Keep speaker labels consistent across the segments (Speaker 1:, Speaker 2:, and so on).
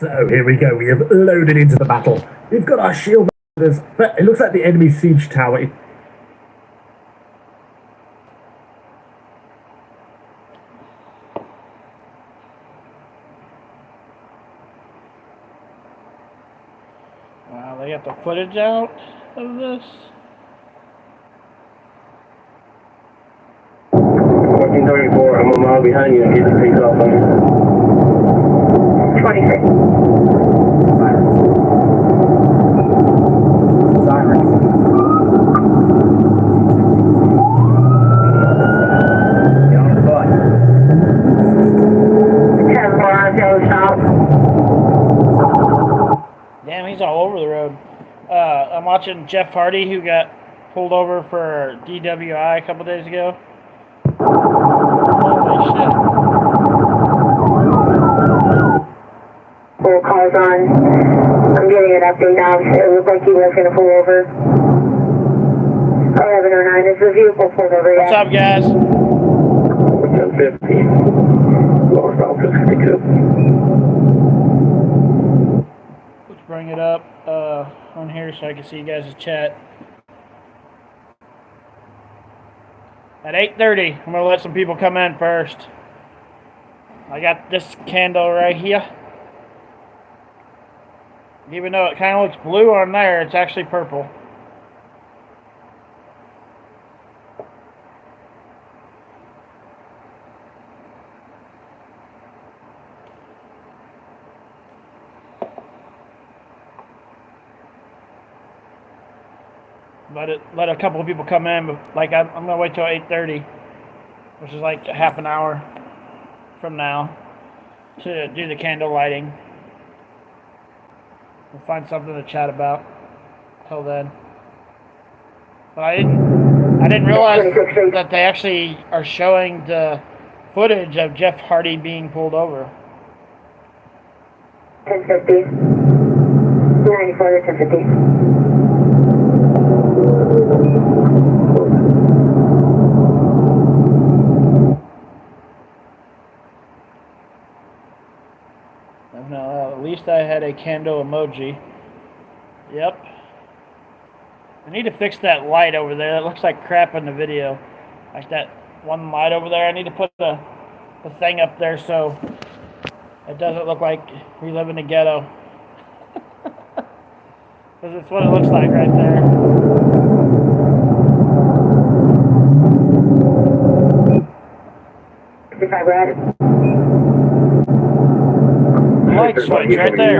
Speaker 1: So here we go. We have loaded into the battle. We've got our shield masters, but it looks like the enemy siege tower.
Speaker 2: Wow, they got the footage out of this.
Speaker 3: I'm a mile behind you. I'm getting picked up on 26. Sirens. Get on the bus. 10-4, stop.
Speaker 2: Damn, he's all over the road. I'm watching Jeff Hardy, who got pulled over for DWI a couple days ago. Holy shit.
Speaker 3: 4 cars on. I'm getting an update now. It looked like he was going to pull over. 1109, is the vehicle pulled over yet?
Speaker 2: What's up, guys?
Speaker 3: 1050. Lower Falcon 52.
Speaker 2: Let's bring it up on here so I can see you guys' chat. At 8:30, I'm going to let some people come in first. I got this candle right here. Even though it kind of looks blue on there, it's actually purple. Let a couple of people come in, but like I'm gonna wait till 8:30, which is like half an hour from now, to do the candle lighting. We'll find something to chat about till then. But I didn't realize that they actually are showing the footage of Jeff Hardy being pulled over.
Speaker 3: 1050. 94 to 1050.
Speaker 2: No, at least I had a candle emoji. Yep. I need to fix that light over there. It looks like crap in the video. Like that one light over there. I need to put the thing up there so it doesn't look like we live in the ghetto. Because it's what it looks like right there. Light switch right there.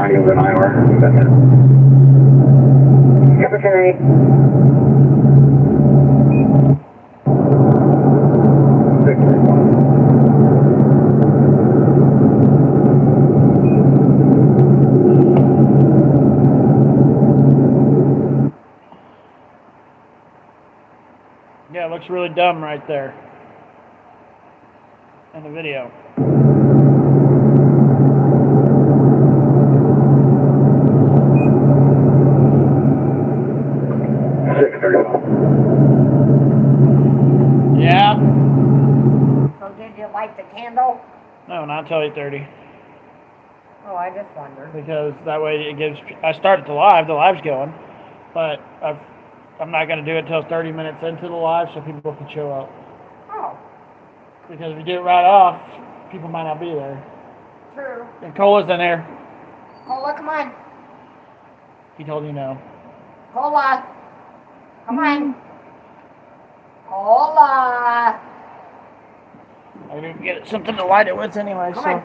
Speaker 2: Yeah, it looks really dumb right there in the video. Yeah?
Speaker 4: So did you light the candle?
Speaker 2: No, not until 8:30.
Speaker 4: Oh, I just wondered.
Speaker 2: Because that way it gives. I started the live's going, but I'm not going to do it until 30 minutes into the live so people can show up.
Speaker 4: Oh.
Speaker 2: Because if you do it right off, people might not be there.
Speaker 4: True.
Speaker 2: And Cola's in there.
Speaker 4: Cola, come on.
Speaker 2: He told you no.
Speaker 4: Cola. Come on. Cola.
Speaker 2: I didn't get something to light it with anyway,
Speaker 4: Come
Speaker 2: so.
Speaker 4: on.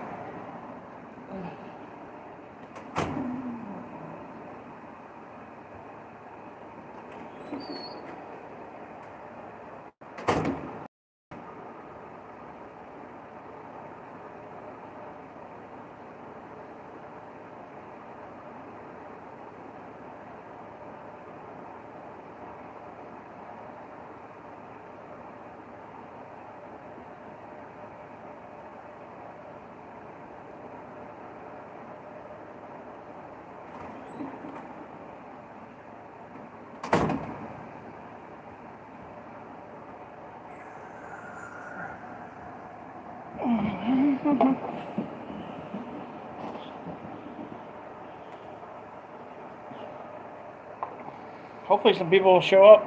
Speaker 2: hopefully some people will show up.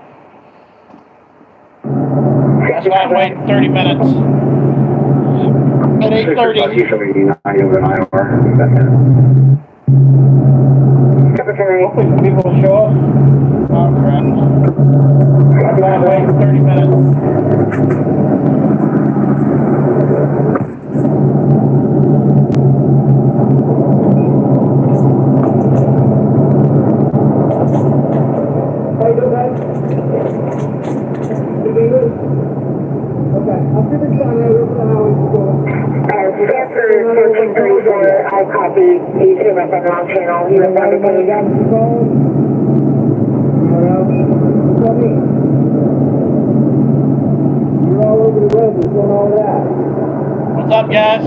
Speaker 2: That's why I'm waiting 30 minutes. At 8:30. Hopefully some people will show up. Oh crap. That's why I'm waiting 30 minutes.
Speaker 3: Transfer 1334, I copy. You see my wrong channel. You was everything.
Speaker 1: You're all over the road. What's going on with that?
Speaker 2: What's up, guys?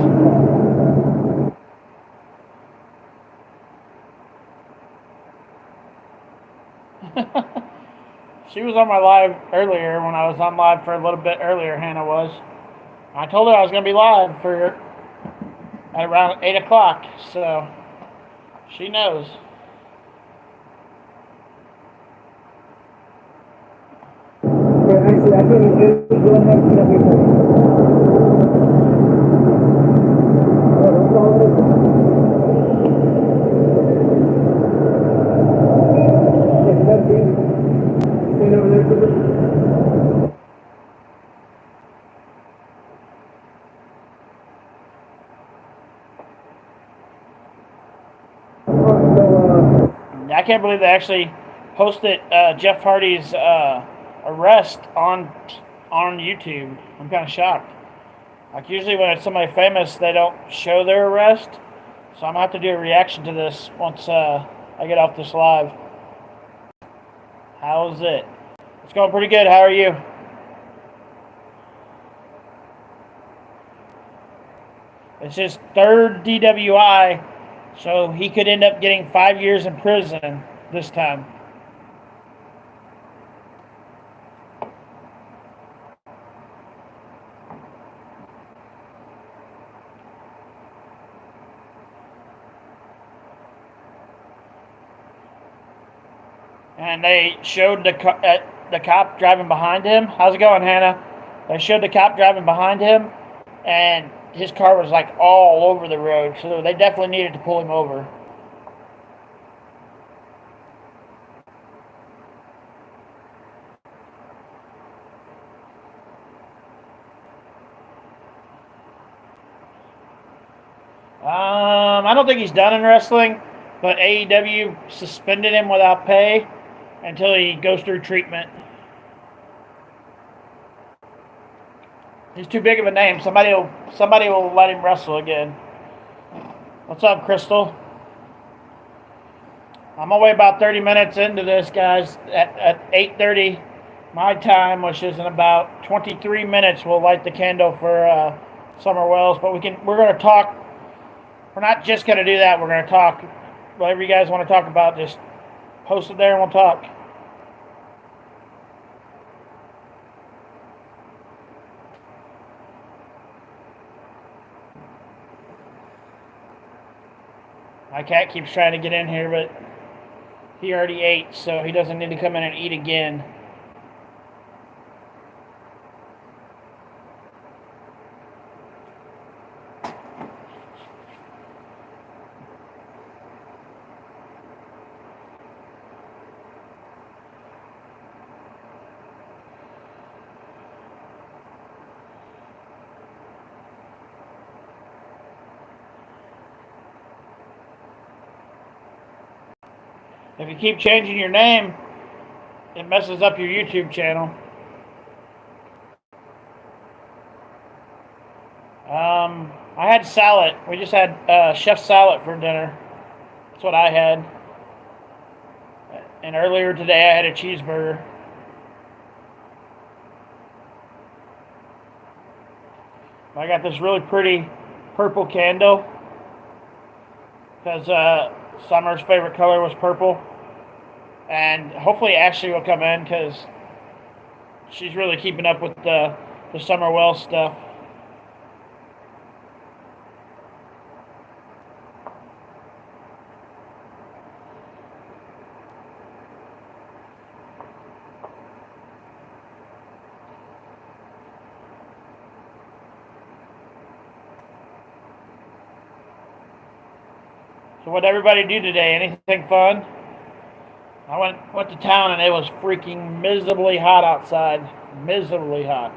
Speaker 2: She was on my live earlier when I was on live for a little bit earlier, Hannah was. I told her I was going to be live for at around 8 o'clock, so she knows.
Speaker 1: Yeah, actually, I couldn't go ahead and let me know.
Speaker 2: I can't believe they actually posted Jeff Hardy's arrest on YouTube. I'm kind of shocked. Like usually when it's somebody famous, they don't show their arrest. So I'm gonna have to do a reaction to this once I get off this live. How's it? It's going pretty good. How are you? It's his third DWI, so he could end up getting 5 years in prison this time. And they showed the cop driving behind him. How's it going, Hannah? They showed the cop driving behind him, and his car was like all over the road. So they definitely needed to pull him over. I don't think he's done in wrestling, but AEW suspended him without pay until he goes through treatment. He's too big of a name. Somebody will let him wrestle again. What's up, Crystal? I'm only about 30 minutes into this, guys. At 8:30 my time, which is in about 23 minutes, we'll light the candle for Summer Wells. But we're going to talk. We're not just going to do that. We're going to talk. Whatever you guys want to talk about, just post it there and we'll talk. My cat keeps trying to get in here, but he already ate, so he doesn't need to come in and eat again. If you keep changing your name, it messes up your YouTube channel. I had salad. We just had chef salad for dinner. That's what I had. And earlier today I had a cheeseburger. I got this really pretty purple candle because Summer's favorite color was purple. And hopefully Ashley will come in because she's really keeping up with the Summer Wells stuff. So what'd everybody do today? Anything fun? I went to town and it was freaking miserably hot outside. Miserably hot.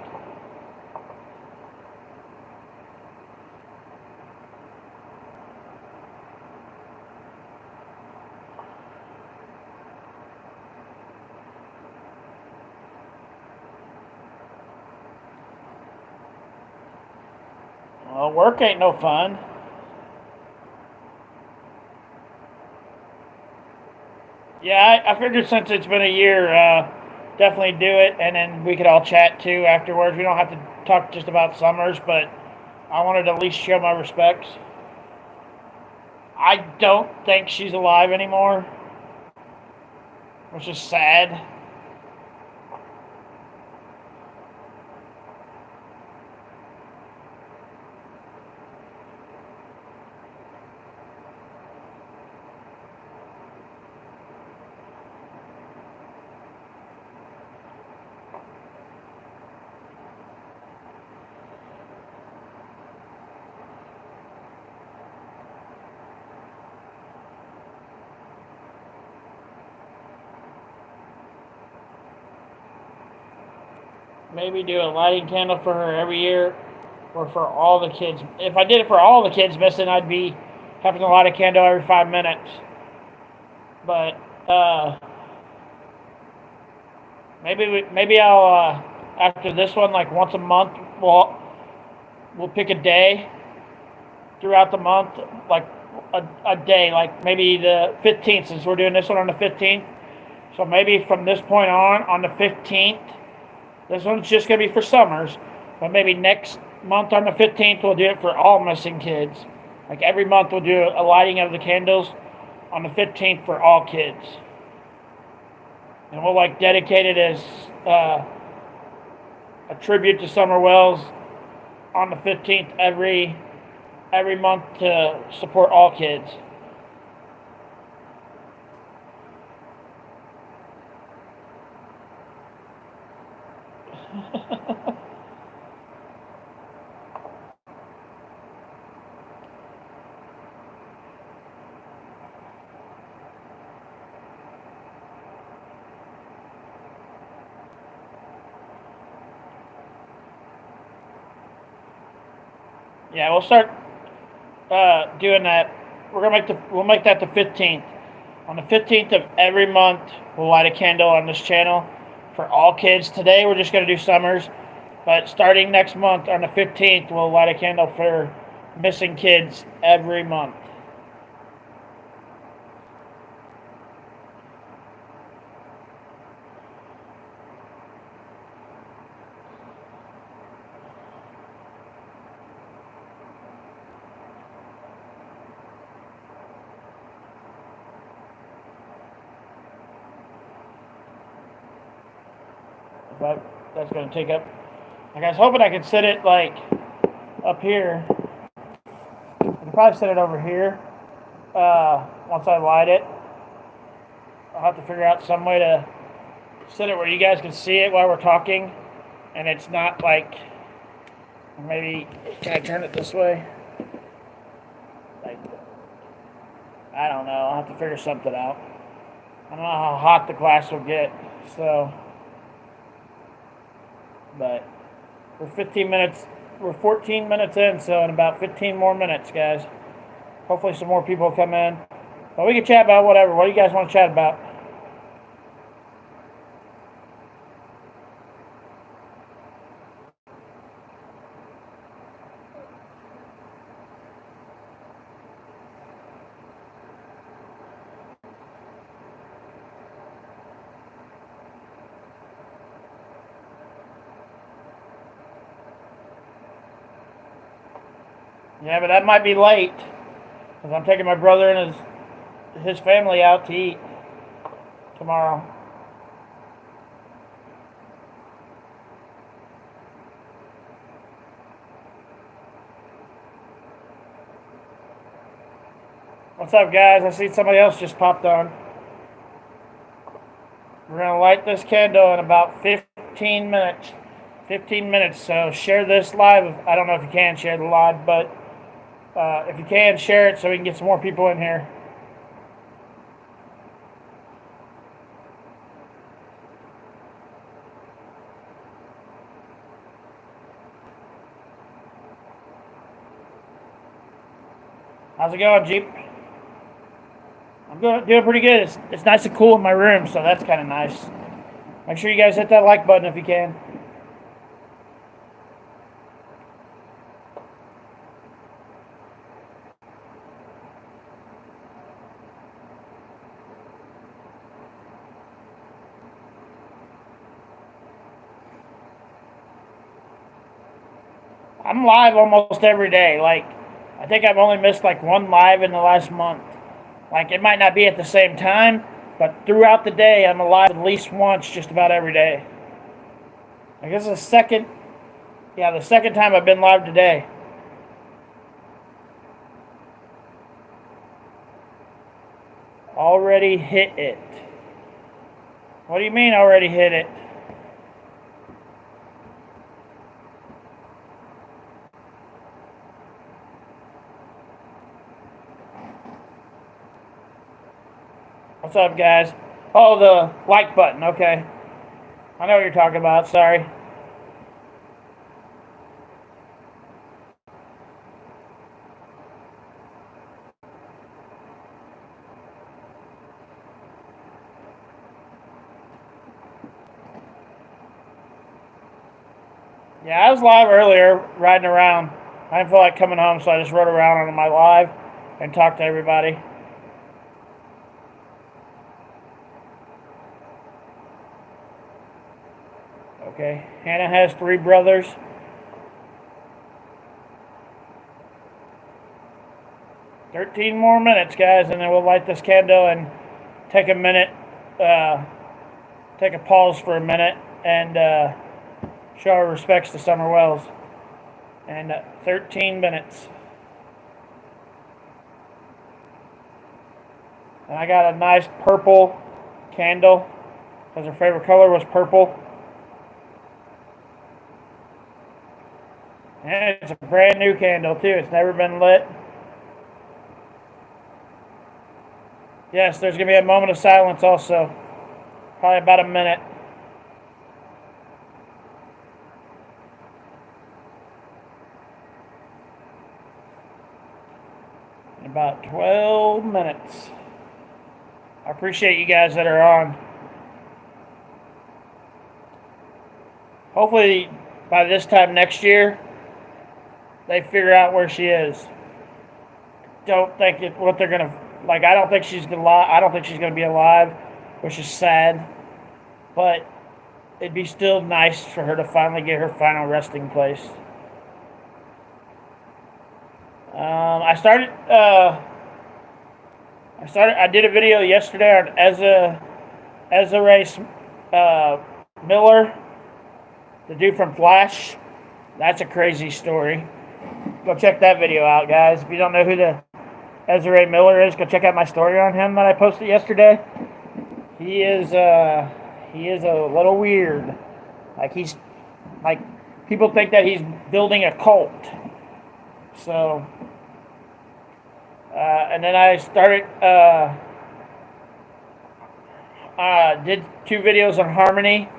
Speaker 2: Well, work ain't no fun. Yeah, I figured since it's been a year, definitely do it, and then we could all chat too afterwards. We don't have to talk just about Summers, but I wanted to at least show my respects. I don't think she's alive anymore, which is sad. Maybe do a lighting candle for her every year, or for all the kids. If I did it for all the kids missing, I'd be having to light a candle every 5 minutes. But maybe I'll after this one, like once a month, we'll pick a day throughout the month, like a day, like maybe the 15th, since we're doing this one on the 15th. So maybe from this point on the 15th. This one's just going to be for Summers, but maybe next month on the 15th, we'll do it for all missing kids. Like every month, we'll do a lighting of the candles on the 15th for all kids. And we'll like dedicate it as a tribute to Summer Wells on the 15th every month to support all kids. Yeah, we'll start doing that. We'll make that the 15th. On the 15th of every month, we'll light a candle on this channel for all kids. Today, we're just going to do Summers, but starting next month on the 15th, we'll light a candle for missing kids every month. But that's going to take up. Like I was hoping I could set it like up here. I could probably set it over here once I light it. I'll have to figure out some way to set it where you guys can see it while we're talking, and it's not like, maybe can I turn it this way? Like, I don't know. I'll have to figure something out. I don't know how hot the class will get, so. But we're 15 minutes, we're 14 minutes in, so in about 15 more minutes, guys. Hopefully some more people will come in. But we can chat about whatever. What do you guys want to chat about? Yeah, but that might be late, because I'm taking my brother and his family out to eat tomorrow. What's up, guys? I see somebody else just popped on. We're going to light this candle in about 15 minutes. 15 minutes, so share this live. I don't know if you can share the live, but if you can, share it so we can get some more people in here. How's it going, Jeep? I'm doing pretty good. It's nice and cool in my room, so that's kind of nice. Make sure you guys hit that like button if you can. I'm live almost every day. Like, I think I've only missed like one live in the last month. Like, it might not be at the same time, but throughout the day, I'm alive at least once just about every day. I guess the second time I've been live today. Already hit it. What do you mean already hit it? What's up, guys? Oh, the like button. Okay. I know what you're talking about. Sorry. Yeah, I was live earlier, riding around. I didn't feel like coming home, so I just rode around on my live and talked to everybody. Okay, Hannah has 3 brothers. "13 more minutes, guys, and then we'll light this candle and take a minute, take a pause for a minute and show our respects to Summer Wells. And 13 minutes. And I got a nice purple candle because her favorite color was purple. And it's a brand new candle too. It's never been lit. Yes, there's going to be a moment of silence also. Probably about a minute. In about 12 minutes. I appreciate you guys that are on. Hopefully by this time next year, they figure out where she is. Don't think what they're gonna like. I don't think she's gonna be alive, which is sad. But it'd be still nice for her to finally get her final resting place. I did a video yesterday on Ezra Miller, the dude from Flash. That's a crazy story. Go check that video out, guys. If you don't know who the Ezra Miller is, go check out my story on him that I posted yesterday. He is a little weird. Like people think that he's building a cult. So, and then I started, did 2 videos on Harmony,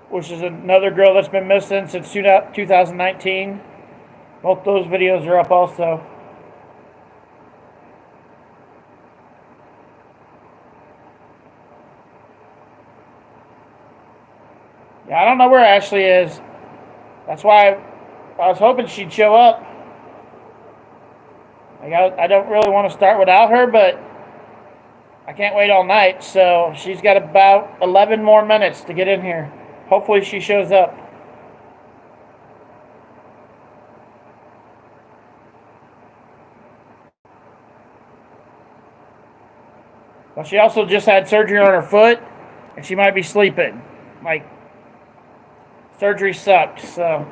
Speaker 2: which is another girl that's been missing since 2019. Both those videos are up also. Yeah, I don't know where Ashley is. That's why I was hoping she'd show up. I don't really want to start without her, but I can't wait all night. So she's got about 11 more minutes to get in here. Hopefully she shows up. Well, she also just had surgery on her foot, and she might be sleeping. Like, surgery sucked, so.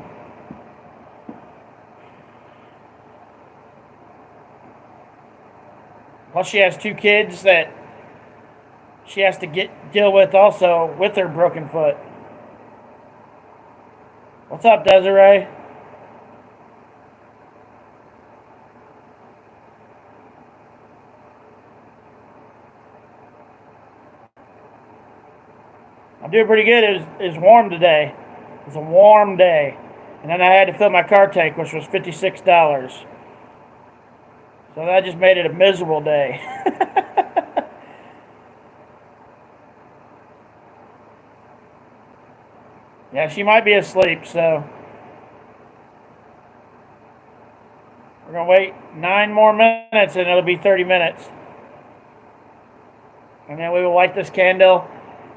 Speaker 2: Plus, she has 2 kids that she has to deal with also with her broken foot. What's up, Desiree? I'm doing pretty good. It's warm today. It's a warm day. And then I had to fill my car tank, which was $56. So that just made it a miserable day. Yeah, she might be asleep, so we're going to wait 9 more minutes and it'll be 30 minutes. And then we will light this candle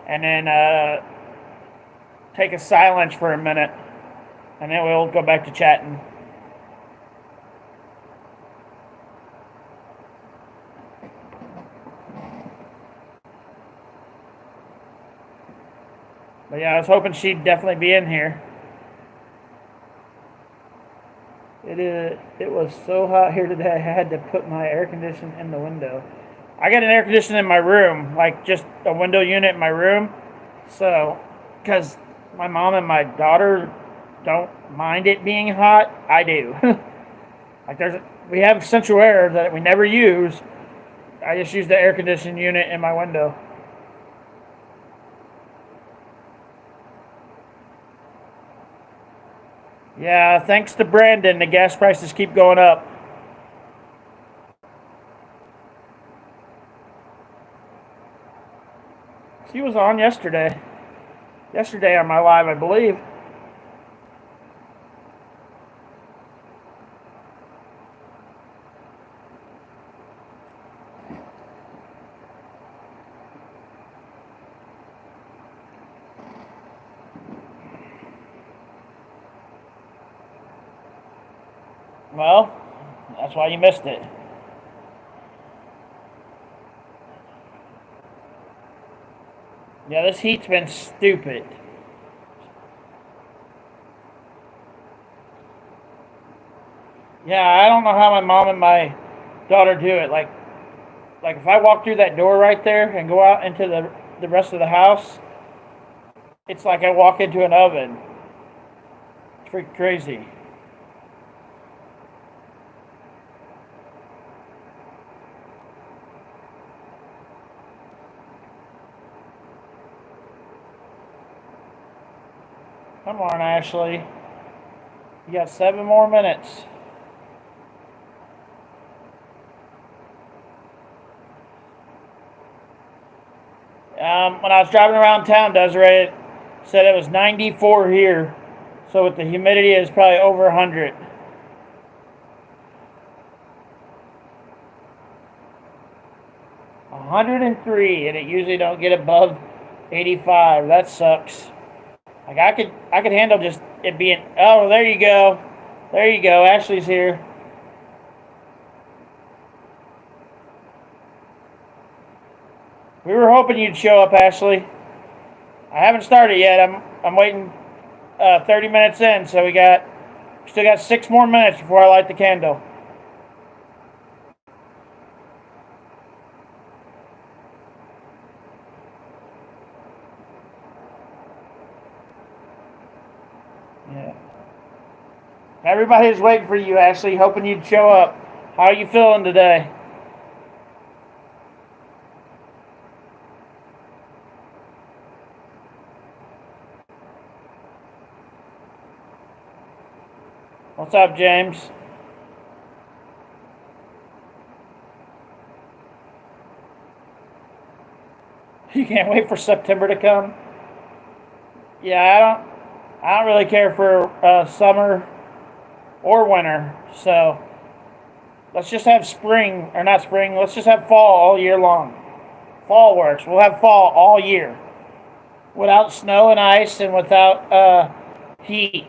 Speaker 2: and then take a silence for a minute. And then we'll go back to chatting. But yeah, I was hoping she'd definitely be in here. It was so hot here today, I had to put my air conditioner in the window. I got an air conditioner in my room, like just a window unit in my room. So, because my mom and my daughter don't mind it being hot, I do. Like we have central air that we never use. I just use the air conditioning unit in my window. Yeah, thanks to Brandon, the gas prices keep going up. She was on yesterday. Yesterday on my live, I believe. Well, that's why you missed it. Yeah, this heat's been stupid. Yeah, I don't know how my mom and my daughter do it. Like if I walk through that door right there and go out into the rest of the house, it's like I walk into an oven. It's freaking crazy. Come on, Ashley. You got 7 more minutes. When I was driving around town, Desiree said it was 94 here. So with the humidity, it's probably over 100. A 103, and it usually don't get above 85. That sucks. Like I could handle just it being. Oh, there you go. There you go. Ashley's here. We were hoping you'd show up, Ashley. I haven't started yet. I'm waiting 30 minutes in, so we still got 6 more minutes before I light the candle. Yeah. Everybody's waiting for you, Ashley, hoping you'd show up. How are you feeling today? What's up, James? You can't wait for September to come? Yeah, I don't really care for summer or winter. So let's just have spring, or not spring. Let's just have fall all year long. Fall works. We'll have fall all year, without snow and ice and without heat.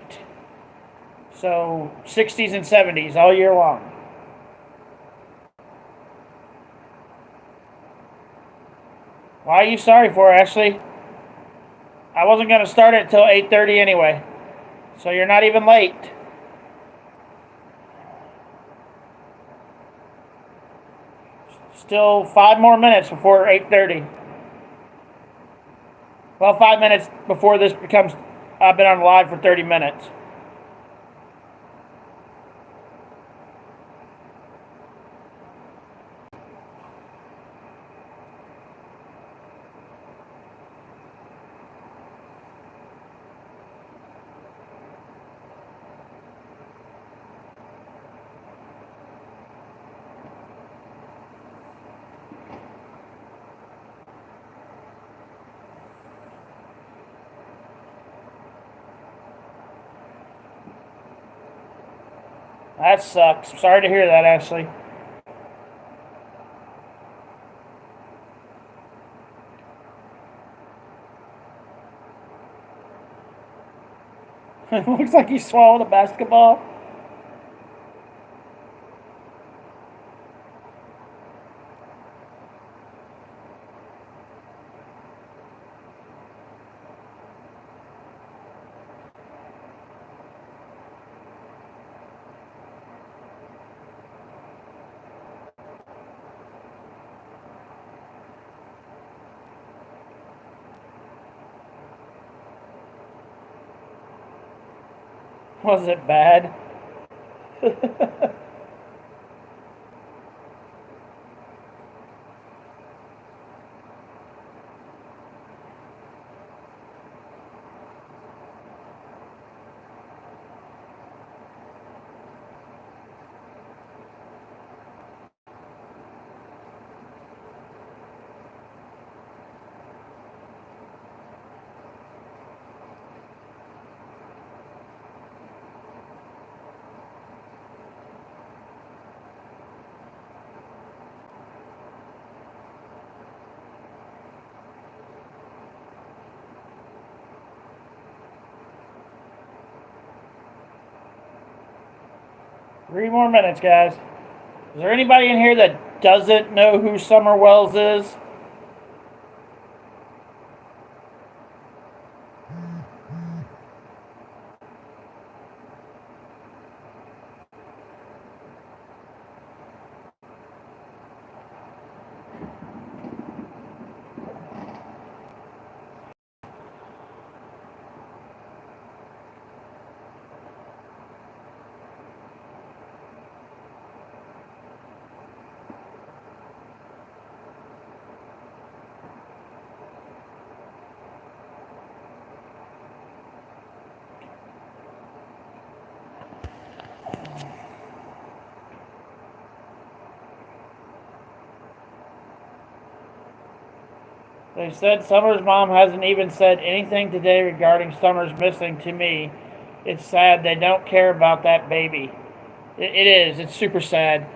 Speaker 2: So 60s and 70s all year long. Why are you sorry for, Ashley? I wasn't going to start it till 8:30 anyway. So you're not even late. Still 5 more minutes before 8:30. Well, 5 minutes before this becomes. I've been on live for 30 minutes. That sucks. Sorry to hear that, Ashley. It looks like he swallowed a basketball. Was it bad? Three more minutes, guys. Is there anybody in here that doesn't know who Summer Wells is? They said Summer's mom hasn't even said anything today regarding Summer's missing to me. It's sad they don't care about that baby. It is. It's super sad.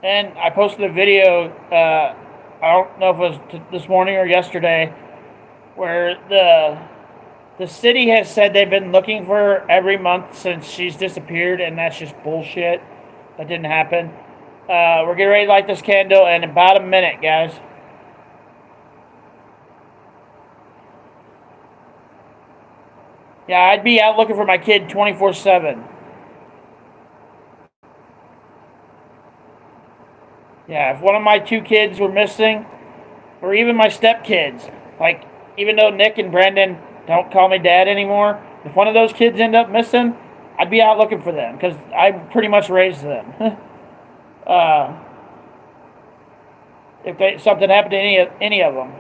Speaker 2: And I posted a video, I don't know if it was this morning or yesterday, where the city has said they've been looking for her every month since she's disappeared, and that's just bullshit. That didn't happen. We're getting ready to light this candle in about a minute, guys. Yeah, I'd be out looking for my kid 24/7. Yeah, if one of my two kids were missing, or even my stepkids, like, even though Nick and Brendan don't call me dad anymore, if one of those kids end up missing, I'd be out looking for them, because I pretty much raised them. If something happened to any of them.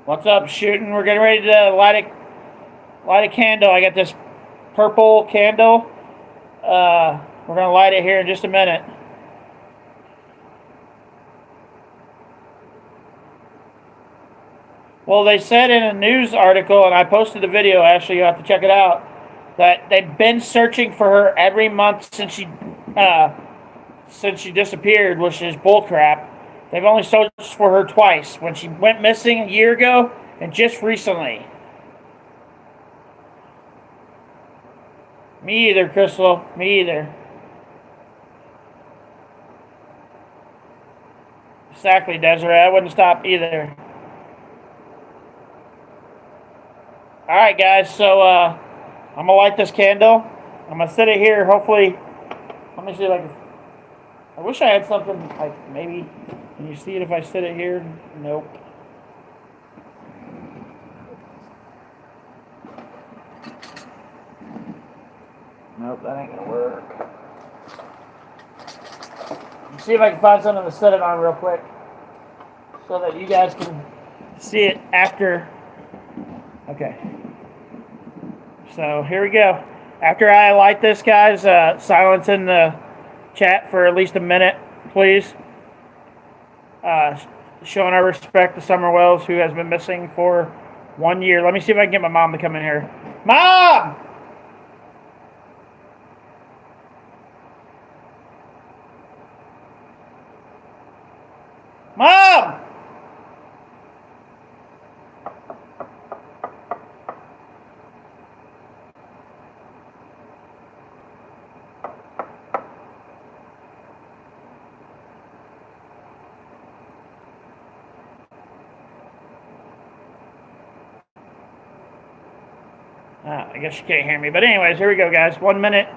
Speaker 2: What's up, shooting? We're getting ready to light a candle. I got this purple candle. We're going to light it here in just a minute. Well, they said in a news article, and I posted the video, Ashley, you'll have to check it out, that they've been searching for her every month since she disappeared, which is bullcrap. They've only searched for her twice, when she went missing a year ago and just recently. Me either, Crystal. Me either. Exactly, Desiree. I wouldn't stop either. Alright, guys. So, I'm going to light this candle. I'm going to set it here. Hopefully, let me see if I wish I had something, like, maybe... Can you see it if I sit it here? Nope. Nope, that ain't gonna work. Let's see if I can find something to set it on real quick, so that you guys can see it after. Okay. So here we go. After I light this, guys, silence in the chat for at least a minute, please. Showing our respect to Summer Wells, who has been missing for 1 year. Let me see if I can get my mom to come in here. Mom! Mom! I guess you can't hear me. But anyways, here we go, guys. 1 minute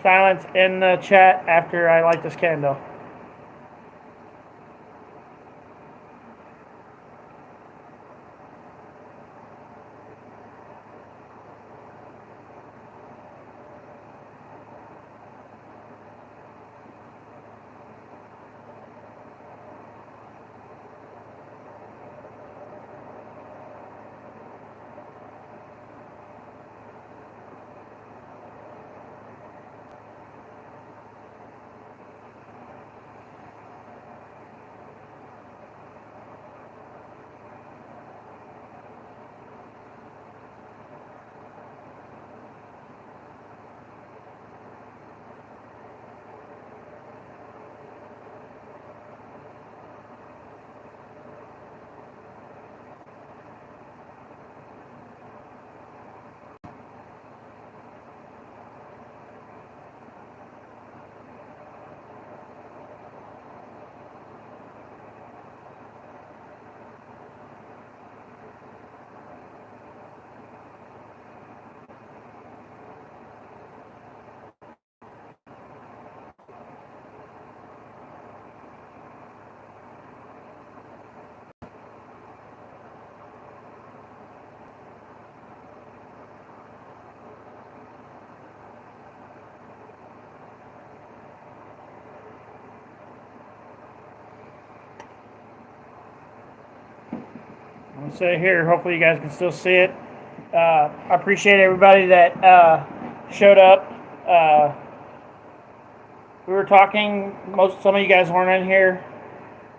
Speaker 2: silence in the chat after I light this candle. I'm going to sit here. Hopefully you guys can still see it. I appreciate everybody that showed up. We were talking. Some of you guys weren't in here.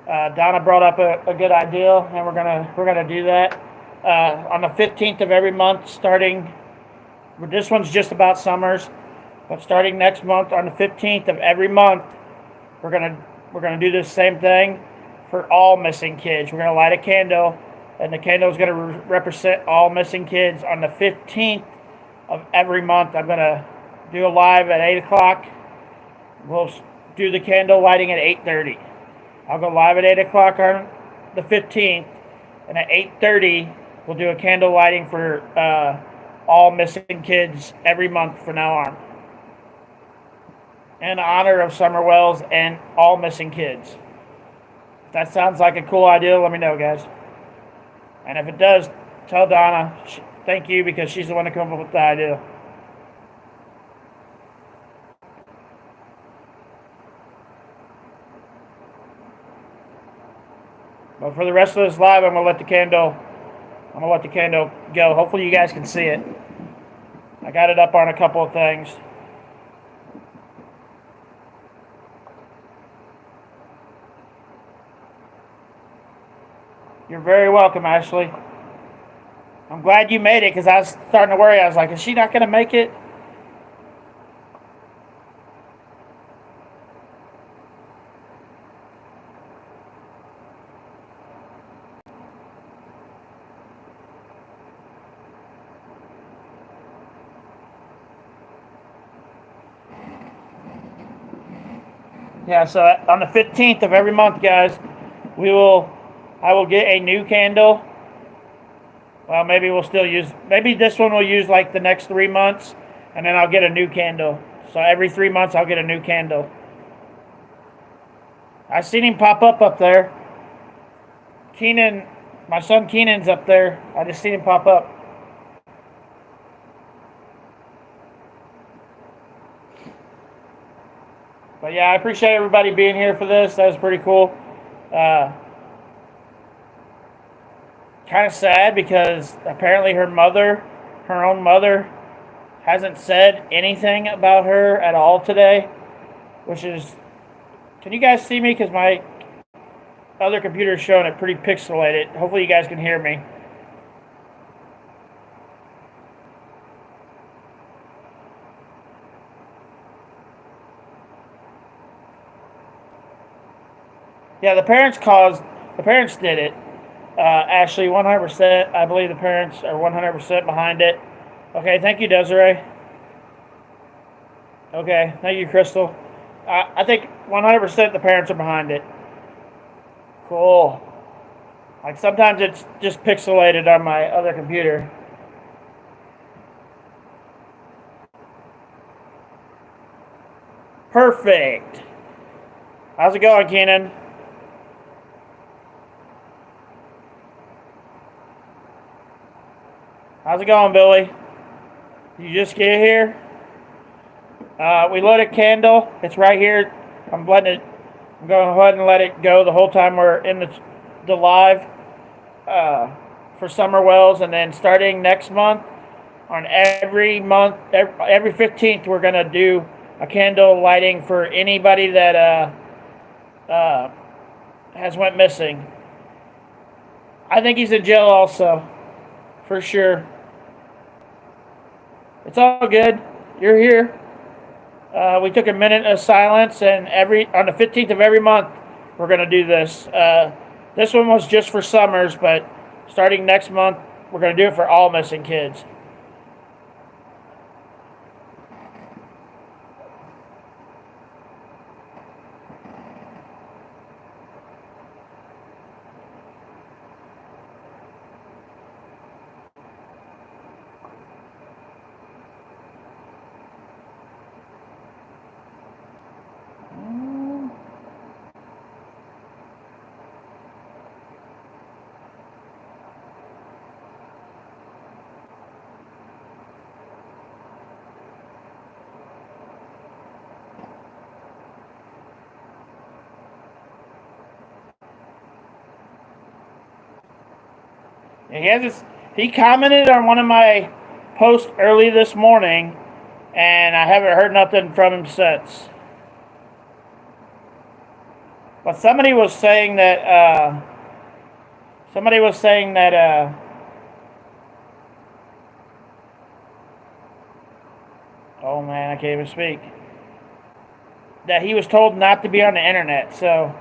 Speaker 2: Donna brought up a good idea, and we're gonna do that on the 15th of every month. Starting, this one's just about summers, but starting next month on the 15th of every month, we're gonna do this same thing for all missing kids. We're gonna light a candle, and the candle is gonna represent all missing kids. On the 15th of every month, I'm gonna do a live at 8 o'clock. We'll do the candle lighting at 8:30. I'll go live at 8 o'clock on the 15th, and at 8:30, we'll do a candle lighting for all missing kids every month from now on, in honor of Summer Wells and all missing kids. If that sounds like a cool idea, let me know, guys. And if it does, tell Donna thank you, because she's the one that came up with the idea. But for the rest of this live, I'm gonna let the candle go. Hopefully you guys can see it. I got it up on a couple of things. You're very welcome, Ashley. I'm glad you made it, because I was starting to worry. I was like, is she not gonna make it? Yeah, so on the 15th of every month, guys, I will get a new candle. Well, maybe maybe this one we'll use like the next 3 months, and then I'll get a new candle. So every 3 months, I'll get a new candle. I seen him pop up there. Keenan, my son Keenan's up there. I just seen him pop up. But yeah, I appreciate everybody being here for this. That was pretty cool. Kind of sad, because apparently her own mother, hasn't said anything about her at all today, which is, can you guys see me? Because my other computer is showing it pretty pixelated. Hopefully you guys can hear me. Yeah, the parents did it. Ashley, 100%. I believe the parents are 100% behind it. Okay, thank you, Desiree. Okay, thank you, Crystal. I think 100% the parents are behind it. Cool. Like sometimes it's just pixelated on my other computer. Perfect. How's it going, Keenan? How's it going, Billy? You just get here? We lit a candle. It's right here. I'm going to go ahead and let it go the whole time we're in the live for Summer Wells, and then starting next month, every 15th, we're going to do a candle lighting for anybody that has went missing. I think he's in jail also, for sure. It's all good. You're here. We took a minute of silence, and on the 15th of every month, we're going to do this. This one was just for Summers, but starting next month, we're going to do it for all missing kids. He commented on one of my posts early this morning, and I haven't heard nothing from him since. But somebody was saying that. Oh man, I can't even speak. That he was told not to be on the internet, so.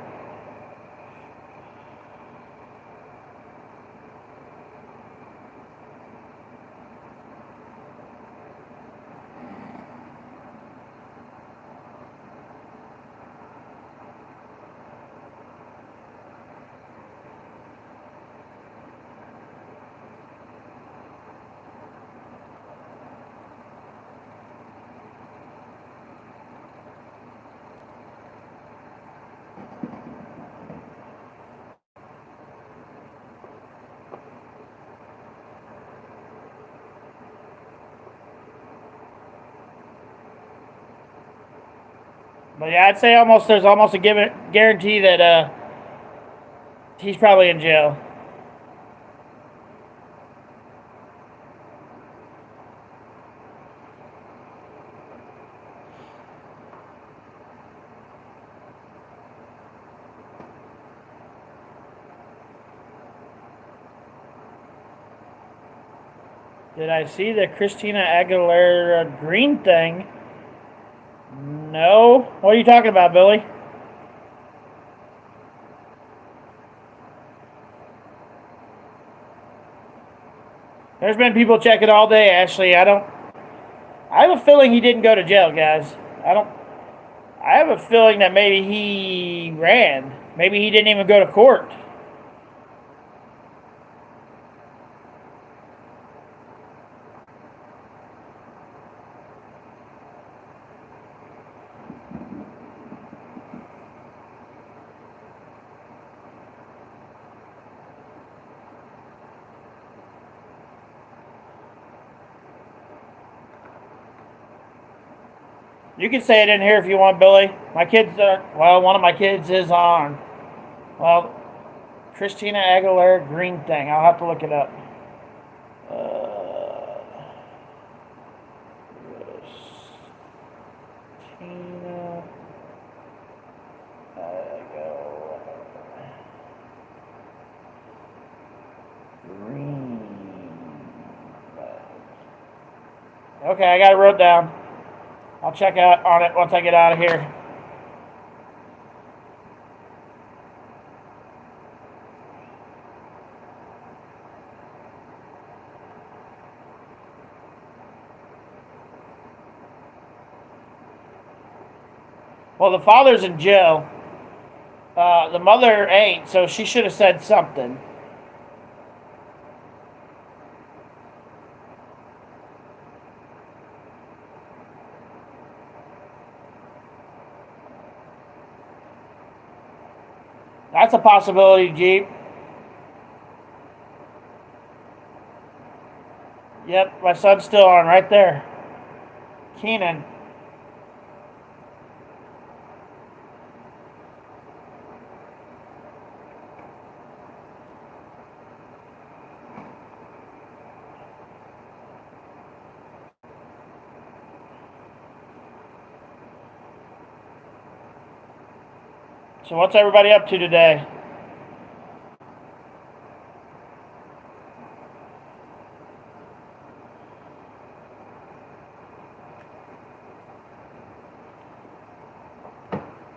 Speaker 2: But yeah, I'd say there's almost a guarantee that he's probably in jail. Did I see the Christina Aguilera green thing? No. What are you talking about, Billy? There's been people checking all day, Ashley. I have a feeling he didn't go to jail, guys. I have a feeling that maybe he ran. Maybe he didn't even go to court. You can say it in here if you want, Billy. My kids one of my kids is on. Well, Christina Aguilera green thing. I'll have to look it up. Okay, I got it wrote down. I'll check out on it once I get out of here. Well, the father's in jail. The mother ain't, so she should have said something. That's a possibility, Jeep. Yep, my son's still on right there. Keenan. So what's everybody up to today?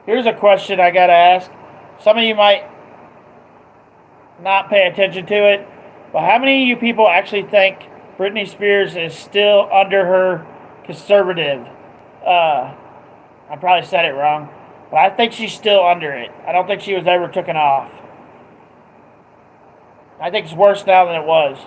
Speaker 2: Here's a question I gotta ask. Some of you might not pay attention to it, but how many of you people actually think Britney Spears is still under her conservative? I probably said it wrong, but I think she's still under it. I don't think she was ever taken off. I think it's worse now than it was.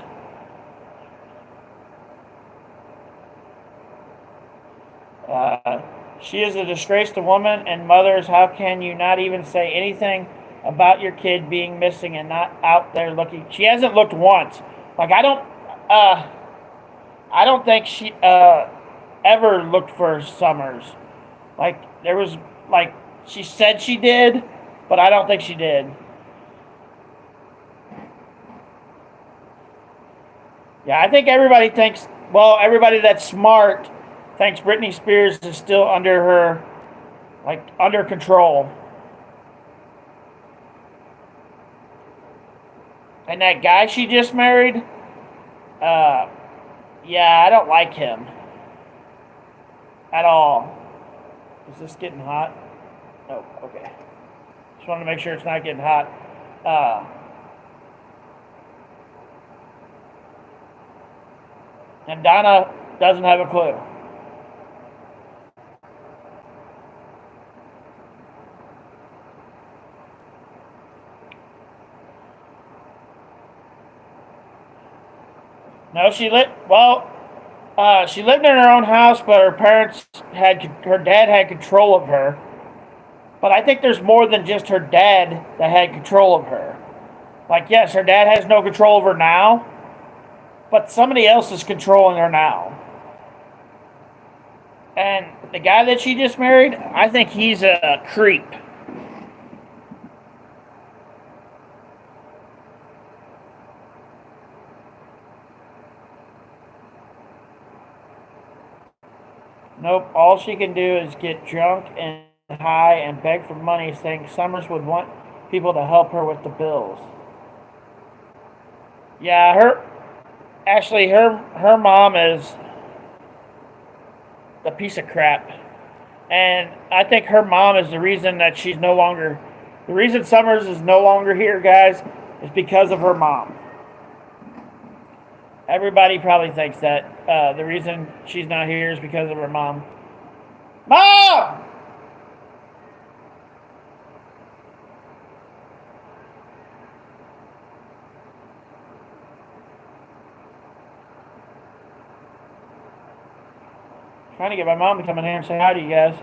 Speaker 2: She is a disgrace to women and mothers. How can you not even say anything about your kid being missing and not out there looking? She hasn't looked once. Like I don't think she ever looked for Summers. Like there was like she said she did, but I don't think she did. Yeah, I think everybody thinks. Well, everybody that's smart thinks Britney Spears is still under her, like, under control. And that guy she just married, yeah, I don't like him at all. Is this getting hot? Oh, okay. Just wanted to make sure it's not getting hot. And Donna doesn't have a clue. No, she lived in her own house, but her dad had control of her. But I think there's more than just her dad that had control of her. Like, yes, her dad has no control of her now, but somebody else is controlling her now. And the guy that she just married, I think he's a creep. Nope, all she can do is get drunk and high and beg for money, saying Summers would want people to help her with the bills. Yeah, her mom is a piece of crap. And I think her mom is the reason that the reason Summers is no longer here, guys, is because of her mom. Everybody probably thinks that the reason she's not here is because of her mom. Mom! Trying to get my mom to come in here and say hi to you guys.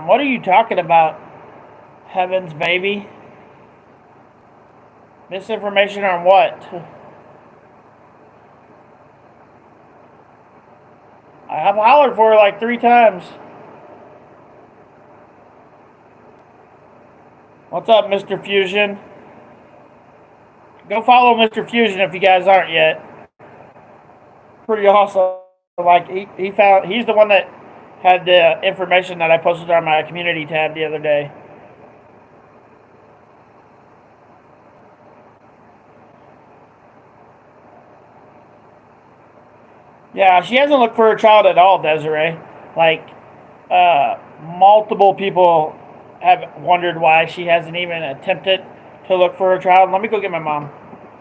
Speaker 2: What are you talking about, Heavens, baby? Misinformation on what? I have hollered for her like 3 times. What's up, Mr. Fusion? Go follow Mr. Fusion if you guys aren't yet. Pretty awesome. Like he's the one that had the information that I posted on my community tab the other day. Yeah, she hasn't looked for a child at all, Desiree. Like, multiple people have wondered why she hasn't even attempted to look for a child. Let me go get my mom.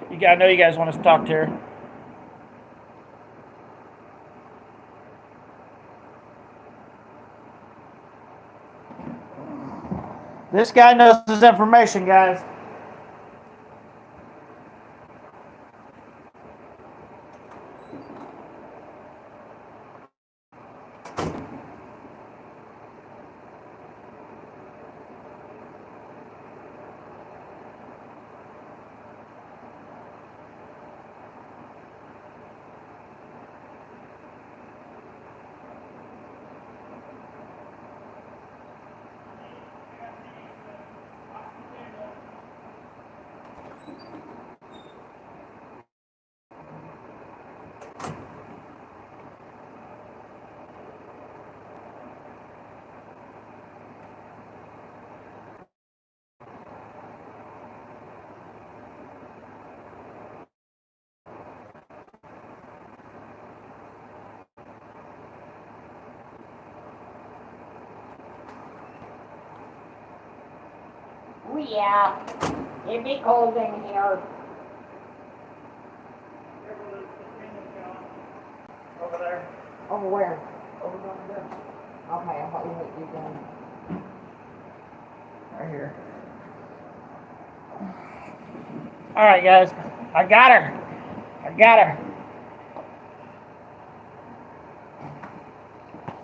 Speaker 2: I know you guys want us to talk to her. This guy knows his information, guys.
Speaker 4: Oh yeah. It'd be cold in here.
Speaker 2: Over there.
Speaker 4: Over where?
Speaker 2: Over there.
Speaker 4: Okay, I'll hold what you're doing.
Speaker 2: Right here. All right, guys. I got her.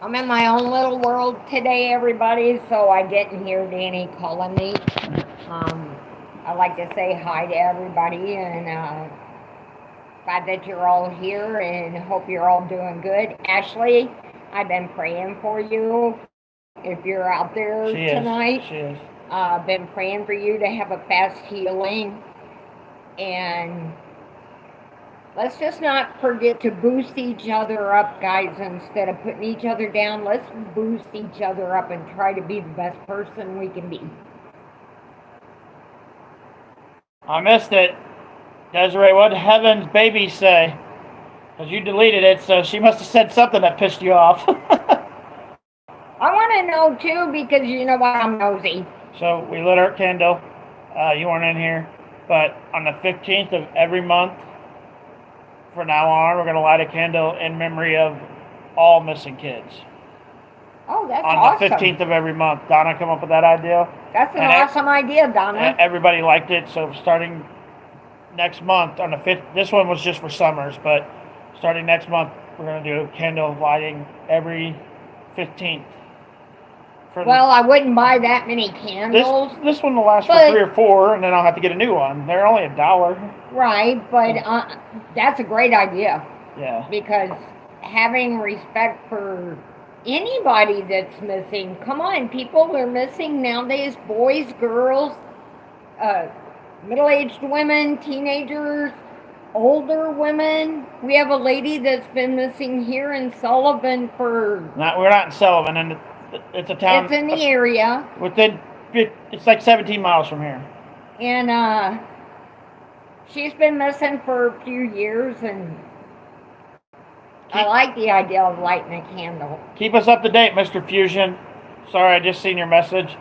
Speaker 4: I'm in my own little world today, everybody, so I didn't hear Danny calling me. I'd like to say hi to everybody and glad that you're all here and hope you're all doing good. Ashley, I've been praying for you. If you're out there tonight,
Speaker 2: She is.
Speaker 4: I've been praying for you to have a fast healing. And let's just not forget to boost each other up, guys. Instead of putting each other down, let's boost each other up and try to be the best person we can be.
Speaker 2: I missed it. Desiree, what did Heaven's baby say? Because you deleted it, so she must have said something that pissed you off.
Speaker 4: I want to know, too, because you know what? I'm nosy.
Speaker 2: So we lit our candle. You weren't in here. But on the 15th of every month, from now on, we're going to light a candle in memory of all missing kids.
Speaker 4: Oh, that's
Speaker 2: on
Speaker 4: awesome.
Speaker 2: the 15th of every month. Donna come up with that idea.
Speaker 4: That's an awesome idea, Donna.
Speaker 2: Everybody liked it. So starting next month on the 5th, this one was just for summers, but starting next month, we're going to do candle lighting every 15th.
Speaker 4: Well, I wouldn't buy that many candles.
Speaker 2: This one will last for 3 or 4, and then I'll have to get a new one. They're only $1.
Speaker 4: Right, but that's a great idea.
Speaker 2: Yeah.
Speaker 4: Because having respect for anybody that's missing. Come on, people are missing nowadays. Boys, girls, middle-aged women, teenagers, older women. We have a lady that's been missing here in Sullivan for...
Speaker 2: We're not in Sullivan, and it's a town...
Speaker 4: It's in the area.
Speaker 2: It's like 17 miles from here.
Speaker 4: And she's been missing for a few years, and I like the idea of lighting a candle.
Speaker 2: Keep us up to date, Mr. Fusion. Sorry, I just seen your message.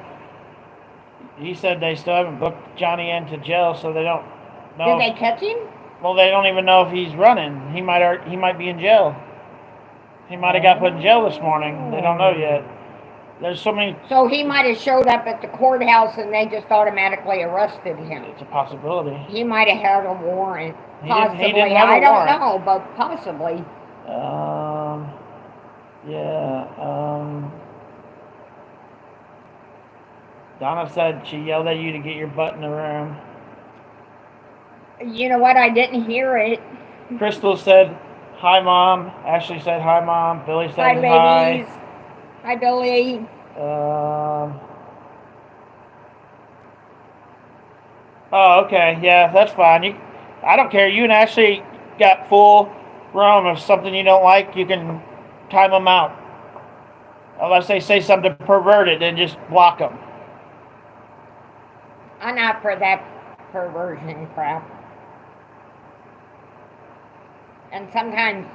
Speaker 2: He said they still haven't booked Johnny into jail, so they don't know.
Speaker 4: Did they catch him?
Speaker 2: Well, they don't even know if he's running. He might be in jail. He might have got put in jail this morning. They don't know yet. There's so many...
Speaker 4: So he might have showed up at the courthouse and they just automatically arrested him.
Speaker 2: It's a possibility.
Speaker 4: He might have had a warrant. Possibly.
Speaker 2: He didn't have a
Speaker 4: I don't
Speaker 2: warrant.
Speaker 4: know, but possibly.
Speaker 2: Donna said she yelled at you to get your butt in the room.
Speaker 4: You know what? I didn't hear it.
Speaker 2: Crystal said, hi, Mom. Ashley said, hi, Mom. Billy said,
Speaker 4: hi. Babies. Hi, Billy.
Speaker 2: Oh, okay. Yeah, that's fine. I don't care. You and Ashley got full room. If something you don't like, you can time them out. Unless they say something perverted, then just block them.
Speaker 4: I'm not for that perversion crap. And sometimes,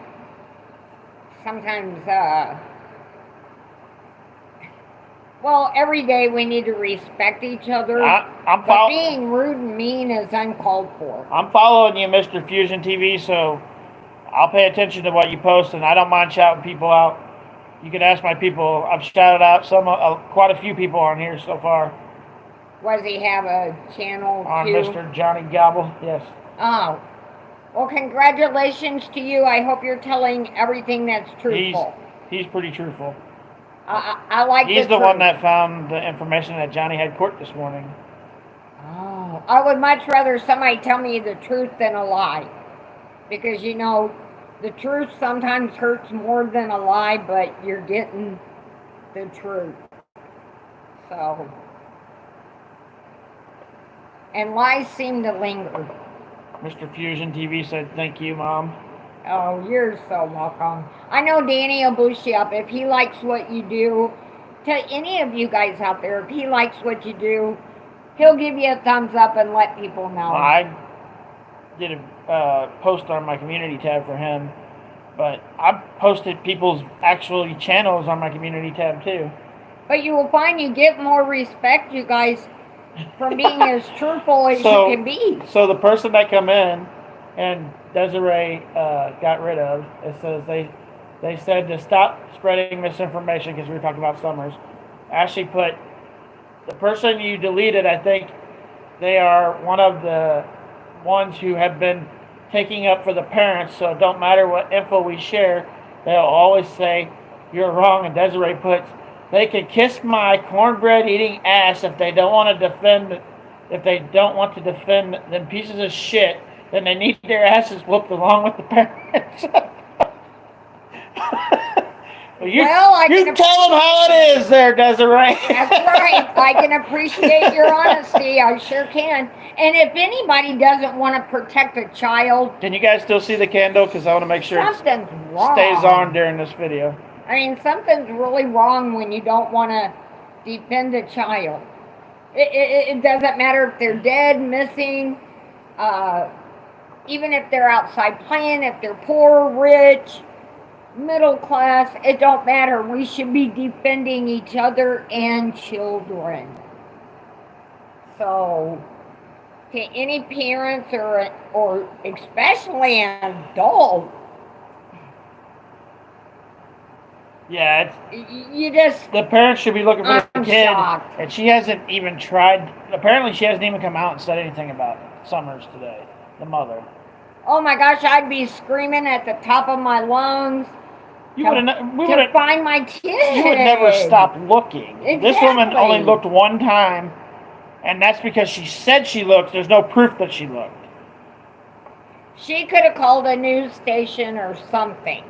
Speaker 4: well, every day we need to respect each other. But being rude and mean is uncalled for.
Speaker 2: I'm following you, Mr. Fusion TV, so I'll pay attention to what you post, and I don't mind shouting people out. You can ask my people. I've shouted out quite a few people on here so far.
Speaker 4: Does he have a channel
Speaker 2: on
Speaker 4: too?
Speaker 2: Mr. Johnny Gobble? Yes.
Speaker 4: Oh. Well, congratulations to you. I hope you're telling everything that's truthful.
Speaker 2: He's pretty truthful.
Speaker 4: I like
Speaker 2: He's
Speaker 4: the
Speaker 2: the one that found the information that Johnny had court this morning.
Speaker 4: Oh. I would much rather somebody tell me the truth than a lie. Because, you know, the truth sometimes hurts more than a lie, but you're getting the truth. So. And lies seem to linger.
Speaker 2: Mr. Fusion TV said, thank you, Mom.
Speaker 4: Oh, you're so welcome. I know Danny will boost you up if he likes what you do. To any of you guys out there, if he likes what you do, he'll give you a thumbs up and let people know.
Speaker 2: I did a post on my community tab for him, but I posted people's actual channels on my community tab too.
Speaker 4: But you will find you get more respect, you guys, from being as truthful as you can be.
Speaker 2: So the person that come in and Desiree got rid of, it says they said to stop spreading misinformation because we were talking about Summers. Ashley put, the person you deleted, I think they are one of the ones who have been taking up for the parents, so it don't matter what info we share, they'll always say you're wrong. And Desiree puts, they can kiss my cornbread eating ass if they don't want to defend. If they don't want to defend them pieces of shit, then they need their asses whooped along with the parents. you tell them how it is, there, Desiree.
Speaker 4: That's right. I can appreciate your honesty. I sure can. And if anybody doesn't want to protect a child,
Speaker 2: can you guys still see the candle? Because I want to make sure
Speaker 4: something's wrong.
Speaker 2: Stays on during this video.
Speaker 4: I mean, something's really wrong when you don't want to defend a child. It doesn't matter if they're dead, missing, even if they're outside playing, if they're poor, rich, middle class, it don't matter. We should be defending each other and children. So, to any parents or especially an adult,
Speaker 2: yeah,
Speaker 4: you just.
Speaker 2: The parents should be looking for the kid,
Speaker 4: shocked.
Speaker 2: And she hasn't even tried. Apparently, she hasn't even come out and said anything about Summers today. The mother.
Speaker 4: Oh my gosh, I'd be screaming at the top of my lungs.
Speaker 2: We would
Speaker 4: find my kid.
Speaker 2: You would never stop looking.
Speaker 4: Exactly.
Speaker 2: This woman only looked one time, and that's because she said she looked. There's no proof that she looked.
Speaker 4: She could have called a news station or something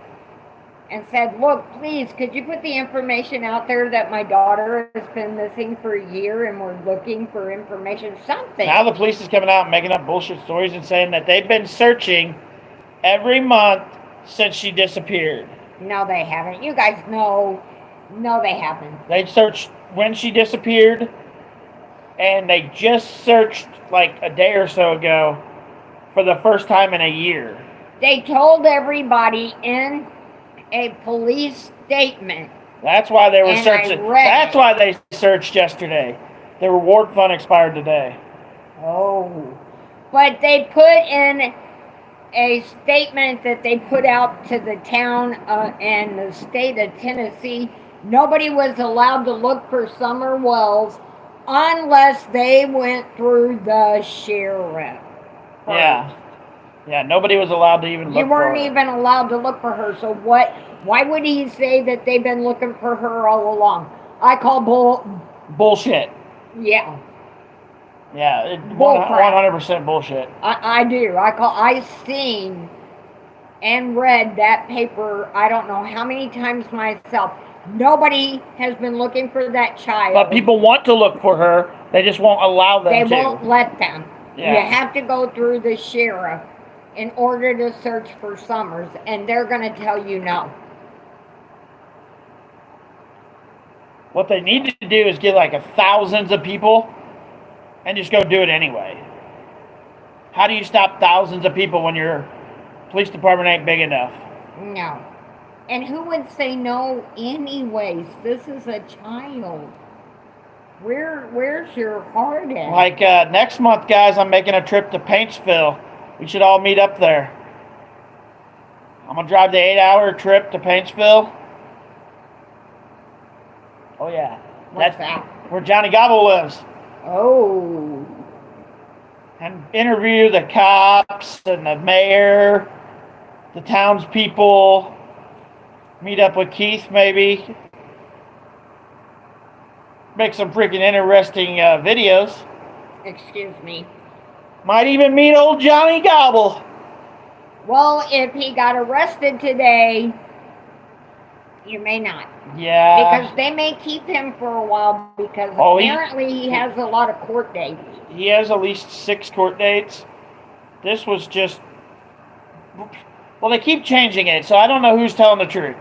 Speaker 4: and said, look, please, could you put the information out there that my daughter has been missing for a year and we're looking for information, something.
Speaker 2: Now the police is coming out and making up bullshit stories and saying that they've been searching every month since she disappeared.
Speaker 4: No, they haven't. You guys know. No, they haven't.
Speaker 2: They searched when she disappeared, and they just searched like a day or so ago for the first time in a year.
Speaker 4: They told everybody in a police statement.
Speaker 2: That's why they were searching. That's why they searched yesterday. The reward fund expired today.
Speaker 4: Oh. But they put in a statement that they put out to the town and the state of Tennessee. Nobody was allowed to look for Summer Wells unless they went through the sheriff.
Speaker 2: Yeah, nobody was allowed to even look for her.
Speaker 4: You weren't even allowed to look for her, so why would he say that they've been looking for her all along? I call
Speaker 2: bullshit.
Speaker 4: Yeah.
Speaker 2: Yeah, 100% bullshit.
Speaker 4: I do. I seen and read that paper I don't know how many times myself. Nobody has been looking for that child.
Speaker 2: But people want to look for her. They just won't allow them to.
Speaker 4: They won't let them.
Speaker 2: Yeah.
Speaker 4: You have to go through the sheriff in order to search for Summers, and they're going to tell you no.
Speaker 2: What they need to do is get like thousands of people and just go do it anyway. How do you stop thousands of people when your police department ain't big enough?
Speaker 4: No. And who would say no anyways? This is a child. Where's your heart at?
Speaker 2: Like next month, guys, I'm making a trip to Paintsville. We should all meet up there. I'm going to drive the 8-hour trip to Paintsville. Oh, yeah.
Speaker 4: What's that?
Speaker 2: Where Johnny Gobble lives.
Speaker 4: Oh.
Speaker 2: And interview the cops and the mayor, the townspeople. Meet up with Keith, maybe. Make some freaking interesting videos.
Speaker 4: Excuse me.
Speaker 2: Might even meet old Johnny Gobble.
Speaker 4: Well, if he got arrested today, you may not.
Speaker 2: Yeah.
Speaker 4: Because they may keep him for a while because apparently he has a lot of court dates.
Speaker 2: He has at least 6 court dates. This was just... Well, they keep changing it, so I don't know who's telling the truth.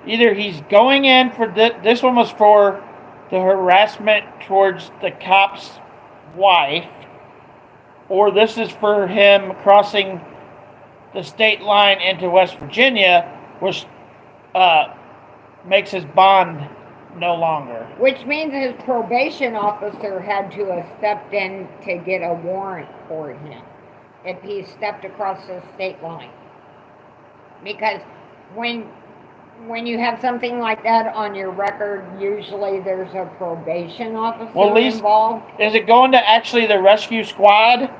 Speaker 2: Either he's going in for... This one was for the harassment towards the cop's wife, or this is for him crossing the state line into West Virginia, which makes his bond no longer.
Speaker 4: Which means his probation officer had to have stepped in to get a warrant for him if he stepped across the state line. Because when you have something like that on your record, usually there's a probation officer involved.
Speaker 2: Is it going to actually the rescue squad?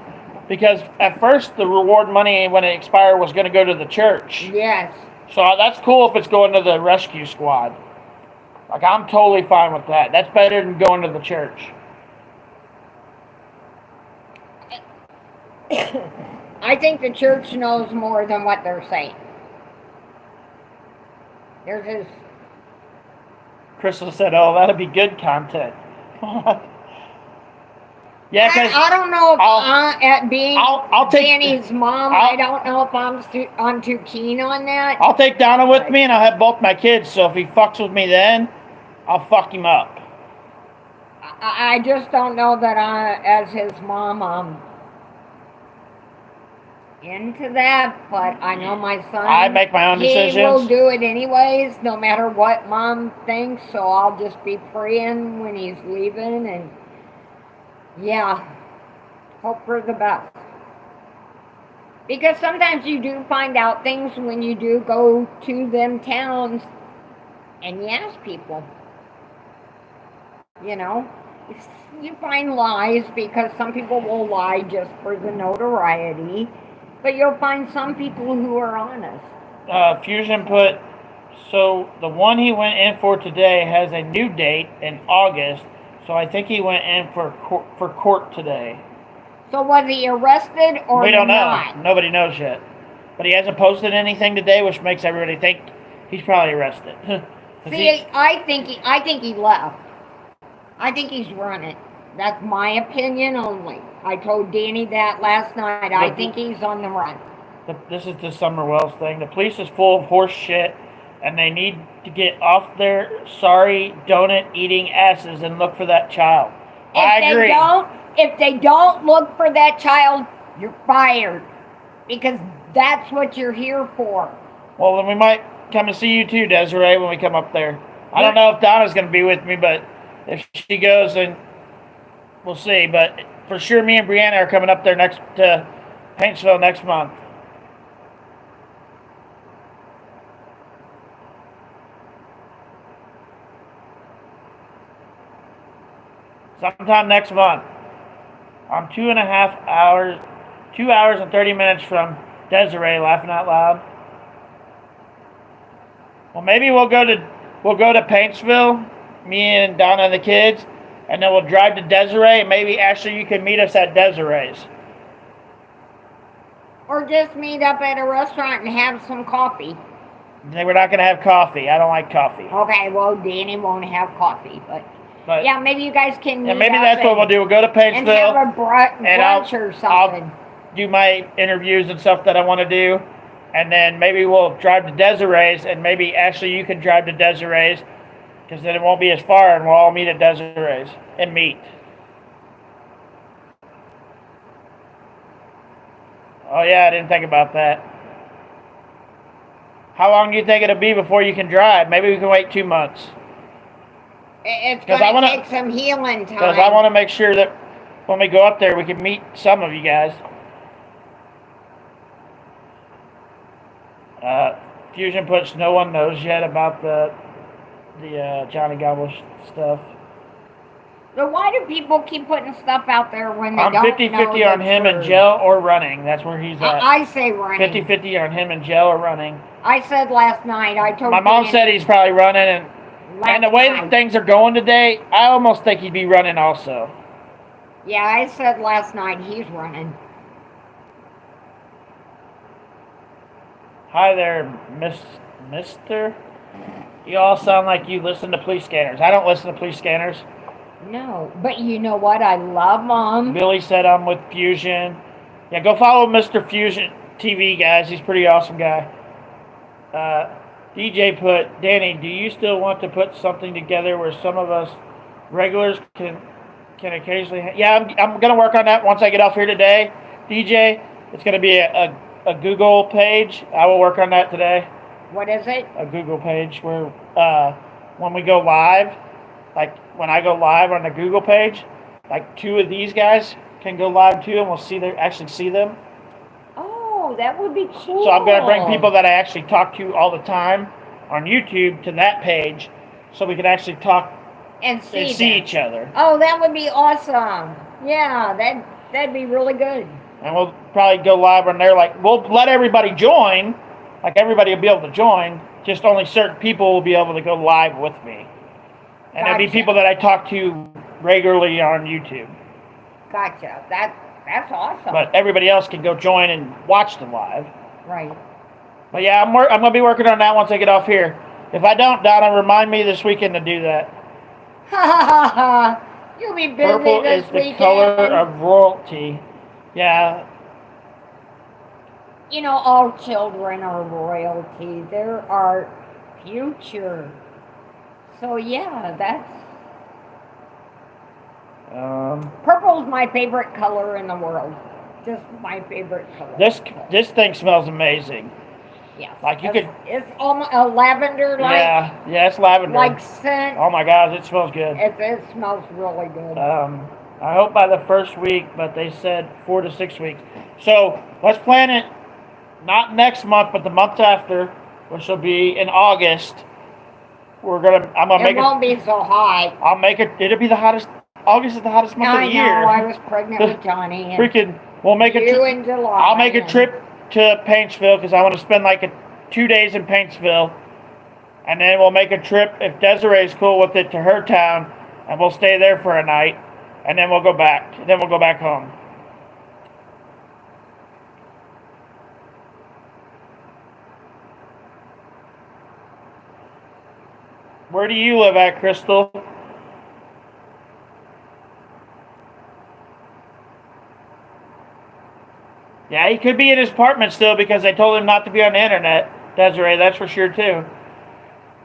Speaker 2: Because at first the reward money when it expired was going to go to the church.
Speaker 4: Yes.
Speaker 2: So that's cool if it's going to the rescue squad. Like, I'm totally fine with that. That's better than going to the church.
Speaker 4: I think the church knows more than what they're saying. There's this...
Speaker 2: Crystal said, oh, that'd be good content. Yeah, because
Speaker 4: I don't know if at being
Speaker 2: I'll take
Speaker 4: Danny's mom, I don't know if I'm too keen on that.
Speaker 2: I'll take Donna with me, and I'll have both my kids. So if he fucks with me, then I'll fuck him up.
Speaker 4: I just don't know that as his mom, I'm into that. But I know my son.
Speaker 2: I make my own decisions.
Speaker 4: He will do it anyways, no matter what mom thinks. So I'll just be praying when he's leaving and. Yeah, hope for the best. Because sometimes you do find out things when you do go to them towns and you ask people. You know, you find lies because some people will lie just for the notoriety. But you'll find some people who are honest.
Speaker 2: Fusion put, so the one he went in for today has a new date in August. So I think he went in for court today. So was he arrested or not? We don't know. Nobody knows yet. But he hasn't posted anything today, which makes everybody think he's probably arrested.
Speaker 4: See, I think he left. I think he's running. That's my opinion only. I told Danny that last night. I think he's on the run.
Speaker 2: This is the Summer Wells thing. The police is full of horse shit. And they need to get off their sorry donut-eating asses and look for that child. I agree.
Speaker 4: If they don't look for that child, you're fired. Because that's what you're here for.
Speaker 2: Well, then we might come and see you too, Desiree, when we come up there. I don't know if Donna's going to be with me, but if she goes, then we'll see. But for sure, me and Brianna are coming up there to Paintsville next month. Sometime next month. I'm 2.5 hours, 2 hours and 30 minutes from Desiree, laughing out loud. Well, maybe we'll go to Paintsville, me and Donna and the kids, and then we'll drive to Desiree, and maybe Ashley, you can meet us at Desiree's.
Speaker 4: Or just meet up at a restaurant and have some coffee.
Speaker 2: We're not going to have coffee. I don't like coffee.
Speaker 4: Okay, well, Danny won't have coffee, but yeah, maybe you guys can meet
Speaker 2: maybe that's what we'll do. We'll go to Paintsville.
Speaker 4: And have a brunch or something.
Speaker 2: I'll do my interviews and stuff that I want to do. And then maybe we'll drive to Desiree's. And maybe, Ashley, you can drive to Desiree's Because then it won't be as far, and we'll all meet at Desiree's and meet. Oh yeah, I didn't think about that. How long do you think it'll be before you can drive? Maybe we can wait 2 months.
Speaker 4: It's going to take some healing time.
Speaker 2: Because I want to make sure that when we go up there, we can meet some of you guys. Fusion puts no one knows yet about the Johnny Gobble stuff.
Speaker 4: So why do people keep putting stuff out there when they
Speaker 2: I'm
Speaker 4: don't
Speaker 2: 50-50
Speaker 4: know
Speaker 2: on him and Jill or running. That's where he's at.
Speaker 4: I say running.
Speaker 2: 50-50 on him and Jill or running.
Speaker 4: I said last night. I told
Speaker 2: my mom said he's probably running, and the way that things are going today, I almost think he'd be running also.
Speaker 4: Yeah, I said last night he's running.
Speaker 2: Hi there, Mister. You all sound like you listen to police scanners. I don't listen to police scanners.
Speaker 4: No, but you know what? I love them.
Speaker 2: Billy said I'm with Fusion. Yeah, go follow Mr. Fusion TV, guys. He's a pretty awesome guy. DJ put, Danny, do you still want to put something together where some of us regulars can occasionally... Yeah, I'm going to work on that once I get off here today. DJ, it's going to be a Google page. I will work on that today.
Speaker 4: What is it?
Speaker 2: A Google page where when we go live, like when I go live on the Google page, like 2 of these guys can go live too, and we'll actually see them.
Speaker 4: Oh, that would be cool.
Speaker 2: So I'm going to bring people that I actually talk to all the time on YouTube to that page, so we can actually talk
Speaker 4: and see
Speaker 2: each other.
Speaker 4: Oh, that would be awesome. Yeah, that'd be really good.
Speaker 2: And we'll probably go live on there. Like, we'll let everybody join. Like, everybody will be able to join. Just only certain people will be able to go live with me. And there'll be people that I talk to regularly on YouTube.
Speaker 4: Gotcha. That's awesome.
Speaker 2: But everybody else can go join and watch the live.
Speaker 4: Right.
Speaker 2: But yeah, I'm going to be working on that once I get off here. If I don't, Donna, remind me this weekend to do that.
Speaker 4: Ha ha ha! You'll be busy
Speaker 2: Purple
Speaker 4: this
Speaker 2: is
Speaker 4: weekend.
Speaker 2: the color of royalty. Yeah.
Speaker 4: You know, all children are royalty. They're our future. So yeah, that's... Purple's my favorite color in the world. Just my favorite color.
Speaker 2: This thing smells amazing.
Speaker 4: Yes.
Speaker 2: Like
Speaker 4: it's almost a lavender like.
Speaker 2: Yeah, it's lavender.
Speaker 4: Like scent.
Speaker 2: Oh my gosh, it smells good.
Speaker 4: It smells really good.
Speaker 2: I hope by the first week, but they said 4 to 6 weeks. So let's plan it not next month, but the month after, which will be in August. I'm gonna make it. It
Speaker 4: won't be so hot.
Speaker 2: I'll make it. It'll be the hottest. August is the hottest month of the year.
Speaker 4: I know. I was pregnant with Johnny.
Speaker 2: We'll make it.
Speaker 4: In July.
Speaker 2: I'll make a trip to Paintsville because I want to spend like 2 days in Paintsville, and then we'll make a trip if Desiree's cool with it to her town, and we'll stay there for a night, and then we'll go back. Then we'll go back home. Where do you live at, Crystal? Yeah, he could be in his apartment still because they told him not to be on the internet, Desiree, that's for sure too.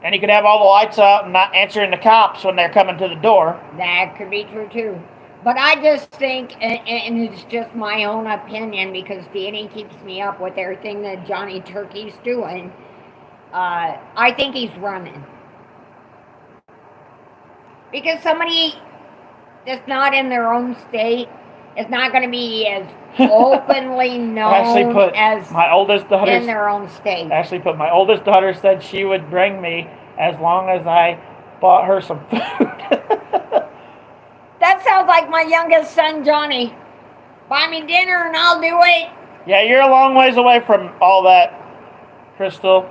Speaker 2: And he could have all the lights out and not answering the cops when they're coming to the door.
Speaker 4: That could be true too. But I just think, and it's just my own opinion because Danny keeps me up with everything that Johnny Turkey's doing, I think he's running. Because somebody that's not in their own state is not going to be as openly known as
Speaker 2: my oldest daughter
Speaker 4: in their own state.
Speaker 2: Actually, my oldest daughter said she would bring me as long as I bought her some food.
Speaker 4: That sounds like my youngest son, Johnny. Buy me dinner and I'll do it.
Speaker 2: Yeah, you're a long ways away from all that, Crystal.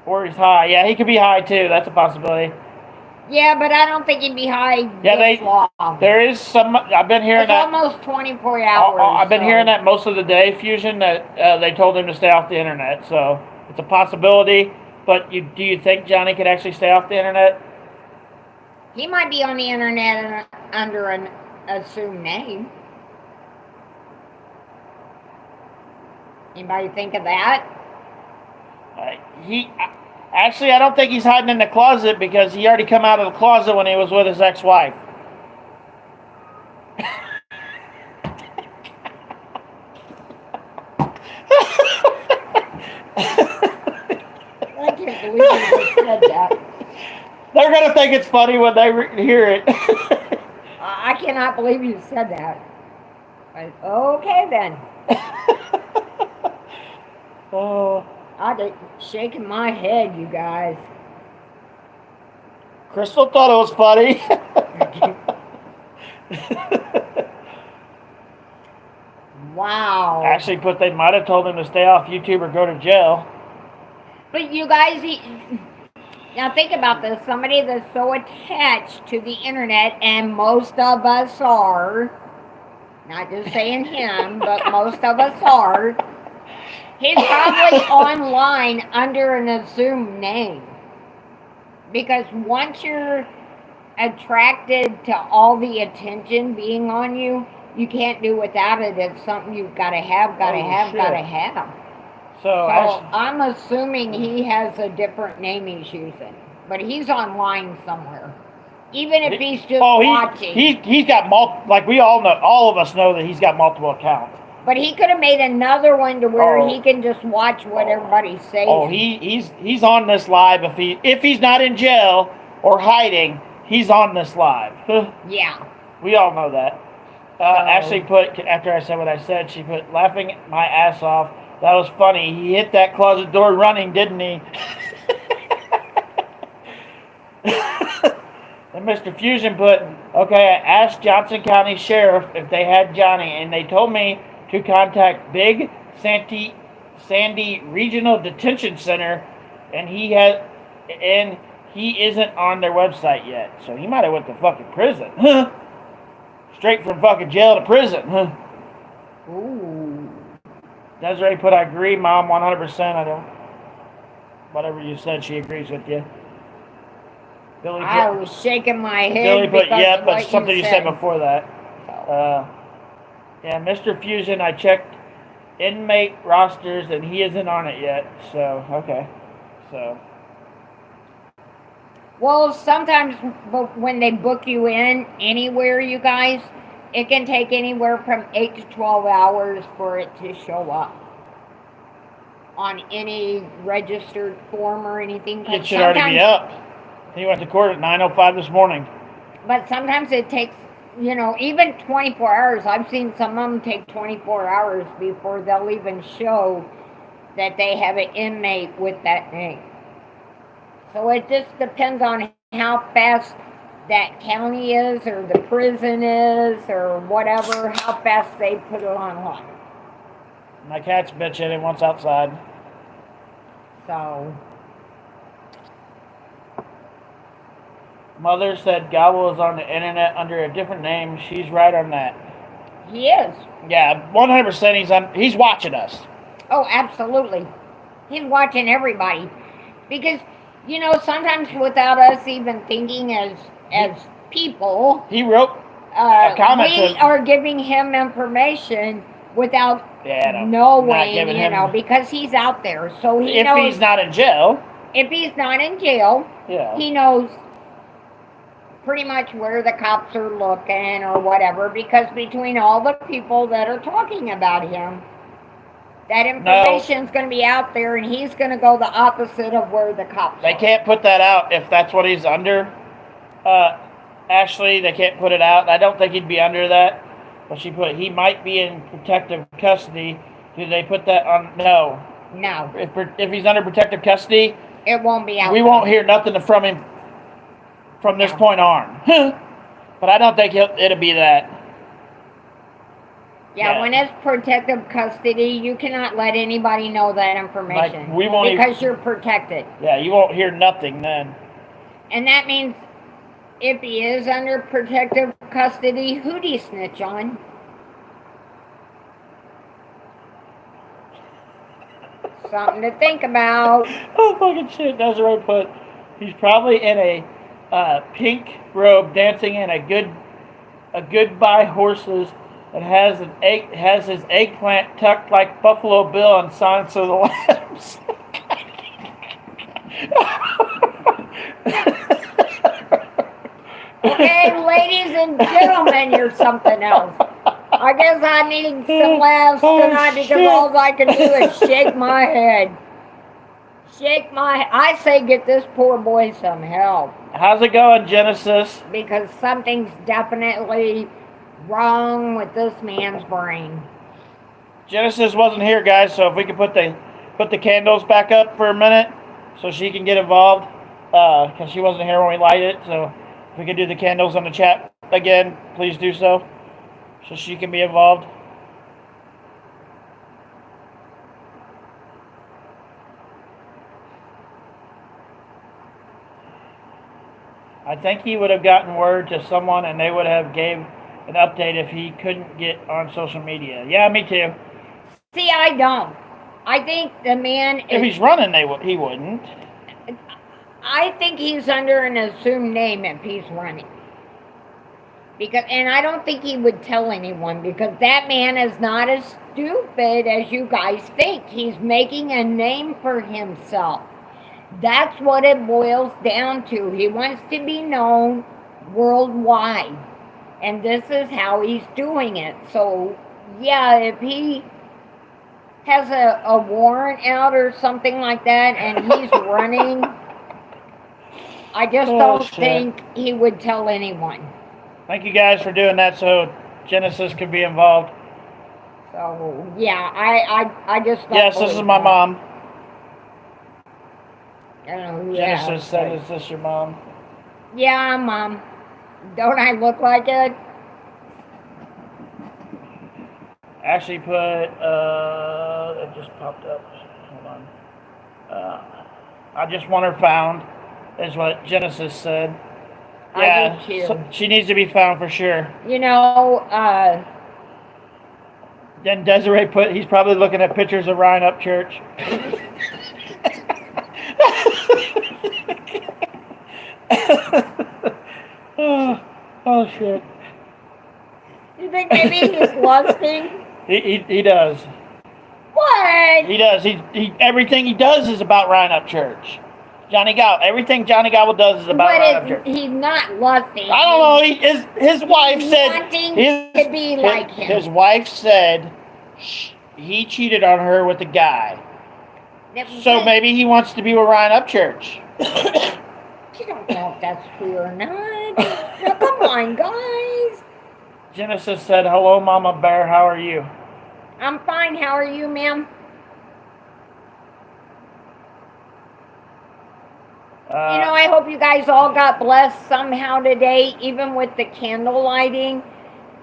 Speaker 2: Or he's high. Yeah, he could be high too. That's a possibility.
Speaker 4: Yeah, but I don't think he'd be high this long.
Speaker 2: There is some... I've been hearing that...
Speaker 4: It's almost 24 hours.
Speaker 2: I've been hearing that most of the day, Fusion, that they told him to stay off the internet. So, it's a possibility. But do you think Johnny could actually stay off the internet?
Speaker 4: He might be on the internet under an assumed name. Anybody think of that?
Speaker 2: Actually, I don't think he's hiding in the closet because he already come out of the closet when he was with his ex-wife.
Speaker 4: I can't believe you just said that.
Speaker 2: They're going to think it's funny when they hear it.
Speaker 4: I cannot believe you said that. Okay then.
Speaker 2: Oh,
Speaker 4: I'm shaking my head, you guys.
Speaker 2: Crystal thought it was funny.
Speaker 4: Wow.
Speaker 2: Actually, they might have told him to stay off YouTube or go to jail.
Speaker 4: But you guys, now think about this. Somebody that's so attached to the internet, and most of us are, not just saying him, but most of us are, he's probably online under an assumed name. Because once you're attracted to all the attention being on you, you can't do without it. It's something you've got to have, got to have, got to have.
Speaker 2: So
Speaker 4: I'm assuming he has a different name he's using, but he's online somewhere. Even if he's just watching.
Speaker 2: He's got like we all know, all of us know that he's got multiple accounts.
Speaker 4: But he could have made another one to where he can just watch what everybody's saying.
Speaker 2: Oh, he's on this live if he's not in jail or hiding, he's on this live.
Speaker 4: Yeah.
Speaker 2: We all know that. Ashley put, after I said what I said, she put, laughing my ass off. That was funny. He hit that closet door running, didn't he? And Mr. Fusion put, okay, I asked Johnson County Sheriff if they had Johnny, and they told me to contact Big Sandy Regional Detention Center, and he isn't on their website yet. So he might have went to fucking prison. Straight from fucking jail to prison.
Speaker 4: Ooh.
Speaker 2: Desiree put, I agree, Mom, 100%. I don't. Whatever you said, she agrees with you. Billy put,
Speaker 4: I was shaking my head.
Speaker 2: Billy put, yeah, but
Speaker 4: what
Speaker 2: something you said before that. Yeah, Mr. Fusion, I checked inmate rosters and he isn't on it yet. So, okay. So.
Speaker 4: Well, sometimes when they book you in anywhere, you guys, it can take anywhere from 8 to 12 hours for it to show up on any registered form or anything.
Speaker 2: It should already be up. He went to court at 9:05 this morning.
Speaker 4: But sometimes it takes, even 24 hours. I've seen some of them take 24 hours before they'll even show that they have an inmate with that name. So it just depends on how fast that county is or the prison is or whatever, how fast they put it online.
Speaker 2: My cat's bitching and wants outside.
Speaker 4: So.
Speaker 2: Mother said Gobble is on the internet under a different name. She's right on that.
Speaker 4: He is.
Speaker 2: Yeah, 100% he's watching us.
Speaker 4: Oh, absolutely. He's watching everybody. Because, sometimes without us even thinking as people,
Speaker 2: he wrote a comment.
Speaker 4: We are giving him information without knowing, because he's out there. So he knows. If
Speaker 2: he's not in jail.
Speaker 4: If he's not in jail,
Speaker 2: yeah.
Speaker 4: He knows pretty much where the cops are looking or whatever, because between all the people that are talking about him, that information's going to be out there, and he's going to go the opposite of where the cops are.
Speaker 2: They can't put that out if that's what he's under. Ashley, they can't put it out. I don't think he'd be under that. But she put, he might be in protective custody. Do they put that on? No.
Speaker 4: No.
Speaker 2: If he's under protective custody,
Speaker 4: it won't be out.
Speaker 2: We won't hear nothing from him from this point on. But I don't think it'll be that.
Speaker 4: Yeah, when it's protective custody, you cannot let anybody know that information.
Speaker 2: We won't
Speaker 4: because you're protected.
Speaker 2: Yeah, you won't hear nothing then.
Speaker 4: And that means if he is under protective custody, who'd he snitch on? Something to think about.
Speaker 2: Oh, fucking shit. Desiree put, he's probably in a pink robe dancing in a goodbye horses and has his eggplant tucked like Buffalo Bill on Silence of the Lambs.
Speaker 4: Okay, ladies and gentlemen, you're something else. I guess I need some laughs tonight because all I can do is shake my head. I say get this poor boy some help.
Speaker 2: How's it going, Genesis?
Speaker 4: Because something's definitely wrong with this man's brain.
Speaker 2: Genesis wasn't here, guys, so if we could put the candles back up for a minute so she can get involved, because she wasn't here when we lighted it. So if we could do the candles on the chat again, please do so she can be involved. I think he would have gotten word to someone and they would have gave an update if he couldn't get on social media. Yeah, me too.
Speaker 4: See, I don't. I think the man
Speaker 2: If he's running, he wouldn't.
Speaker 4: I think he's under an assumed name if he's running. And I don't think he would tell anyone because that man is not as stupid as you guys think. He's making a name for himself. That's what it boils down to. He wants to be known worldwide. And this is how he's doing it. So, yeah, if he has a warrant out or something like that and he's running, I just don't think he would tell anyone.
Speaker 2: Thank you guys for doing that so Genesis could be involved.
Speaker 4: So, yeah, I just don't
Speaker 2: Yes, this is my mom. Genesis said, is this your mom?
Speaker 4: Yeah, Mom. Don't I look like it?
Speaker 2: Actually put, it just popped up. Hold on. I just want her found, is what Genesis said. Yeah,
Speaker 4: I do too.
Speaker 2: So she needs to be found for sure.
Speaker 4: You know,
Speaker 2: Then Desiree put, he's probably looking at pictures of Ryan up church. oh shit.
Speaker 4: You think maybe he's lusting?
Speaker 2: He does.
Speaker 4: What?
Speaker 2: He does. He everything he does is about Ryan up church. Johnny Gow. Everything Johnny Gobble does is about Ryan up church.
Speaker 4: He's not lusting.
Speaker 2: I don't know. His wife said
Speaker 4: to be like him.
Speaker 2: His wife said he cheated on her with a guy. So maybe he wants to be with Ryan Upchurch.
Speaker 4: You don't know if that's true or not. Now, come on, guys.
Speaker 2: Genesis said, hello, Mama Bear. How are you?
Speaker 4: I'm fine. How are you, ma'am? You know, I hope you guys all got blessed somehow today, even with the candle lighting,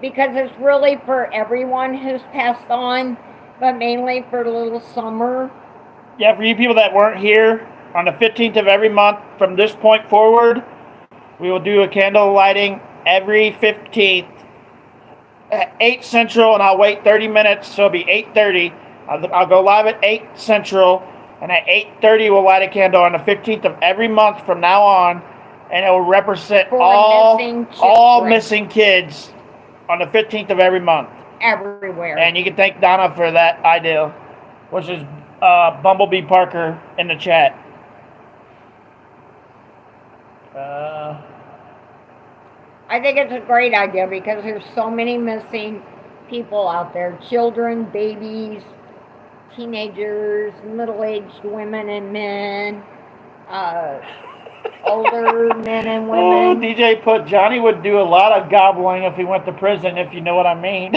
Speaker 4: because it's really for everyone who's passed on, but mainly for little Summer.
Speaker 2: Yeah, for you people that weren't here, on the 15th of every month from this point forward, we will do a candle lighting every 15th at 8 Central, and I'll wait 30 minutes, so it'll be 8:30. I'll go live at 8 Central, and at 8:30 we'll light a candle on the 15th of every month from now on, and it will represent all missing kids on the 15th of every month.
Speaker 4: Everywhere.
Speaker 2: And you can thank Donna for that idea, which is Bumblebee Parker in the chat.
Speaker 4: I think it's a great idea because there's so many missing people out there. Children, babies, teenagers, middle-aged women and men, older men and women.
Speaker 2: Oh, DJ put, Johnny would do a lot of gobbling if he went to prison, if you know what I mean.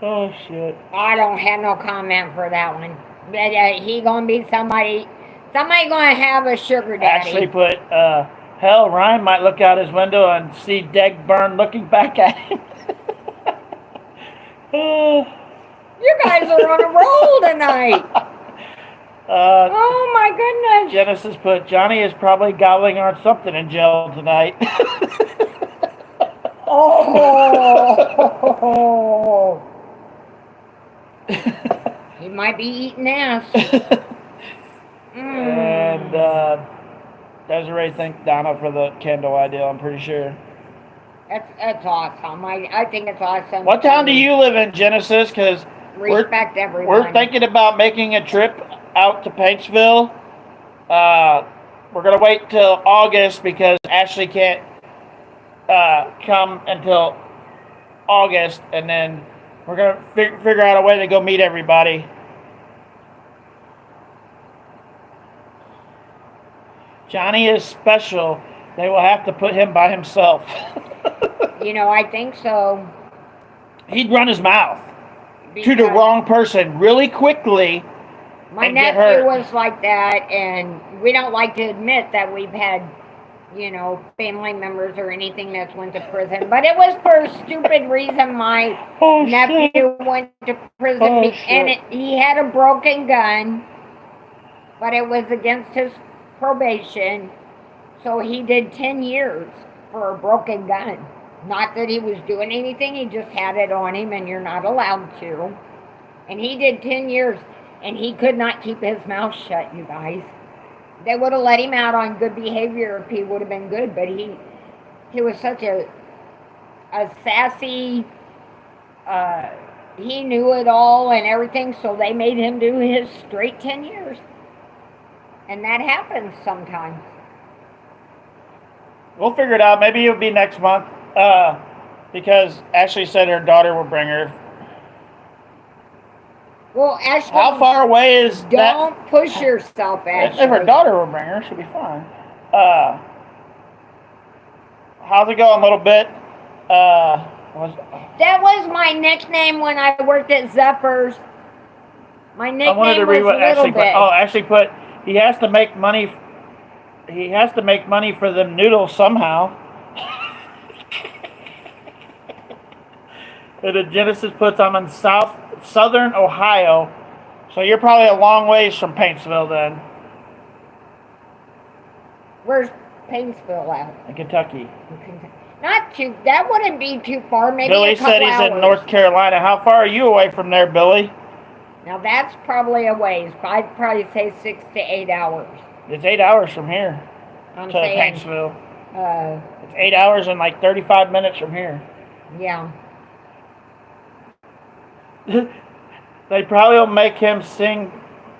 Speaker 2: Oh, shit.
Speaker 4: I don't have no comment for that one. But he gonna be somebody gonna have a sugar daddy.
Speaker 2: Actually put, hell, Ryan might look out his window and see Deg Burn looking back at him.
Speaker 4: You guys are on a roll tonight. Oh my goodness.
Speaker 2: Genesis put, Johnny is probably gobbling on something in jail tonight.
Speaker 4: Oh. He might be eating ass.
Speaker 2: And Desiree thanked Donna for the candle idea, I'm pretty sure.
Speaker 4: That's awesome. I think it's awesome.
Speaker 2: What town do you live in, Genesis? Because
Speaker 4: respect everyone?
Speaker 2: we're thinking about making a trip out to Paintsville. We're going to wait till August because Ashley can't come until August, and then we're going to figure out a way to go meet everybody. Johnny is special. They will have to put him by himself.
Speaker 4: I think so.
Speaker 2: He'd run his mouth to the wrong person really quickly.
Speaker 4: My nephew was like that, and we don't like to admit that we've had, family members or anything that's went to prison. But it was for a stupid reason my nephew went to prison. He had a broken gun, but it was against his probation. So he did 10 years for a broken gun. Not that he was doing anything, he just had it on him, and you're not allowed to. And he did 10 years, and he could not keep his mouth shut, you guys. They would have let him out on good behavior if he would have been good, but he was such a sassy, he knew it all and everything, so they made him do his straight 10 years. And that happens sometimes.
Speaker 2: We'll figure it out. Maybe it'll be next month, because Ashley said her daughter will bring her.
Speaker 4: Well, Ashley,
Speaker 2: how far away is that?
Speaker 4: Don't push yourself, Ashley.
Speaker 2: If her daughter will bring her, she'll be fine. How's it going, little bit?
Speaker 4: That was my nickname when I worked at Zeppers. My nickname was Little Bit.
Speaker 2: Ashley put, he has to make money. He has to make money for them noodles somehow. And the Genesis puts, I'm in southern Ohio, so you're probably a long ways from Paintsville then.
Speaker 4: Where's Paintsville at?
Speaker 2: In Kentucky.
Speaker 4: Not too. That wouldn't be too far. Maybe
Speaker 2: Billy
Speaker 4: a couple
Speaker 2: said he's
Speaker 4: hours.
Speaker 2: in North Carolina. How far are you away from there, Billy?
Speaker 4: Now that's probably a ways. I'd probably say 6 to 8 hours.
Speaker 2: It's 8 hours from here to Paintsville. It's 8 hours and like 35 minutes from here.
Speaker 4: Yeah.
Speaker 2: They probably will make him sing.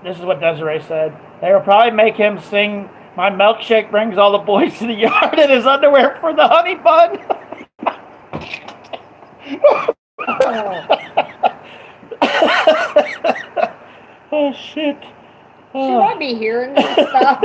Speaker 2: This is what Desiree said. They will probably make him sing, my milkshake brings all the boys to the yard in his underwear for the honey bun. Oh, shit.
Speaker 4: Should I be hearing this stuff?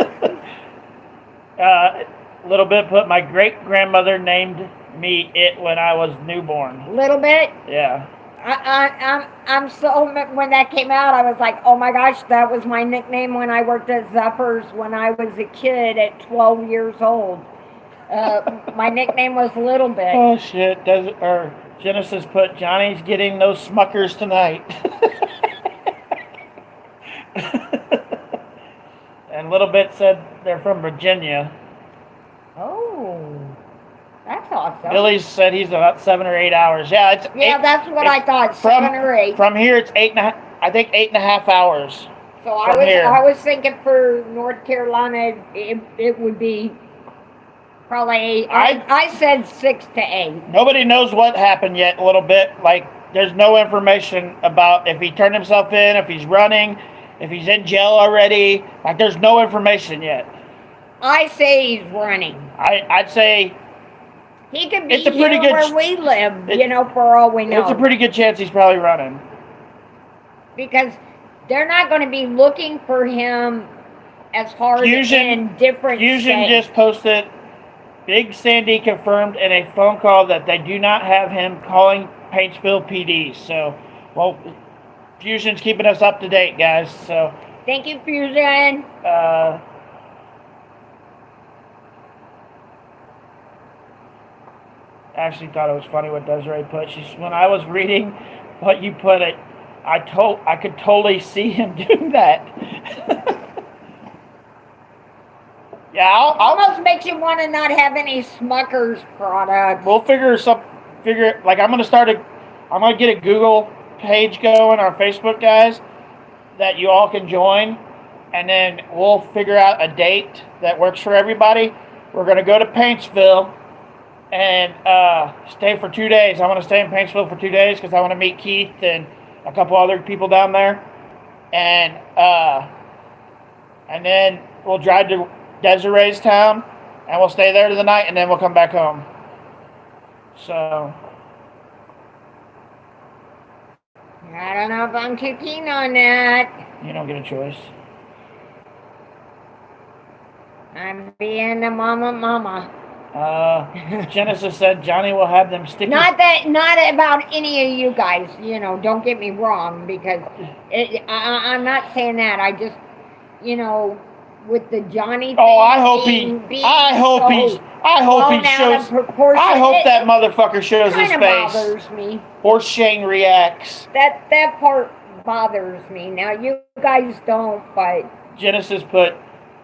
Speaker 2: Little bit put, my great-grandmother named me it when I was newborn.
Speaker 4: Little Bit?
Speaker 2: Yeah.
Speaker 4: I'm so, when that came out, I was like, oh my gosh, that was my nickname when I worked at Zeppers when I was a kid at 12 years old. My nickname was Little Bit.
Speaker 2: Oh shit, Genesis put, Johnny's getting those Smuckers tonight. And Little Bit said they're from Virginia.
Speaker 4: Oh. That's awesome.
Speaker 2: Billy said he's about 7 or 8 hours. Yeah,
Speaker 4: that's what I thought. 7 or 8.
Speaker 2: From here, it's 8.5 hours.
Speaker 4: So I was thinking for North Carolina, it would be probably. I said 6 to 8.
Speaker 2: Nobody knows what happened yet. A little bit like there's no information about if he turned himself in, if he's running, if he's in jail already. Like there's no information yet.
Speaker 4: I say he's running.
Speaker 2: I'd say.
Speaker 4: He could be here where we live, for all we know.
Speaker 2: It's a pretty good chance he's probably running.
Speaker 4: Because they're not going to be looking for him as hard in different
Speaker 2: Fusion
Speaker 4: states.
Speaker 2: just posted, Big Sandy confirmed in a phone call that they do not have him calling Paintsville PD. So, well, Fusion's keeping us up to date, guys. So,
Speaker 4: thank you, Fusion.
Speaker 2: Actually thought it was funny what Desiree put. When I was reading what you put, I could totally see him doing that. Yeah,
Speaker 4: almost makes you want to not have any Smuckers products.
Speaker 2: We'll I'm gonna get a Google page going, our Facebook guys, that you all can join, and then we'll figure out a date that works for everybody. We're gonna go to Paintsville. and stay for 2 days. I want to stay in Paintsville for 2 days because I want to meet Keith and a couple other people down there, and then we'll drive to Desiree's town, and we'll stay there to the night, and then we'll come back home. So
Speaker 4: I don't know if I'm too keen on that.
Speaker 2: you don't get a choice.
Speaker 4: I'm being a mama.
Speaker 2: Genesis said Johnny will have them sticky.
Speaker 4: Not about any of you guys. You know, don't get me wrong, because I'm not saying that. I just, you know, with the Johnny thing.
Speaker 2: Oh, I hope he shows. I hope that motherfucker shows his face.
Speaker 4: Bothers me.
Speaker 2: Or Shane reacts.
Speaker 4: That part bothers me. Now you guys don't, but
Speaker 2: Genesis put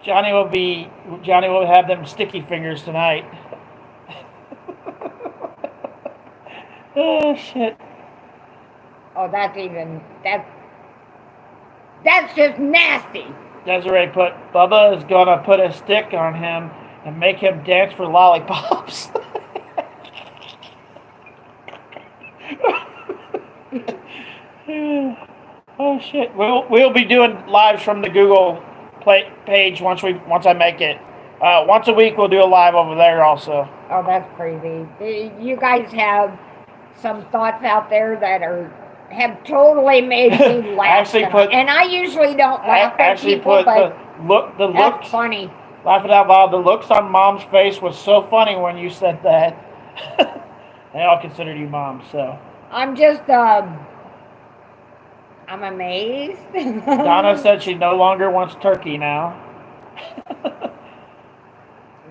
Speaker 2: Johnny will have them sticky fingers tonight. Oh shit.
Speaker 4: Oh, that's just nasty.
Speaker 2: Desiree put Bubba is gonna put a stick on him and make him dance for lollipops. Oh shit. We'll be doing lives from the Google page once I make it. Once a week we'll do a live over there also.
Speaker 4: Oh, that's crazy. You guys have some thoughts out there that have totally made me laugh. And I usually don't laugh at people, but
Speaker 2: the looks.
Speaker 4: That's funny.
Speaker 2: Laughing out loud, the looks on Mom's face was so funny when you said that. They all considered you Mom, so.
Speaker 4: I'm just, I'm amazed.
Speaker 2: Donna said she no longer wants turkey now.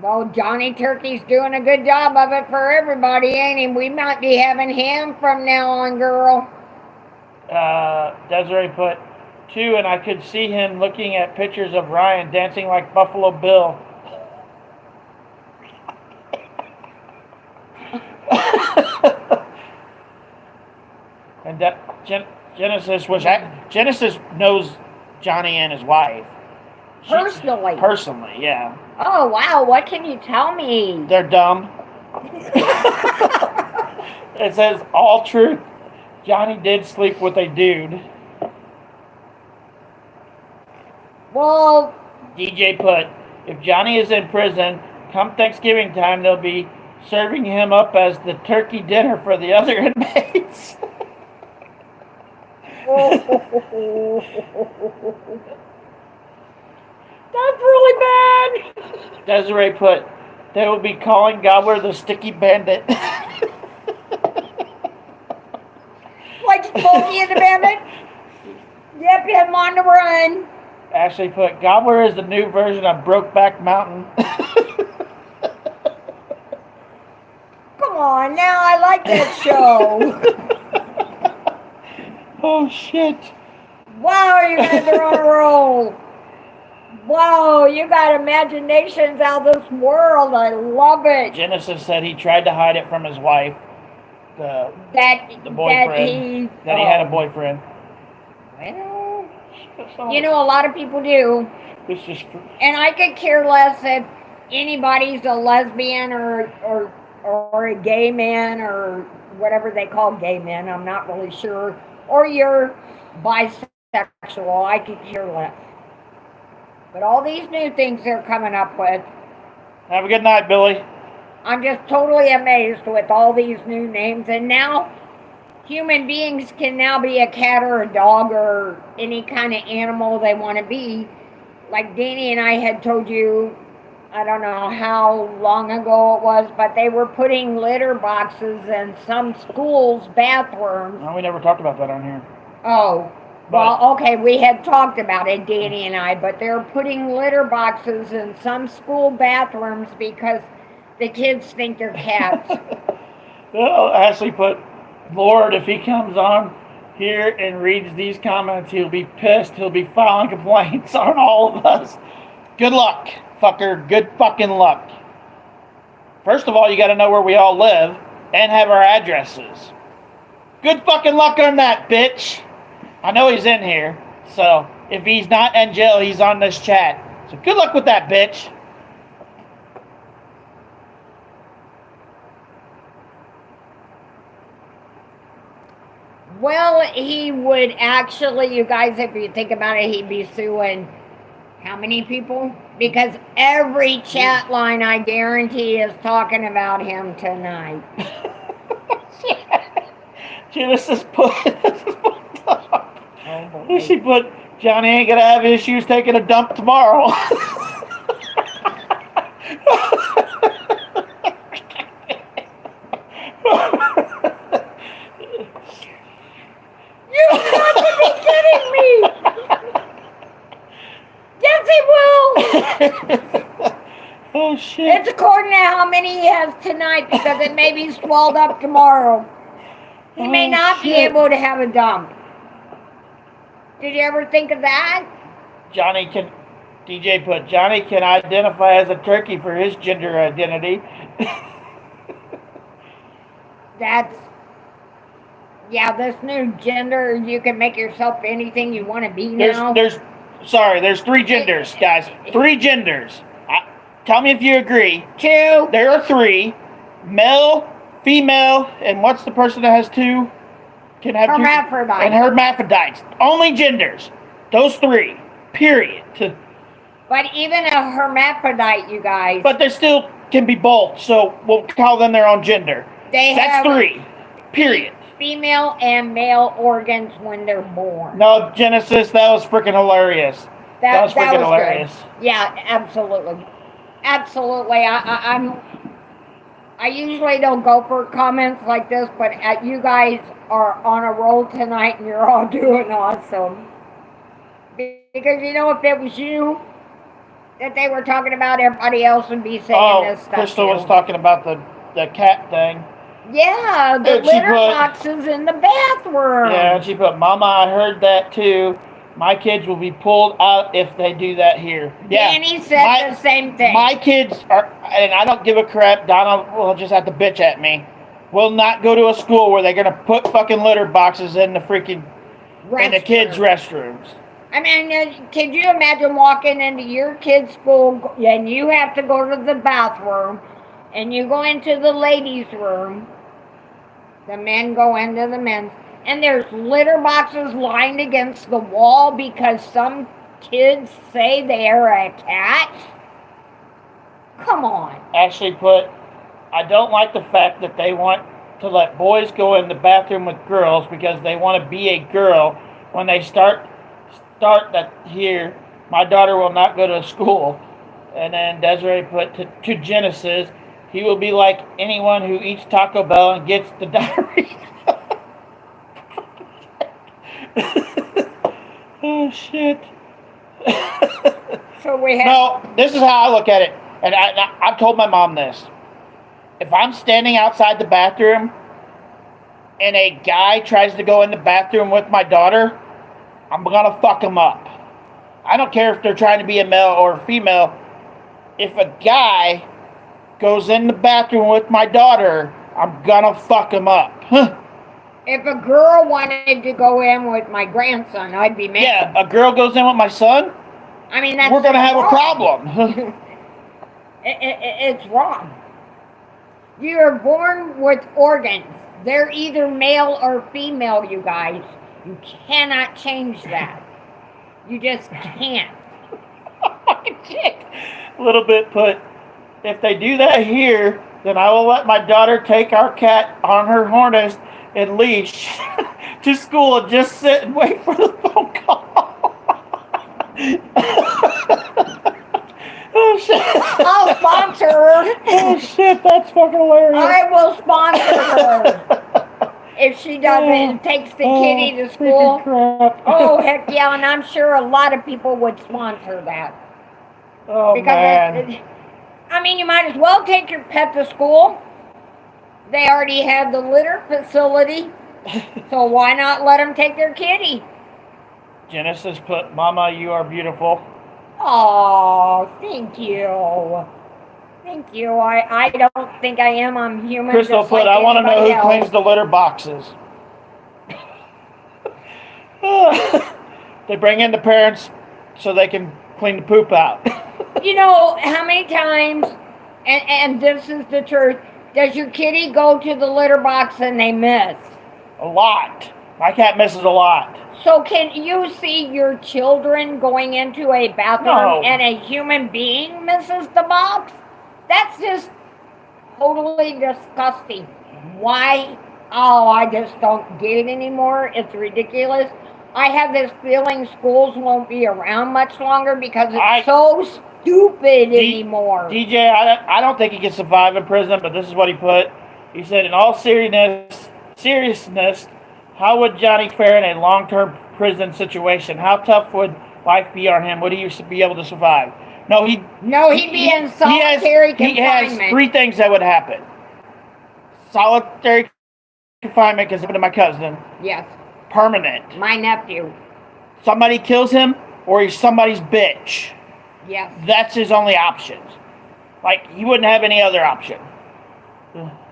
Speaker 4: Well, Johnny Turkey's doing a good job of it for everybody, ain't he? We might be having him from now on, girl.
Speaker 2: Desiree put 2, and I could see him looking at pictures of Ryan dancing like Buffalo Bill. And that Genesis knows Johnny and his wife. Personally, yeah.
Speaker 4: Oh, wow. What can you tell me?
Speaker 2: They're dumb. It says, all truth. Johnny did sleep with a dude.
Speaker 4: Well,
Speaker 2: DJ put, if Johnny is in prison, come Thanksgiving time, they'll be serving him up as the turkey dinner for the other inmates.
Speaker 4: That's really bad.
Speaker 2: Desiree put, they will be calling Gobbler the Sticky Bandit.
Speaker 4: Like Smokey and the Bandit? Yep, him on the run.
Speaker 2: Ashley put, Gobbler is the new version of Brokeback Mountain.
Speaker 4: Come on, now I like that show.
Speaker 2: Oh, shit.
Speaker 4: Wow, you guys are on a roll. Whoa, you got imaginations out of this world. I love it.
Speaker 2: Genesis said he tried to hide it from his wife. The boyfriend. That he had a boyfriend.
Speaker 4: Well, you know, a lot of people do.
Speaker 2: It's just,
Speaker 4: and I could care less if anybody's a lesbian or a gay man or whatever they call gay men. I'm not really sure. Or you're bisexual. I could care less. But all these new things they're coming up with.
Speaker 2: Have a good night, Billy.
Speaker 4: I'm just totally amazed with all these new names. And now human beings can now be a cat or a dog or any kind of animal they want to be. Like Danny and I had told you, I don't know how long ago it was, but they were putting litter boxes in some schools' bathrooms.
Speaker 2: No, we never talked about that on here.
Speaker 4: Oh. Well, okay, we had talked about it, Danny and I, but they're putting litter boxes in some school bathrooms because the kids think they're cats.
Speaker 2: Well, Ashley put, Lord, if he comes on here and reads these comments, he'll be pissed. He'll be filing complaints on all of us. Good luck, fucker. Good fucking luck. First of all, you got to know where we all live and have our addresses. Good fucking luck on that, bitch. I know he's in here, so if he's not in jail, he's on this chat. So good luck with that, bitch.
Speaker 4: Well, he would actually, you guys, if you think about it, he'd be suing how many people? Because every chat line, I guarantee, is talking about him tonight.
Speaker 2: Genesis put.
Speaker 4: Oh, boy.
Speaker 2: She put, Johnny ain't gonna have issues taking a dump tomorrow.
Speaker 4: You've got to be kidding me! Yes, he will!
Speaker 2: Oh, shit.
Speaker 4: It's according to how many he has tonight, because it may be swelled up tomorrow. He may not be able to have a dump. Did you ever think of that?
Speaker 2: DJ put, Johnny can identify as a turkey for his gender identity.
Speaker 4: This new gender, you can make yourself anything you want to be now.
Speaker 2: There's 3 genders, guys. 3 genders. Tell me if you agree.
Speaker 4: 2.
Speaker 2: There are 3. Male, female, and what's the person that has 2? Can have
Speaker 4: Hermaphrodites.
Speaker 2: 2? And hermaphrodites. Only genders. Those 3. Period.
Speaker 4: But even a hermaphrodite, you guys.
Speaker 2: But there still can be both, so we'll call them their own gender. That's 3. Period.
Speaker 4: Female and male organs when they're born.
Speaker 2: No, Genesis, that was freaking hilarious. That was freaking hilarious.
Speaker 4: Good. Yeah, absolutely. Absolutely. I usually don't go for comments like this, but you guys are on a roll tonight and you're all doing awesome. Because if it was you that they were talking about, everybody else would be saying this stuff.
Speaker 2: Crystal was talking about the cat thing.
Speaker 4: Yeah, the litter boxes in the bathroom.
Speaker 2: Yeah, and she put, Mama, I heard that too. My kids will be pulled out if they do that here. Yeah,
Speaker 4: Danny said the same thing.
Speaker 2: My kids are, and I don't give a crap, Donna will just have to bitch at me, will not go to a school where they're going to put fucking litter boxes in the freaking, in the kids' restrooms.
Speaker 4: I mean, could you imagine walking into your kid's school and you have to go to the bathroom and you go into the ladies' room, the men go into the men's, and there's litter boxes lined against the wall because some kids say they're a cat? Come on.
Speaker 2: Ashley put, I don't like the fact that they want to let boys go in the bathroom with girls because they want to be a girl. When they start that here, my daughter will not go to school. And then Desiree put to Genesis, he will be like anyone who eats Taco Bell and gets the diarrhea. Oh, shit.
Speaker 4: So we have...
Speaker 2: No, this is how I look at it. And I've told my mom this. If I'm standing outside the bathroom and a guy tries to go in the bathroom with my daughter, I'm going to fuck him up. I don't care if they're trying to be a male or a female. If a guy goes in the bathroom with my daughter, I'm going to fuck him up.
Speaker 4: If a girl wanted to go in with my grandson, I'd be mad.
Speaker 2: Yeah, a girl goes in with my son?
Speaker 4: I mean, that's
Speaker 2: we're going to have a problem.
Speaker 4: It's wrong. You are born with organs. They're either male or female, you guys. You cannot change that. You just can't.
Speaker 2: A little bit put, if they do that here, then I will let my daughter take our cat on her harness and leash to school and just sit and wait for the phone call. Oh, shit.
Speaker 4: I'll sponsor her.
Speaker 2: Oh, shit, that's fucking hilarious.
Speaker 4: I will sponsor her. If she doesn't, takes the kitty to school. Oh, heck yeah, and I'm sure a lot of people would sponsor that.
Speaker 2: Oh,
Speaker 4: because
Speaker 2: man.
Speaker 4: I mean, you might as well take your pet to school. They already have the litter facility, so why not let them take their kitty?
Speaker 2: Genesis put, Mama, you are beautiful.
Speaker 4: Oh, thank you. Thank you. I don't think I am. I'm human.
Speaker 2: Crystal put, I want to know who cleans the litter boxes. They bring in the parents so they can clean the poop out.
Speaker 4: You know how many times, and this is the truth, does your kitty go to the litter box and they miss?
Speaker 2: A lot. My cat misses a lot.
Speaker 4: So can you see your children going into a bathroom
Speaker 2: No.
Speaker 4: and a human being misses the box? That's just totally disgusting. Why? Oh, I just don't get it anymore. It's ridiculous. I have this feeling schools won't be around much longer because it's so stupid anymore.
Speaker 2: DJ, I don't think he can survive in prison, but this is what he put. He said, in all seriousness, how would Johnny fare in a long-term prison situation? How tough would life be on him? Would he be able to survive? No, he'd be
Speaker 4: in solitary confinement.
Speaker 2: He has 3 things that would happen. Solitary confinement, because it happened to my cousin.
Speaker 4: Yes.
Speaker 2: Permanent.
Speaker 4: My nephew.
Speaker 2: Somebody kills him, or he's somebody's bitch.
Speaker 4: Yes.
Speaker 2: That's his only options. Like, he wouldn't have any other option.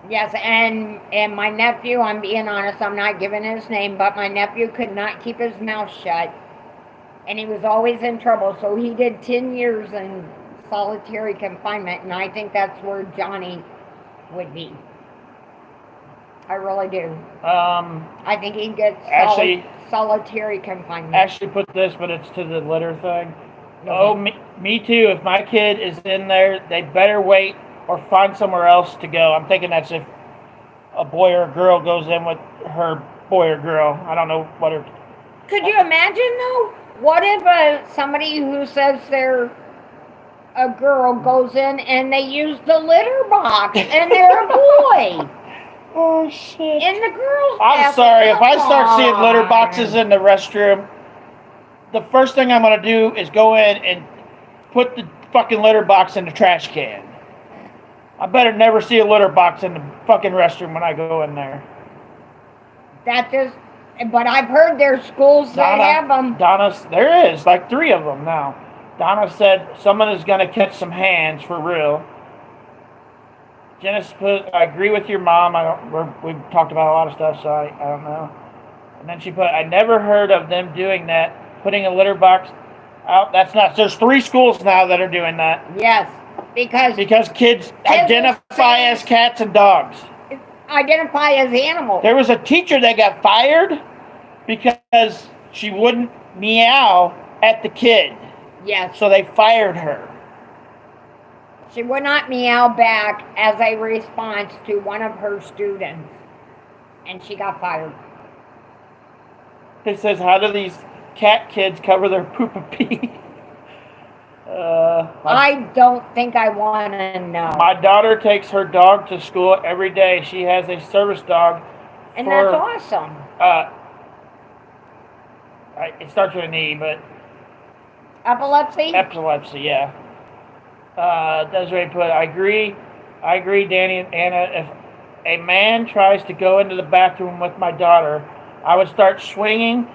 Speaker 4: Yes, and my nephew, I'm being honest, I'm not giving his name, but my nephew could not keep his mouth shut. And he was always in trouble, so he did 10 years in solitary confinement, and I think that's where Johnny would be. I really do. I think he'd get solitary confinement.
Speaker 2: Ashley put this, but it's to the litter thing. Okay. Oh, me too. If my kid is in there, they better wait or find somewhere else to go. I'm thinking that's if a boy or a girl goes in with her boy or girl. I don't know what her...
Speaker 4: Could you imagine, though? What if somebody who says they're a girl goes in and they use the litter box and they're a boy?
Speaker 2: Oh, shit.
Speaker 4: In the girls'
Speaker 2: I'm sorry. If I start seeing litter boxes in the restroom, the first thing I'm going to do is go in and put the fucking litter box in the trash can. I better never see a litter box in the fucking restroom when I go in there.
Speaker 4: But I've heard there's schools that have them.
Speaker 2: There is, like 3 of them now. Donna said someone is going to catch some hands for real. Janice put, I agree with your mom. We've talked about a lot of stuff, so I don't know. And then she put, I never heard of them doing that, putting a litter box out. That's not, there's 3 schools now that are doing that.
Speaker 4: Yes, because
Speaker 2: kids identify as cats and dogs.
Speaker 4: Identify as animals.
Speaker 2: There was a teacher that got fired because she wouldn't meow at the kid.
Speaker 4: Yes.
Speaker 2: So they fired her.
Speaker 4: She would not meow back as a response to one of her students. And she got fired.
Speaker 2: It says, how do these cat kids cover their poop and pee?
Speaker 4: I don't think I want to know.
Speaker 2: My daughter takes her dog to school every day. She has a service dog.
Speaker 4: And that's awesome.
Speaker 2: It starts with an E, but...
Speaker 4: Epilepsy?
Speaker 2: Epilepsy, yeah. Desiree put, I agree, Danny and Anna. If a man tries to go into the bathroom with my daughter, I would start swinging,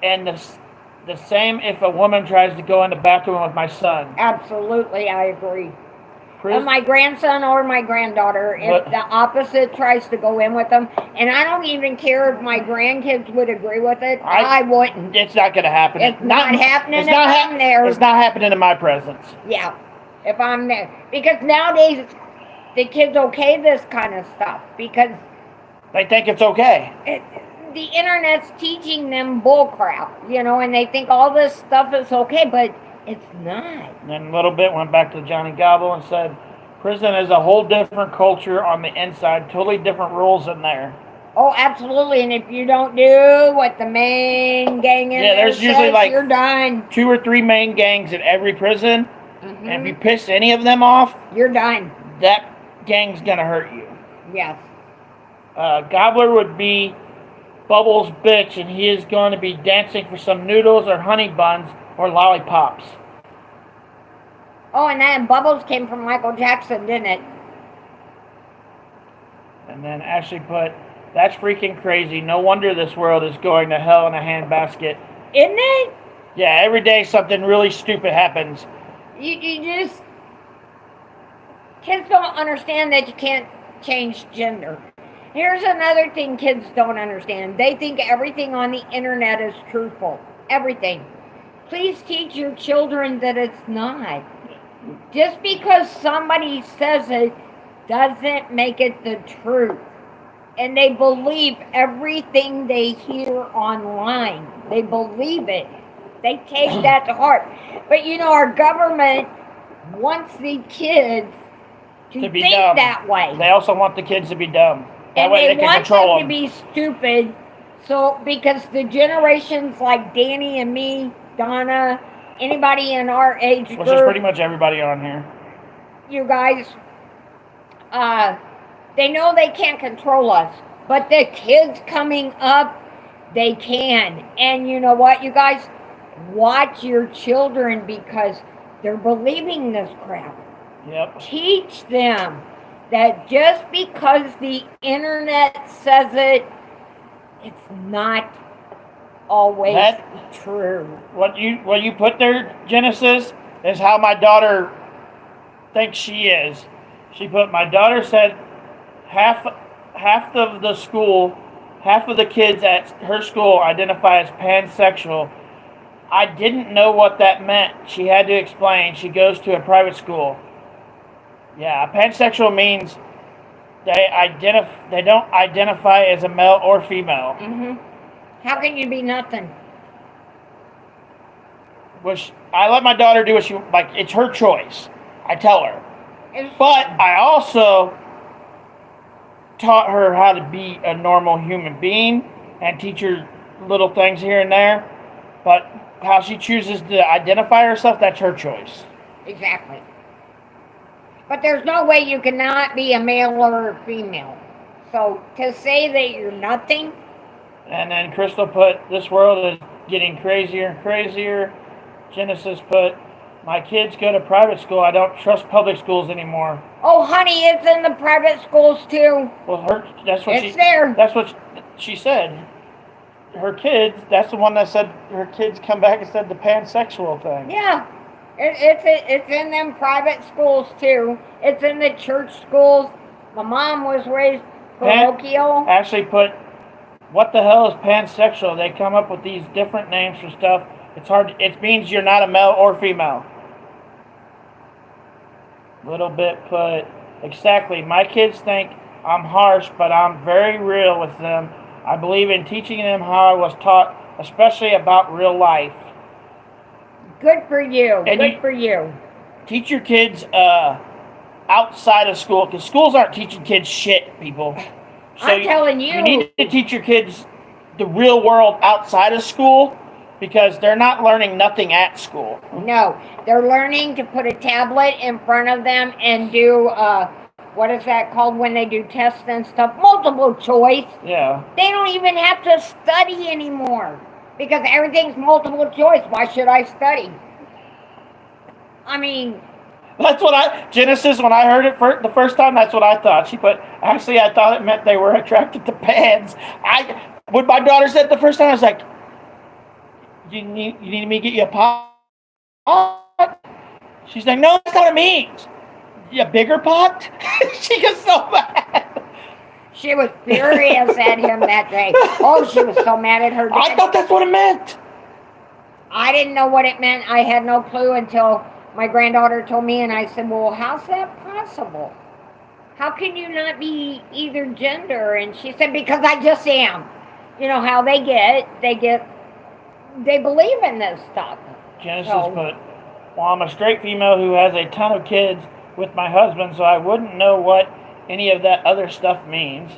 Speaker 2: and the same if a woman tries to go in the bathroom with my son.
Speaker 4: Absolutely, I agree. My grandson or my granddaughter, if the opposite tries to go in with them, and I don't even care if my grandkids would agree with it, I wouldn't.
Speaker 2: It's not going to happen.
Speaker 4: It's not happening if I'm there.
Speaker 2: It's not happening in my presence.
Speaker 4: Yeah, if I'm there. Because nowadays, the kids okay this kind of stuff because...
Speaker 2: They think it's okay.
Speaker 4: The internet's teaching them bullcrap, and they think all this stuff is okay, but it's not.
Speaker 2: And then a little bit went back to Johnny Gobble and said, prison is a whole different culture on the inside, totally different rules in there.
Speaker 4: Oh, absolutely. And if you don't do what the main gang in there
Speaker 2: there's usually like
Speaker 4: you're done.
Speaker 2: 2 or 3 main gangs in every prison. Mm-hmm. And if you piss any of them off,
Speaker 4: you're done.
Speaker 2: That gang's going to hurt you.
Speaker 4: Yes.
Speaker 2: Gobbler would be Bubbles' bitch, and he is going to be dancing for some noodles or honey buns or lollipops.
Speaker 4: Oh, and that Bubbles came from Michael Jackson, didn't it?
Speaker 2: And then Ashley put, that's freaking crazy. No wonder this world is going to hell in a handbasket.
Speaker 4: Isn't it?
Speaker 2: Yeah, every day something really stupid happens.
Speaker 4: You just... Kids don't understand that you can't change gender. Here's another thing kids don't understand. They think everything on the internet is truthful. Everything. Please teach your children that it's not. Just because somebody says it doesn't make it the truth. and they believe everything they hear online. They believe it. They take that to heart. But you know, our government wants the kids to
Speaker 2: be
Speaker 4: think
Speaker 2: dumb.
Speaker 4: that way.
Speaker 2: They also want the kids to be dumb. That
Speaker 4: And
Speaker 2: way
Speaker 4: they
Speaker 2: can
Speaker 4: want
Speaker 2: control
Speaker 4: them to be stupid. So, because the generations like Danny and me, Donna, anybody in our age
Speaker 2: Which
Speaker 4: group,
Speaker 2: is pretty much everybody on here.
Speaker 4: you guys, they know they can't control us. But the kids coming up, they can. And you know what, you guys? Watch your children because they're believing this crap.
Speaker 2: Yep.
Speaker 4: Teach them that just because the internet says it, it's not always true.
Speaker 2: What you put there, Genesis, is how my daughter thinks she is. My daughter said half of the school, half of the kids at her school identify as pansexual. I didn't know what that meant. She had to explain. She goes to a private school. Yeah, pansexual means they don't identify as a male or female.
Speaker 4: How can you be nothing?
Speaker 2: Which I let my daughter do what she like. It's her choice. I tell her. But I also taught her how to be a normal human being and teach her little things here and there. But how she chooses to identify herself, that's her choice.
Speaker 4: Exactly. But there's no way you cannot be a male or a female. So to say that you're nothing.
Speaker 2: And then Crystal put, this world is getting crazier and crazier. Genesis put, my kids go to private school. I don't trust public schools anymore.
Speaker 4: Oh, honey, it's in the private schools too.
Speaker 2: Well, that's what she said. Her kids, that's the one that said her kids come back and said the pansexual thing.
Speaker 4: Yeah, it's in them private schools too. It's in the church schools. My mom was raised parochial.
Speaker 2: Actually put, what the hell is pansexual? They come up with these different names for stuff. It's hard. It means you're not a male or female. Little bit put, exactly. My kids think I'm harsh, but I'm very real with them. I believe in teaching them how I was taught, especially about real life.
Speaker 4: Good for you. Good for you.
Speaker 2: Teach your kids outside of school, because schools aren't teaching kids shit, people. So
Speaker 4: I'm telling you.
Speaker 2: You need to teach your kids the real world outside of school, because they're not learning nothing at school.
Speaker 4: No, they're learning to put a tablet in front of them and do, what is that called when they do tests and stuff? Multiple choice.
Speaker 2: Yeah.
Speaker 4: They don't even have to study anymore because everything's multiple choice. Why should I study? I mean...
Speaker 2: That's what Genesis, when I heard it the first time, that's what I thought. She put, actually, I thought it meant they were attracted to pans. When my daughter said it the first time, I was like, you need me to get you a pot? She's like, no, that's not what it means. A bigger pot? She got so mad.
Speaker 4: She was furious at him that day. Oh, she was so mad at her dad.
Speaker 2: I thought that's what it meant.
Speaker 4: I didn't know what it meant. I had no clue until my granddaughter told me, and I said, well, how's that possible? How can you not be either gender? And she said, because I just am. You know how they believe in this stuff.
Speaker 2: Genesis put, well, I'm a straight female who has a ton of kids with my husband, so I wouldn't know what any of that other stuff means.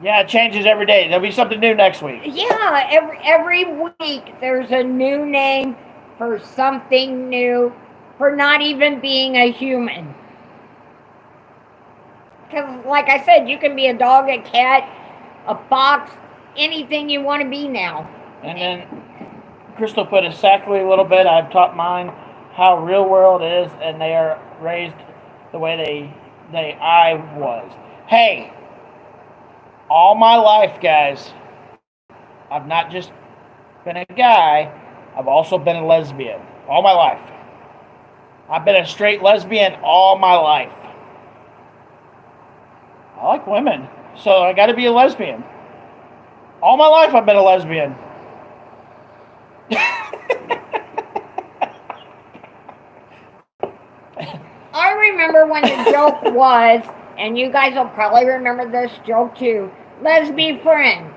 Speaker 2: Yeah, it changes every day. There'll be something new next week.
Speaker 4: Yeah, every week there's a new name for something new, for not even being a human. Because, like I said, you can be a dog, a cat, a fox, anything you want to be now.
Speaker 2: And then Crystal put exactly a little bit. I've taught mine how real world is, and they are raised the way I was. Hey, all my life, guys, I've not just been a guy, I've also been a lesbian. All my life. I've been a straight lesbian all my life. I like women, so I got to be a lesbian. All my life I've been a lesbian.
Speaker 4: I remember when the joke was, And you guys will probably remember this joke too. Let's be friends.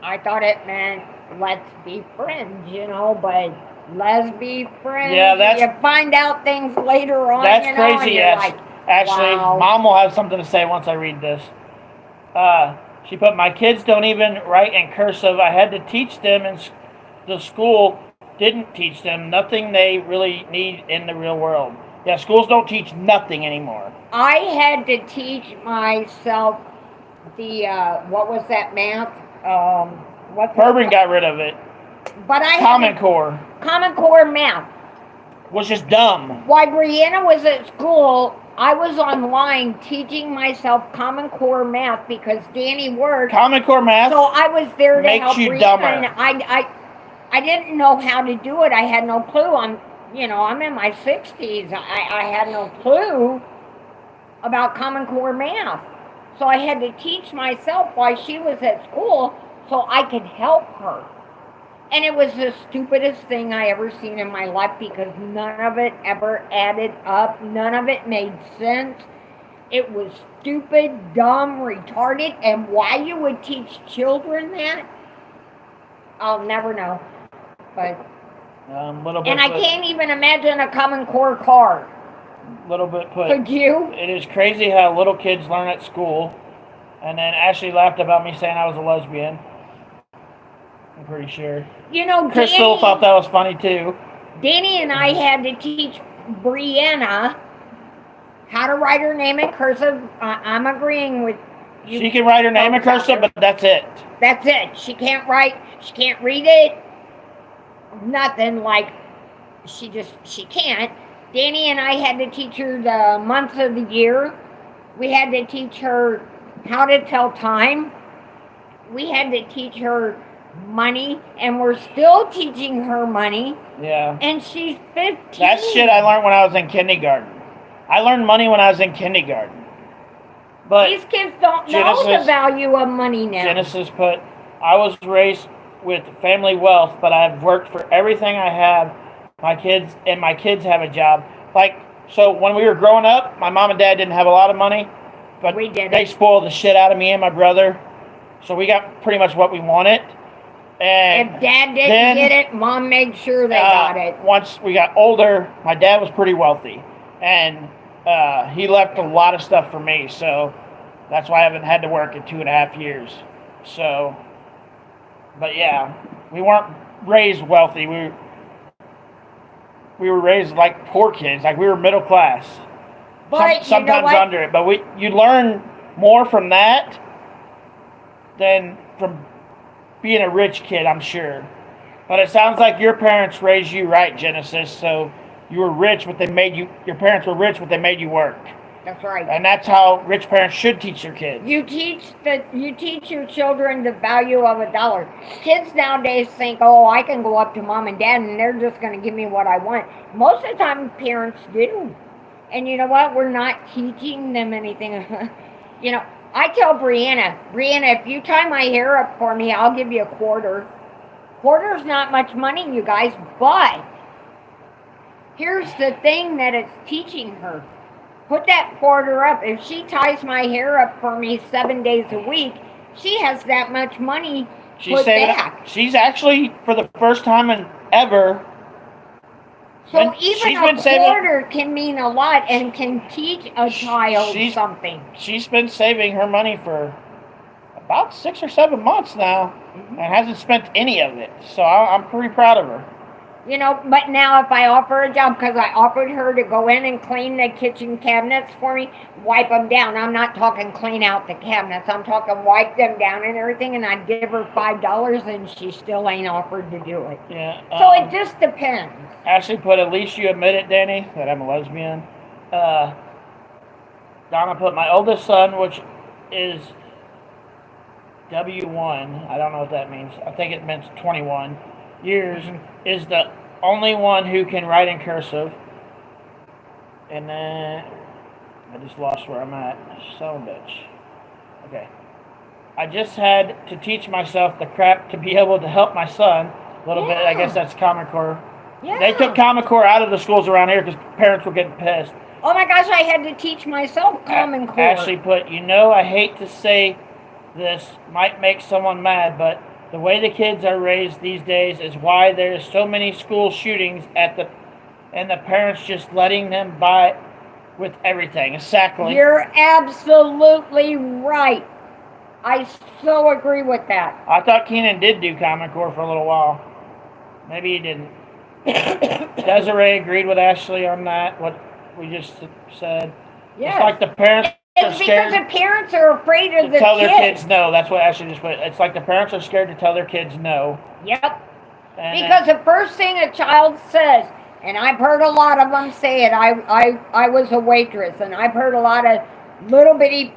Speaker 4: I thought it meant let's be friends, but let's be friends.
Speaker 2: Yeah,
Speaker 4: you find out things later on.
Speaker 2: That's crazy.
Speaker 4: And you're
Speaker 2: Yes.
Speaker 4: like,
Speaker 2: Actually,
Speaker 4: wow.
Speaker 2: Mom will have something to say once I read this. She put, my kids don't even write in cursive. I had to teach them, and the school didn't teach them nothing they really need in the real world. Yeah, schools don't teach nothing anymore.
Speaker 4: I had to teach myself the what was that math?
Speaker 2: Bourbon got rid of it.
Speaker 4: But I
Speaker 2: Common Core.
Speaker 4: Common Core math.
Speaker 2: Was just dumb.
Speaker 4: While Brianna was at school, I was online teaching myself Common Core math because Danny worked.
Speaker 2: Common Core math.
Speaker 4: So I was there to help
Speaker 2: you
Speaker 4: Brianna.
Speaker 2: dumber.
Speaker 4: And I didn't know how to do it. I had no clue. I'm in my 60s. I had no clue about Common Core math. So I had to teach myself while she was at school so I could help her. And it was the stupidest thing I ever seen in my life because none of it ever added up. None of it made sense. It was stupid, dumb, retarded. And why you would teach children that, I'll never know. But I can't even imagine a Common Core car.
Speaker 2: Little bit put.
Speaker 4: Could you?
Speaker 2: It is crazy how little kids learn at school. And then Ashley laughed about me saying I was a lesbian. I'm pretty sure. Crystal thought that was funny too.
Speaker 4: Danny and I had to teach Brianna how to write her name in cursive. I'm agreeing with you.
Speaker 2: She can write her name in cursive, but that's it.
Speaker 4: That's it. She can't write. She can't read it. Nothing like she can't. Danny and I had to teach her the months of the year. We had to teach her how to tell time. We had to teach her money, and we're still teaching her money.
Speaker 2: Yeah.
Speaker 4: And she's 15.
Speaker 2: That's shit I learned when I was in kindergarten. I learned money when I was in kindergarten. But
Speaker 4: these kids don't know the value of money now.
Speaker 2: Genesis put, I was raised with family wealth, but I've worked for everything I have. My kids have a job. So when we were growing up, my mom and dad didn't have a lot of money, but they spoiled the shit out of me and my brother. So we got pretty much what we wanted. And
Speaker 4: if dad didn't get it, mom made sure they got it.
Speaker 2: Once we got older, my dad was pretty wealthy. And he left a lot of stuff for me. So that's why I haven't had to work in 2.5 years. So, but yeah, we weren't raised wealthy. We were raised like poor kids. Like we were middle class.
Speaker 4: But
Speaker 2: sometimes under it. But you learn more from that than from being a rich kid, I'm sure. But it sounds like your parents raised you right, Genesis. So you were rich, but your parents were rich, but they made you work.
Speaker 4: That's right.
Speaker 2: And that's how rich parents should teach their kids.
Speaker 4: You teach your children the value of $1. Kids nowadays think, I can go up to mom and dad and they're just going to give me what I want. Most of the time, parents do. And you know what? We're not teaching them anything. I tell Brianna, if you tie my hair up for me, I'll give you a quarter. Quarter's not much money, you guys, but here's the thing that it's teaching her. Put that quarter up. If she ties my hair up for me 7 days a week, she has that much money put back.
Speaker 2: She's actually, for the first time ever.
Speaker 4: So even a quarter can mean a lot and can teach a child something.
Speaker 2: She's been saving her money for about 6 or 7 months now and hasn't spent any of it. So I'm pretty proud of her.
Speaker 4: But now if I offer a job, because I offered her to go in and clean the kitchen cabinets for me, wipe them down. I'm not talking clean out the cabinets. I'm talking wipe them down and everything, and I'd give her $5, and she still ain't offered to do it.
Speaker 2: Yeah.
Speaker 4: So it just depends.
Speaker 2: Ashley put, at least you admit it, Danny, that I'm a lesbian. Donna put, my oldest son, which is W1, I don't know what that means. I think it means 21 years, is the only one who can write in cursive. And then I just lost where I'm at. Son of a bitch. Okay. I just had to teach myself the crap to be able to help my son a little bit. I guess that's Common Core. Yeah. They took Common Core out of the schools around here because parents were getting pissed.
Speaker 4: Oh my gosh, I had to teach myself Common Core.
Speaker 2: Ashley put, I hate to say this, might make someone mad, but the way the kids are raised these days is why there's so many school shootings and the parents just letting them buy with everything. Exactly.
Speaker 4: You're absolutely right. I so agree with that.
Speaker 2: I thought Keenan did do Common Core for a little while. Maybe he didn't. Desiree agreed with Ashley on that, what we just said.
Speaker 4: Yes.
Speaker 2: It's like the parents are scared
Speaker 4: because the parents are afraid of
Speaker 2: to tell their kids no. That's what Ashley just put. It's like the parents are scared to tell their kids no.
Speaker 4: Yep. Because the first thing a child says, and I've heard a lot of them say it, I was a waitress, and I've heard a lot of little bitty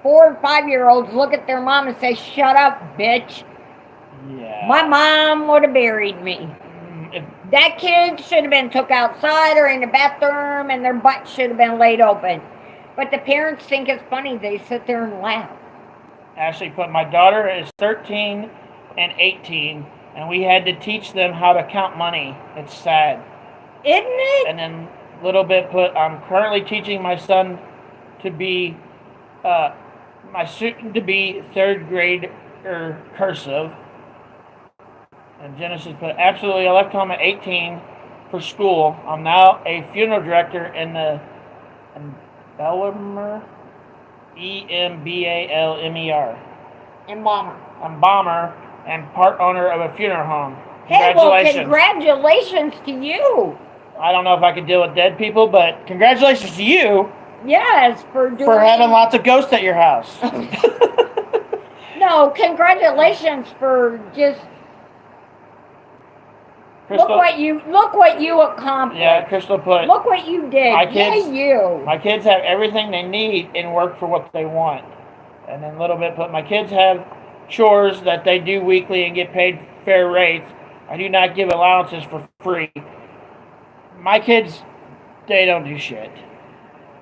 Speaker 4: 4 or 5 year olds look at their mom and say, "Shut up, bitch."
Speaker 2: Yeah.
Speaker 4: My mom would have buried me. That kid should have been took outside or in the bathroom, and their butt should have been laid open. But the parents think it's funny. They sit there and laugh. Ashley
Speaker 2: put, my daughter is 13 and 18, and we had to teach them how to count money. It's sad.
Speaker 4: Isn't it?
Speaker 2: And then little bit put, I'm currently teaching my son to be, my soon-to-be third grade cursive. And Genesis put, absolutely, I left home at 18 for school. I'm now a funeral director in the Embalmer, Embalmer. Embalmer, and part owner of a funeral home.
Speaker 4: Congratulations. Hey, well, congratulations to you.
Speaker 2: I don't know if I could deal with dead people, but congratulations to you.
Speaker 4: Yes, for
Speaker 2: having lots of ghosts at your house.
Speaker 4: No, congratulations for just...
Speaker 2: Crystal,
Speaker 4: look what you accomplished.
Speaker 2: Yeah, Crystal put.
Speaker 4: Look what you did. My
Speaker 2: kids have everything they need and work for what they want. And then little bit put, my kids have chores that they do weekly and get paid fair rates. I do not give allowances for free. My kids, they don't do shit.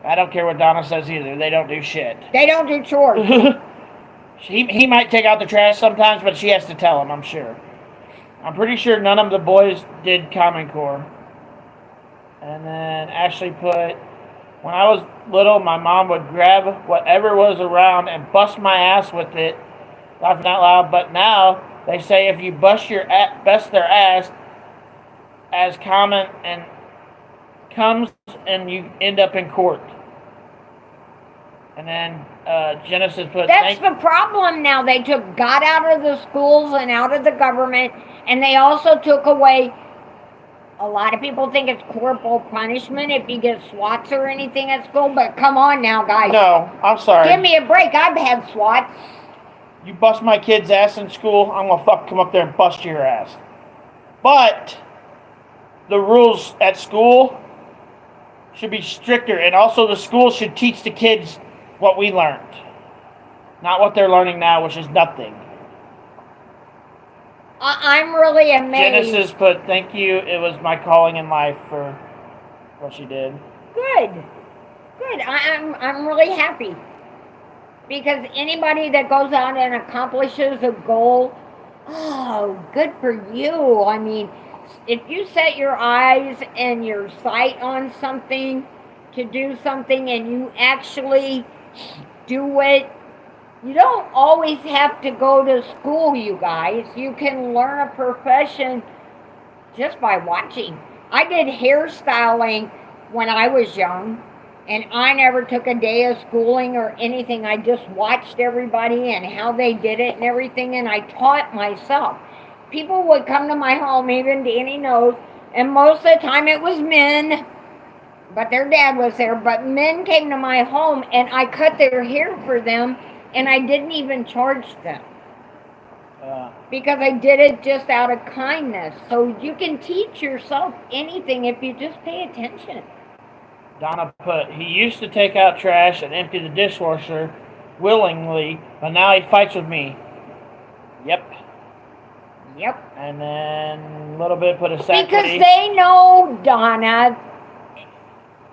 Speaker 2: I don't care what Donna says either. They don't do shit.
Speaker 4: They don't do chores.
Speaker 2: He might take out the trash sometimes, but she has to tell him, I'm sure. I'm pretty sure none of the boys did Common Core. And then Ashley put, when I was little, my mom would grab whatever was around and bust my ass with it, laughing out loud. But now they say if you bust their ass as common and comes and you end up in court. And then Genesis put...
Speaker 4: That's the problem now. They took God out of the schools and out of the government, and they also took away... A lot of people think it's corporal punishment if you get swats or anything at school, but come on now, guys.
Speaker 2: No, I'm sorry.
Speaker 4: Give me a break. I've had swats.
Speaker 2: You bust my kid's ass in school, I'm going to come up there and bust your ass. But the rules at school should be stricter, and also the school should teach the kids what we learned, not what they're learning now, which is nothing.
Speaker 4: I'm really amazed.
Speaker 2: Genesis put, thank you. It was my calling in life for what she did.
Speaker 4: Good. I'm really happy. Because anybody that goes out and accomplishes a goal, oh, good for you. I mean, if you set your eyes and your sight on something, to do something, and you actually do it, you don't always have to go to school, you guys. You can learn a profession just by watching. I did hairstyling when I was young, and I never took a day of schooling or anything. I just watched everybody and how they did it and everything, and I taught myself. People would come to my home, even Danny knows, and most of the time it was men, but their dad was there. But men came to my home, and I cut their hair for them, and I didn't even charge them. Because I did it just out of kindness. So you can teach yourself anything if you just pay attention.
Speaker 2: Donna put, he used to take out trash and empty the dishwasher willingly, but now he fights with me. Yep. And then a little bit put a sack.
Speaker 4: Because they know, Donna,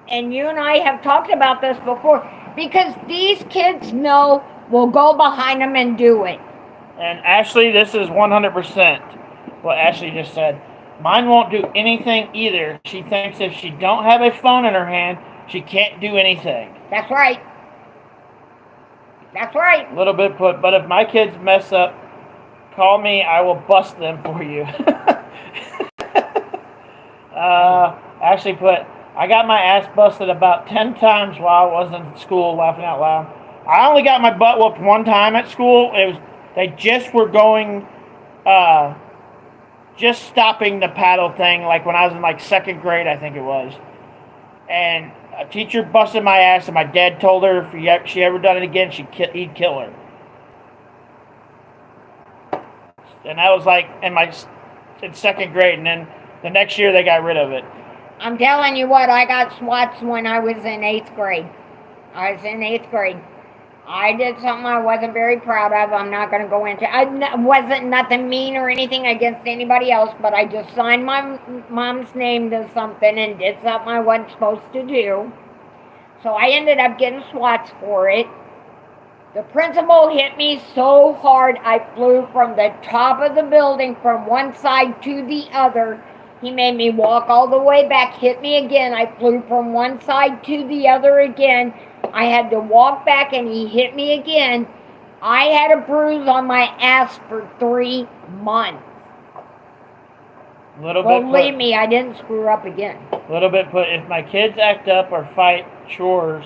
Speaker 4: and you and I have talked about this before, because these kids know we'll go behind them and do it.
Speaker 2: And Ashley, this is 100% what Ashley just said. Mine won't do anything either. She thinks if she don't have a phone in her hand, She can't do anything.
Speaker 4: That's right. That's right.
Speaker 2: A little bit put, but if my kids mess up, call me. I will bust them for you. Actually put, I got my ass busted about 10 times while I was in school, laughing out loud. I only got my butt whooped one time at school. They just were going, just stopping the paddle thing, like when I was in like second grade, I think it was. And a teacher busted my ass, and my dad told her if she ever done it again, he'd kill her. And that was like in second grade, and then the next year they got rid of it.
Speaker 4: I'm telling you what, I got swats when I was in 8th grade. I was in 8th grade. I did something I wasn't very proud of. I'm not going to go into it. Wasn't nothing mean or anything against anybody else, but I just signed my mom's name to something and did something I wasn't supposed to do. So I ended up getting swats for it. The principal hit me so hard I flew from the top of the building from one side to the other. He made me walk all the way back, hit me again. I flew from one side to the other again. I had to walk back and he hit me again. I had a bruise on my ass for 3 months. Believe me, I didn't screw up again.
Speaker 2: Little bit put, if my kids act up or fight chores,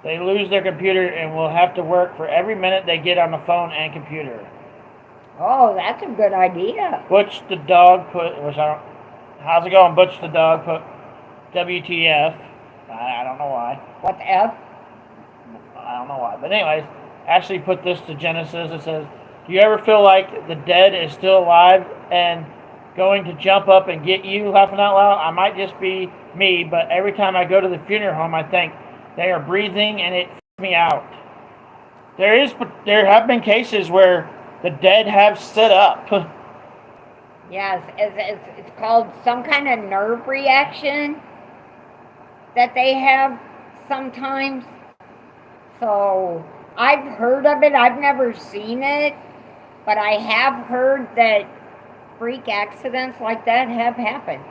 Speaker 2: they lose their computer and will have to work for every minute they get on the phone and computer.
Speaker 4: Oh, that's a good idea.
Speaker 2: Butch the dog put, how's it going? Butch the dog put WTF. I don't know why.
Speaker 4: What the F?
Speaker 2: I don't know why. But anyways, Ashley put this to Genesis. It says, do you ever feel like the dead is still alive and going to jump up and get you, laughing out loud? I might just be me, but every time I go to the funeral home, I think they are breathing and it freaks me out. There have been cases where the dead have stood up.
Speaker 4: Yes, it's called some kind of nerve reaction that they have sometimes. So I've heard of it. I've never seen it, but I have heard that freak accidents like that have happened.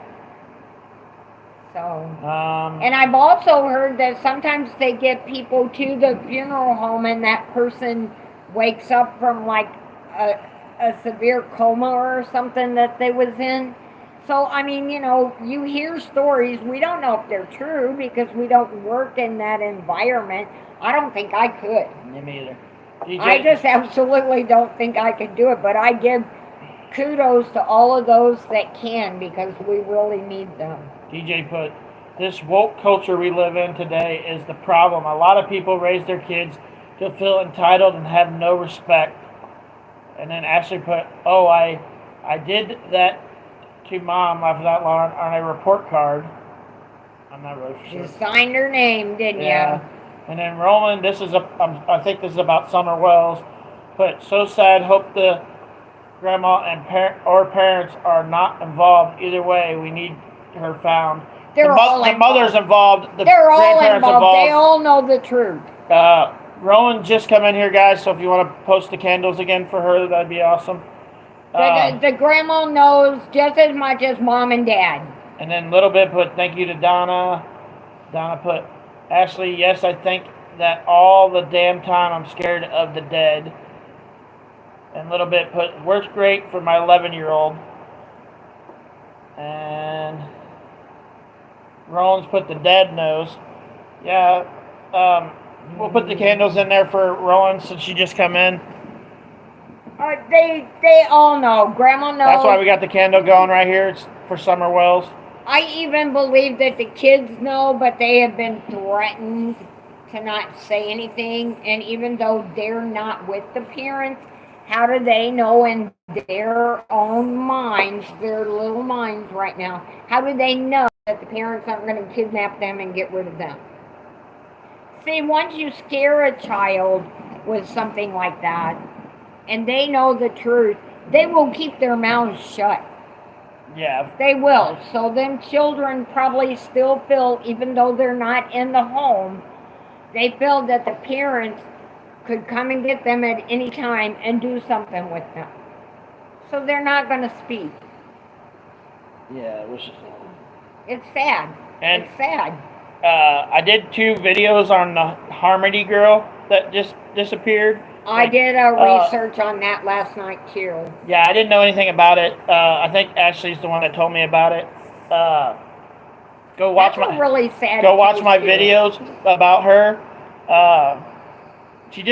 Speaker 4: So, and I've also heard that sometimes they get people to the funeral home and that person wakes up from like a severe coma or something that they was in. So, I mean, you hear stories. We don't know if they're true because we don't work in that environment. I don't think I could.
Speaker 2: Me either. DJ,
Speaker 4: I just absolutely don't think I could do it, but I give kudos to all of those that can because we really need them.
Speaker 2: DJ put, this woke culture we live in today is the problem. A lot of people raise their kids to feel entitled and have no respect. And then Ashley put, oh, I did that to Mom, laughing out loud, on a report card. I'm not really sure.
Speaker 4: You signed her name, didn't you?
Speaker 2: And then Roland, I think this is about Summer Wells, put, so sad, hope the grandma and parents are not involved. Either way, we need her found. The mother's involved.
Speaker 4: They're all involved. They all know the truth.
Speaker 2: Roland just come in here, guys, so if you want to post the candles again for her, that'd be awesome.
Speaker 4: The grandma knows just as much as Mom and Dad.
Speaker 2: And then little bit put, thank you to Donna. Donna put, Ashley, yes, I think that all the damn time I'm scared of the dead. And little bit put, works great for my 11-year-old. And Roland's put the dead knows. Yeah, we'll put the candles in there for Roland since she just come in.
Speaker 4: They all know. Grandma knows.
Speaker 2: That's why we got the candle going right here. It's for Summer Wells.
Speaker 4: I even believe that the kids know, but they have been threatened to not say anything. And even though they're not with the parents, how do they know in their own minds, their little minds right now, how do they know that the parents aren't going to kidnap them and get rid of them? See, once you scare a child with something like that, and they know the truth, they will keep their mouths shut.
Speaker 2: Yeah.
Speaker 4: They will. So them children probably still feel, even though they're not in the home, they feel that the parents could come and get them at any time and do something with them. So they're not going to speak.
Speaker 2: Yeah, it was just...
Speaker 4: It's sad. It's sad.
Speaker 2: I did 2 videos on the Harmony girl that just disappeared.
Speaker 4: I did a research on that last night too.
Speaker 2: Yeah, I didn't know anything about it. I think Ashley's the one that told me about it. Go watch
Speaker 4: That's
Speaker 2: my
Speaker 4: a really sad.
Speaker 2: go watch my
Speaker 4: too.
Speaker 2: videos about her. She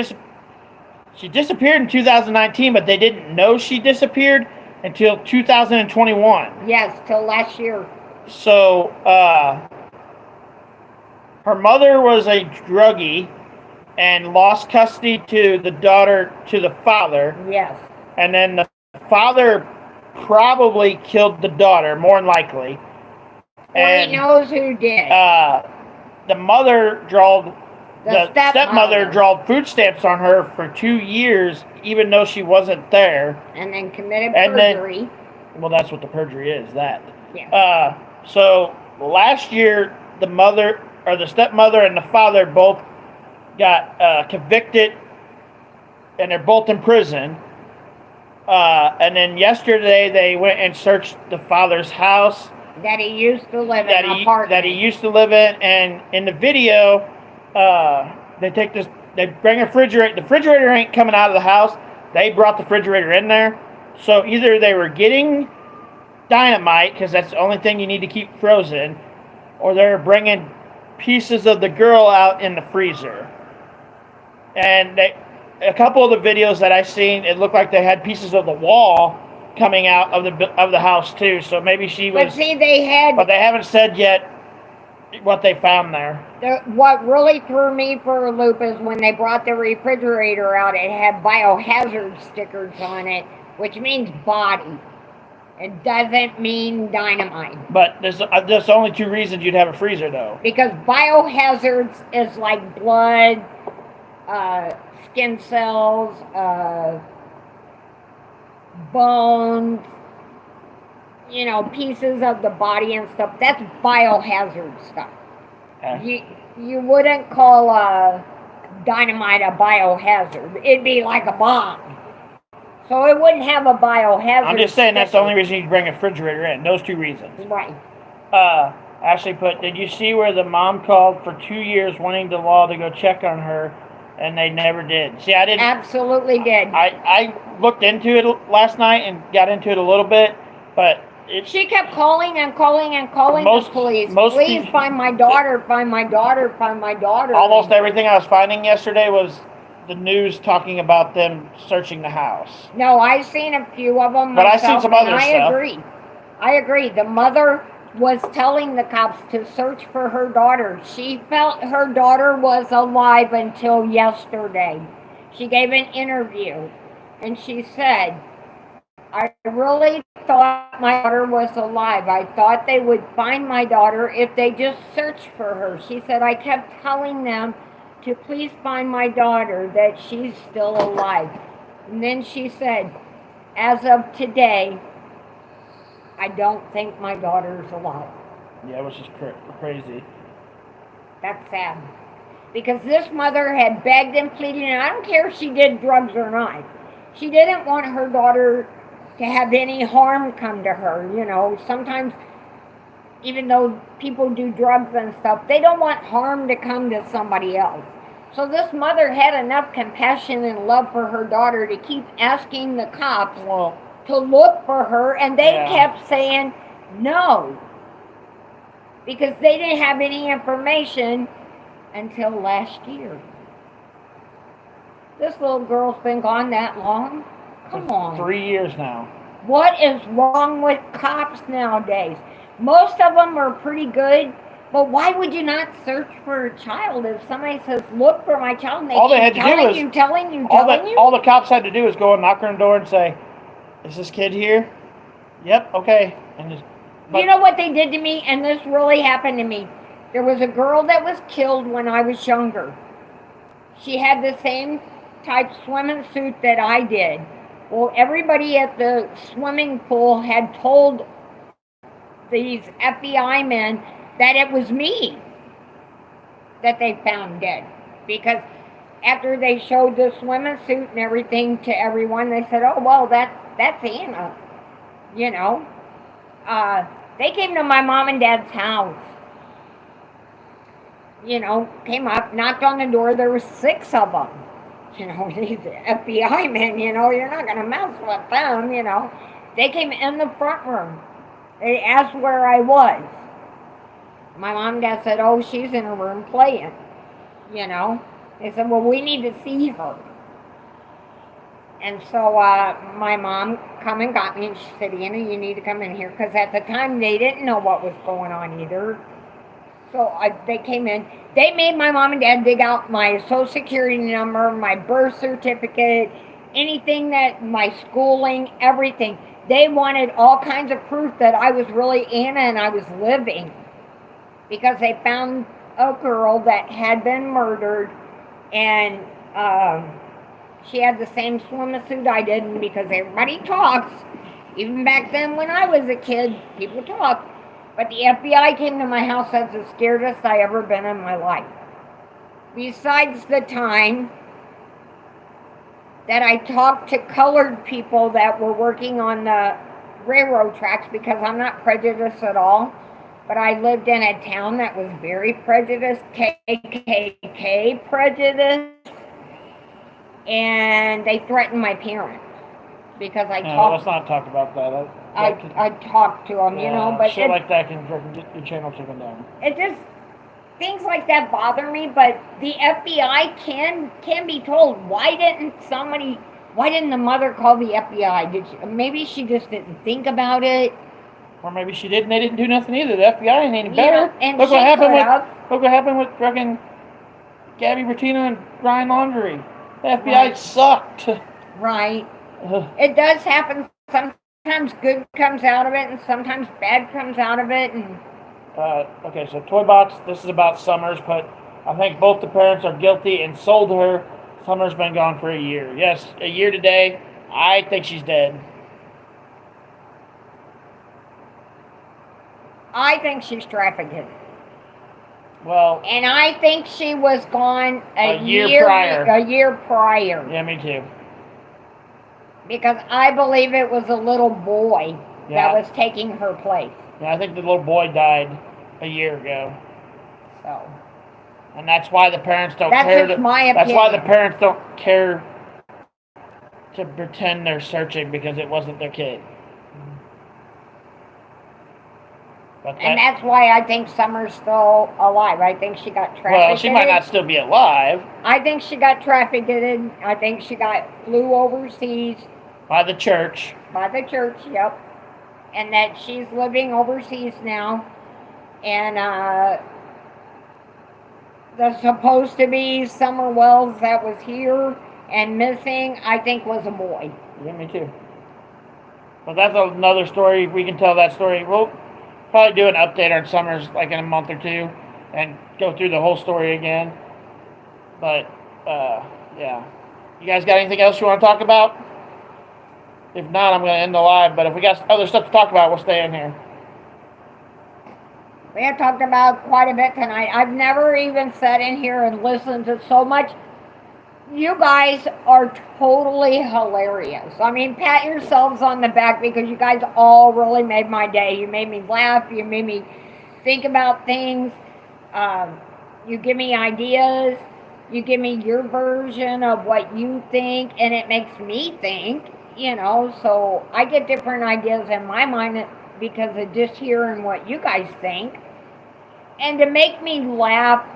Speaker 2: disappeared in 2019, but they didn't know she disappeared until 2021.
Speaker 4: Yes, till last year.
Speaker 2: So her mother was a druggie and lost custody to the father.
Speaker 4: Yes.
Speaker 2: And then the father probably killed the daughter, more than likely.
Speaker 4: Well, he knows who did.
Speaker 2: The mother the stepmother
Speaker 4: stepmother
Speaker 2: drawed food stamps on her for 2 years, even though she wasn't there.
Speaker 4: And then committed perjury.
Speaker 2: Well, that's what the perjury is, that.
Speaker 4: Yeah.
Speaker 2: So last year, the stepmother and the father both got convicted, and they're both in prison. And then yesterday, they went and searched the father's house
Speaker 4: that he used to live in, an apartment.
Speaker 2: That he used to live in, and in the video, they bring a refrigerator. The refrigerator ain't coming out of the house. They brought the refrigerator in there. So either they were getting dynamite, because that's the only thing you need to keep frozen, or they're bringing pieces of the girl out in the freezer. And a couple of the videos that I've seen, it looked like they had pieces of the wall coming out of the house too. So maybe she was.
Speaker 4: But see, but
Speaker 2: they haven't said yet what they found there.
Speaker 4: What really threw me for a loop is when they brought the refrigerator out, it had biohazard stickers on it, which means body. It doesn't mean dynamite.
Speaker 2: But there's only 2 reasons you'd have a freezer, though.
Speaker 4: Because biohazards is like blood, skin cells, bones, pieces of the body and stuff. That's biohazard stuff. You wouldn't call dynamite a biohazard. It'd be like a bomb. So it wouldn't have a biohazard.
Speaker 2: I'm just saying that's the only reason you bring a refrigerator in. Those 2 reasons.
Speaker 4: Right.
Speaker 2: Ashley put, did you see where the mom called for 2 years wanting the law to go check on her, and they never did? See, I didn't.
Speaker 4: Absolutely did.
Speaker 2: I looked into it last night and got into it a little bit, but
Speaker 4: she kept calling and calling and calling the police. Please find my daughter, find my daughter, find my daughter.
Speaker 2: Almost everything I was finding yesterday was the news talking about them searching the house.
Speaker 4: No, I've seen a few of them
Speaker 2: but
Speaker 4: myself,
Speaker 2: I've seen some other
Speaker 4: stuff. I agree. The mother was telling the cops to search for her daughter. She felt her daughter was alive until yesterday. She gave an interview, and she said, I really thought my daughter was alive. I thought they would find my daughter if they just searched for her. She said, I kept telling them to please find my daughter, that she's still alive. And then she said, as of today, I don't think my daughter's alive.
Speaker 2: Yeah, which is crazy.
Speaker 4: That's sad. Because this mother had begged and pleaded, and I don't care if she did drugs or not. She didn't want her daughter to have any harm come to her. Sometimes, even though people do drugs and stuff, they don't want harm to come to somebody else. So this mother had enough compassion and love for her daughter to keep asking the cops to look for her, and they kept saying no. Because they didn't have any information until last year. This little girl's been gone that long? Come on.
Speaker 2: 3 years now.
Speaker 4: What is wrong with cops nowadays? Most of them are pretty good, but why would you not search for a child if somebody says, look for my child, and they keep telling you?
Speaker 2: All the cops had to do is go and knock on the door and say, is this kid here? Yep, okay.
Speaker 4: You know what they did to me? And this really happened to me. There was a girl that was killed when I was younger. She had the same type swimming suit that I did. Well, everybody at the swimming pool had told these FBI men that it was me that they found dead. Because after they showed the swimming suit and everything to everyone, they said, oh, well, that's Anna. They came to my mom and dad's house. came up, knocked on the door. There was 6 of them. These FBI men, you're not going to mess with them, They came in the front room. They asked where I was. My mom and dad said, oh, she's in her room playing, They said, well, we need to see her. And so my mom come and got me, and she said, Anna, you need to come in here. Because at the time, they didn't know what was going on either. So they came in. They made my mom and dad dig out my social security number, my birth certificate, anything my schooling, everything. They wanted all kinds of proof that I was really Anna and I was living. Because they found a girl that had been murdered, and she had the same swimsuit I did, and because everybody talks, even back then when I was a kid, people talk. But the FBI came to my house. That's the scariest I ever been in my life. Besides the time that I talked to colored people that were working on the railroad tracks, because I'm not prejudiced at all, but I lived in a town that was very prejudiced, KKK prejudiced, and they threatened my parents because I talked.
Speaker 2: Let's not talk about that.
Speaker 4: I talked to them, but
Speaker 2: shit like that can get your channel taken down.
Speaker 4: It just, things like that bother me. But the FBI can be told. Why didn't the mother call the FBI? Maybe she just didn't think about it.
Speaker 2: Or maybe she did, and they didn't do nothing either. The FBI ain't any better.
Speaker 4: And
Speaker 2: look what happened with fucking Gabby Bertino and Ryan Laundrie. The FBI sucked.
Speaker 4: Right. It does happen. Sometimes good comes out of it, and sometimes bad comes out of it. And
Speaker 2: okay, so Toy Box. This is about Summers, but I think both the parents are guilty and sold her. Summers been gone for a year. Yes, a year today. I think she's dead.
Speaker 4: I think she's trafficked.
Speaker 2: Well,
Speaker 4: and I think she was gone a
Speaker 2: year prior.
Speaker 4: A year prior.
Speaker 2: Yeah, me too.
Speaker 4: Because I believe it was a little boy that was taking her place.
Speaker 2: Yeah, I think the little boy died a year ago.
Speaker 4: So.
Speaker 2: And that's why the parents don't care.
Speaker 4: That's my opinion.
Speaker 2: That's why the parents don't care to pretend they're searching, because it wasn't their kid.
Speaker 4: And that's why I think Summer's still alive. I think she got trafficked.
Speaker 2: Well, she might not still be alive.
Speaker 4: I think she got trafficked. I think she flew overseas.
Speaker 2: By the church.
Speaker 4: By the church, yep. And that she's living overseas now. And the supposed to be Summer Wells that was here and missing, I think was a boy.
Speaker 2: Yeah, me too. Well, that's another story. We can tell that story. We'll probably do an update on Summers like in a month or two and go through the whole story again. But, yeah. You guys got anything else you want to talk about? If not, I'm going to end the live. But if we got other stuff to talk about, we'll stay in here.
Speaker 4: We have talked about quite a bit tonight. I've never even sat in here and listened to so much. You guys are totally hilarious. I mean, pat yourselves on the back, because you guys all really made my day. You made me laugh. You made me think about things. You give me ideas. You give me your version of what you think, and it makes me think, So I get different ideas in my mind because of just hearing what you guys think. And to make me laugh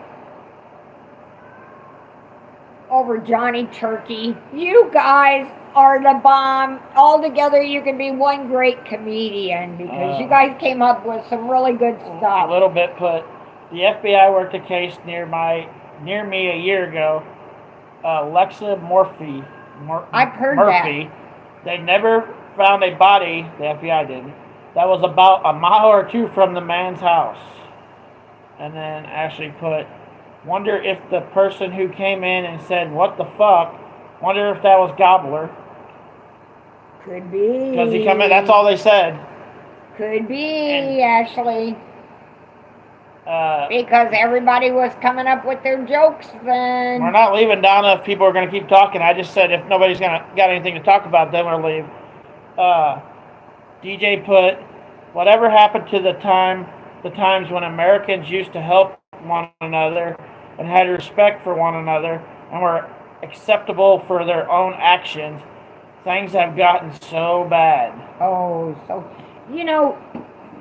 Speaker 4: over Johnny Turkey. You guys are the bomb. All together, you can be one great comedian, because you guys came up with some really good stuff.
Speaker 2: A little bit, but the FBI worked a case near me a year ago. Lexa Murphy.
Speaker 4: I've heard
Speaker 2: Murphy. They never found a body. The FBI didn't. That was about a mile or two from the man's house. And then Ashley put, wonder if the person who came in and said, what the fuck, wonder if that was Gobbler.
Speaker 4: Could be.
Speaker 2: Because he come in, that's all they said.
Speaker 4: Could be, Ashley. Because everybody was coming up with their jokes then.
Speaker 2: We're not leaving, Donna, if people are going to keep talking. I just said if nobody's got anything to talk about, then we'll leave. DJ put, whatever happened to the times when Americans used to help one another and had respect for one another and were acceptable for their own actions, things have gotten so bad.
Speaker 4: Oh, so, you know,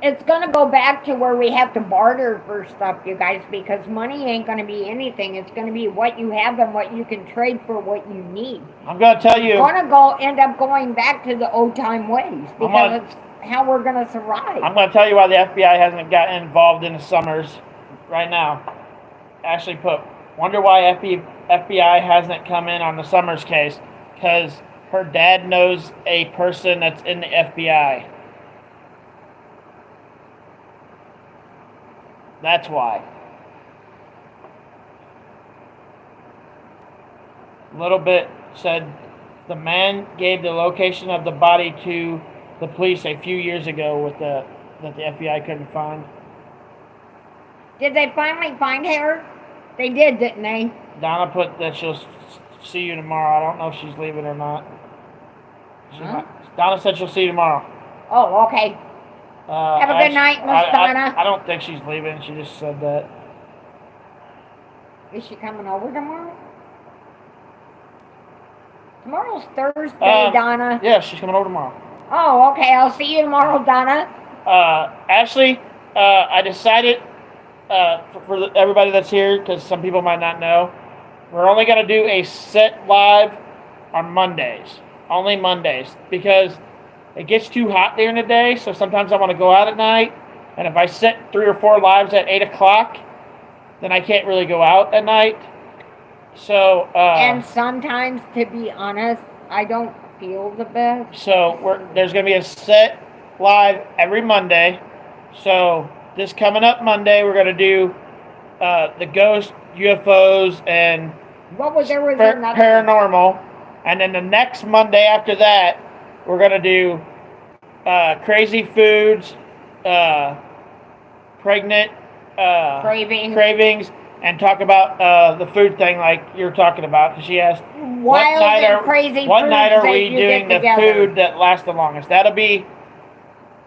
Speaker 4: it's going to go back to where we have to barter for stuff, you guys, because money ain't going to be anything. It's going to be what you have and what you can trade for what you need.
Speaker 2: I'm going to tell you.
Speaker 4: We're going to end up going back to the old time ways because it's how we're going to survive.
Speaker 2: I'm going to tell you why the FBI hasn't gotten involved in the Summers right now. Ashley wonder why FBI hasn't come in on the Summers case, because her dad knows a person that's in the FBI. That's why. Little Bit said the man gave the location of the body to the police a few years ago that the FBI couldn't find.
Speaker 4: Did they finally find her? They did, didn't they?
Speaker 2: Donna put that she'll see you tomorrow. I don't know if she's leaving or not. Donna said she'll see you tomorrow.
Speaker 4: Oh, okay. Have a good night, Miss Donna.
Speaker 2: I don't think she's leaving. She just said that.
Speaker 4: Is she coming over tomorrow? Tomorrow's Thursday, Donna.
Speaker 2: Yeah, she's coming over tomorrow.
Speaker 4: Oh, okay. I'll see you tomorrow, Donna.
Speaker 2: Ashley, I decided for everybody that's here, because some people might not know, we're only going to do a set live on Mondays. Only Mondays. Because it gets too hot during the day, so sometimes I want to go out at night. And if I set 3 or 4 lives at 8 o'clock, then I can't really go out at night. So,
Speaker 4: and sometimes, to be honest, I don't feel the best.
Speaker 2: So there's going to be a set live every Monday. So this coming up Monday, we're going to do the ghost, UFOs, and paranormal. And then the next Monday after that, we're going to do crazy foods, pregnant cravings, and talk about the food thing like you're talking about. Because she asked, what night are we doing the food that lasts the longest? That'll be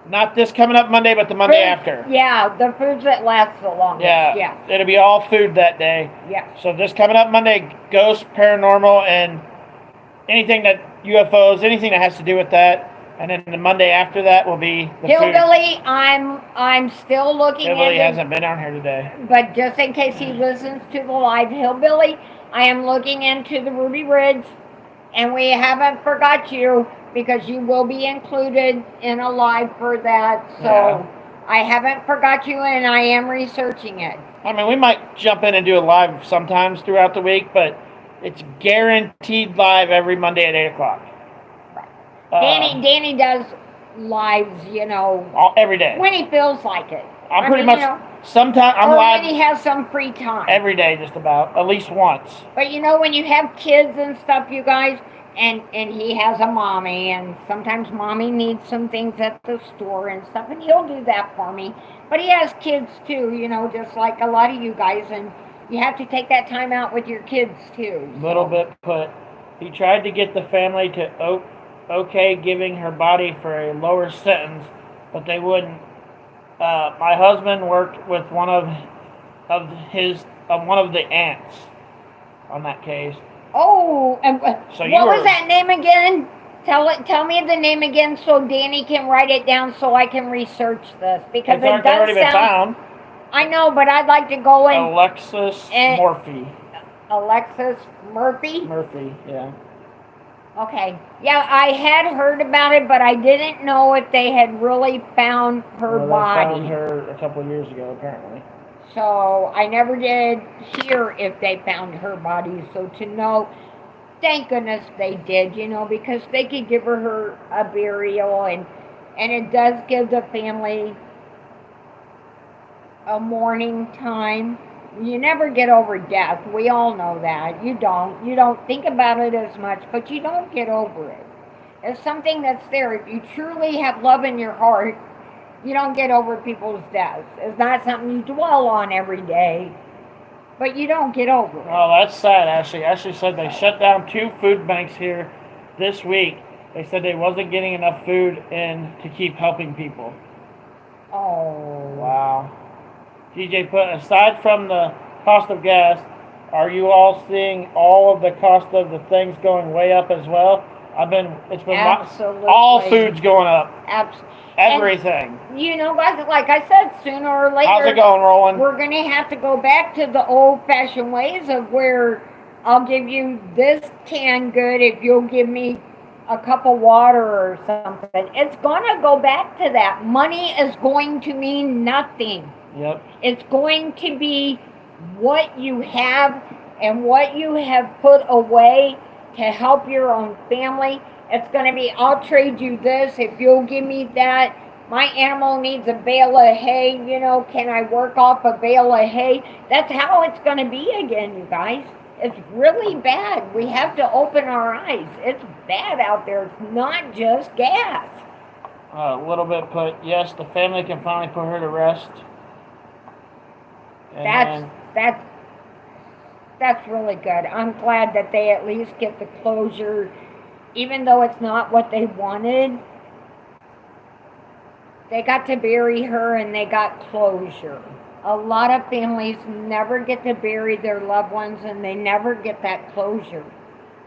Speaker 2: not this coming up Monday, but the Monday after.
Speaker 4: Yeah, the foods that last the longest. Yeah, yes.
Speaker 2: It'll be all food that day.
Speaker 4: Yeah.
Speaker 2: So this coming up Monday, ghost, paranormal, and anything that UFOs, anything that has to do with that. And then the Monday after that will be the
Speaker 4: Hillbilly.
Speaker 2: food.
Speaker 4: I'm still looking at
Speaker 2: Hillbilly hasn't been on here today.
Speaker 4: But just in case he listens to the live, Hillbilly, I am looking into the Ruby Ridge, and we haven't forgot you because you will be included in a live for that. So I haven't forgot you, and I am researching it.
Speaker 2: I mean, we might jump in and do a live sometimes throughout the week, but it's guaranteed live every Monday at 8 o'clock.
Speaker 4: Danny does lives,
Speaker 2: every day
Speaker 4: when he feels like it.
Speaker 2: I'm pretty much sometimes I'm live
Speaker 4: when he has some free time.
Speaker 2: Every day, just about at least once.
Speaker 4: But when you have kids and stuff, you guys, and he has a mommy, and sometimes mommy needs some things at the store and stuff, and he'll do that for me. But he has kids too, just like a lot of you guys, and you have to take that time out with your kids too.
Speaker 2: Little Bit put, he tried to get the family to okay giving her body for a lower sentence, but they wouldn't. My husband worked with one of the aunts on that case.
Speaker 4: Oh, and so what was that name again? Tell me the name again so Danny can write it down so I can research this, because it does
Speaker 2: already been found.
Speaker 4: I know, but I'd like to go in.
Speaker 2: Alexis Murphy.
Speaker 4: Alexis Murphy?
Speaker 2: Murphy, yeah.
Speaker 4: Okay. Yeah, I had heard about it, but I didn't know if they had really found her body.
Speaker 2: They found her a couple of years ago, apparently.
Speaker 4: So I never did hear if they found her body. So to know, thank goodness they did, because they could give her a burial, and it does give the family a mourning time. You never get over death. We all know that. You don't think about it as much, but you don't get over it. It's something that's there. If you truly have love in your heart, you don't get over people's deaths. It's not something you dwell on every day, but you don't get over it.
Speaker 2: Oh, that's sad, Ashley. Ashley said they shut down 2 food banks here this week. They said they wasn't getting enough food in to keep helping people.
Speaker 4: Oh.
Speaker 2: Wow. DJ put, aside from the cost of gas, are you all seeing all of the cost of the things going way up as well? It's been
Speaker 4: Absolutely.
Speaker 2: all food's going up. Everything.
Speaker 4: And, you know, guys, like I said, sooner or later,
Speaker 2: how's it going, Roland?
Speaker 4: We're going to have to go back to the old-fashioned ways of where I'll give you this canned good if you'll give me a cup of water or something. It's going to go back to that. Money is going to mean nothing.
Speaker 2: Yep.
Speaker 4: It's going to be what you have and what you have put away to help your own family. It's going to be, I'll trade you this if you'll give me that. My animal needs a bale of hay, you know, can I work off a bale of hay? That's how it's going to be again, you guys. It's really bad. We have to open our eyes. It's bad out there. It's not just gas.
Speaker 2: A little bit put, yes, the family can finally put her to rest. And
Speaker 4: that's really good. I'm glad that they at least get the closure, even though it's not what they wanted. They got to bury her and they got closure. A lot of families never get to bury their loved ones and they never get that closure.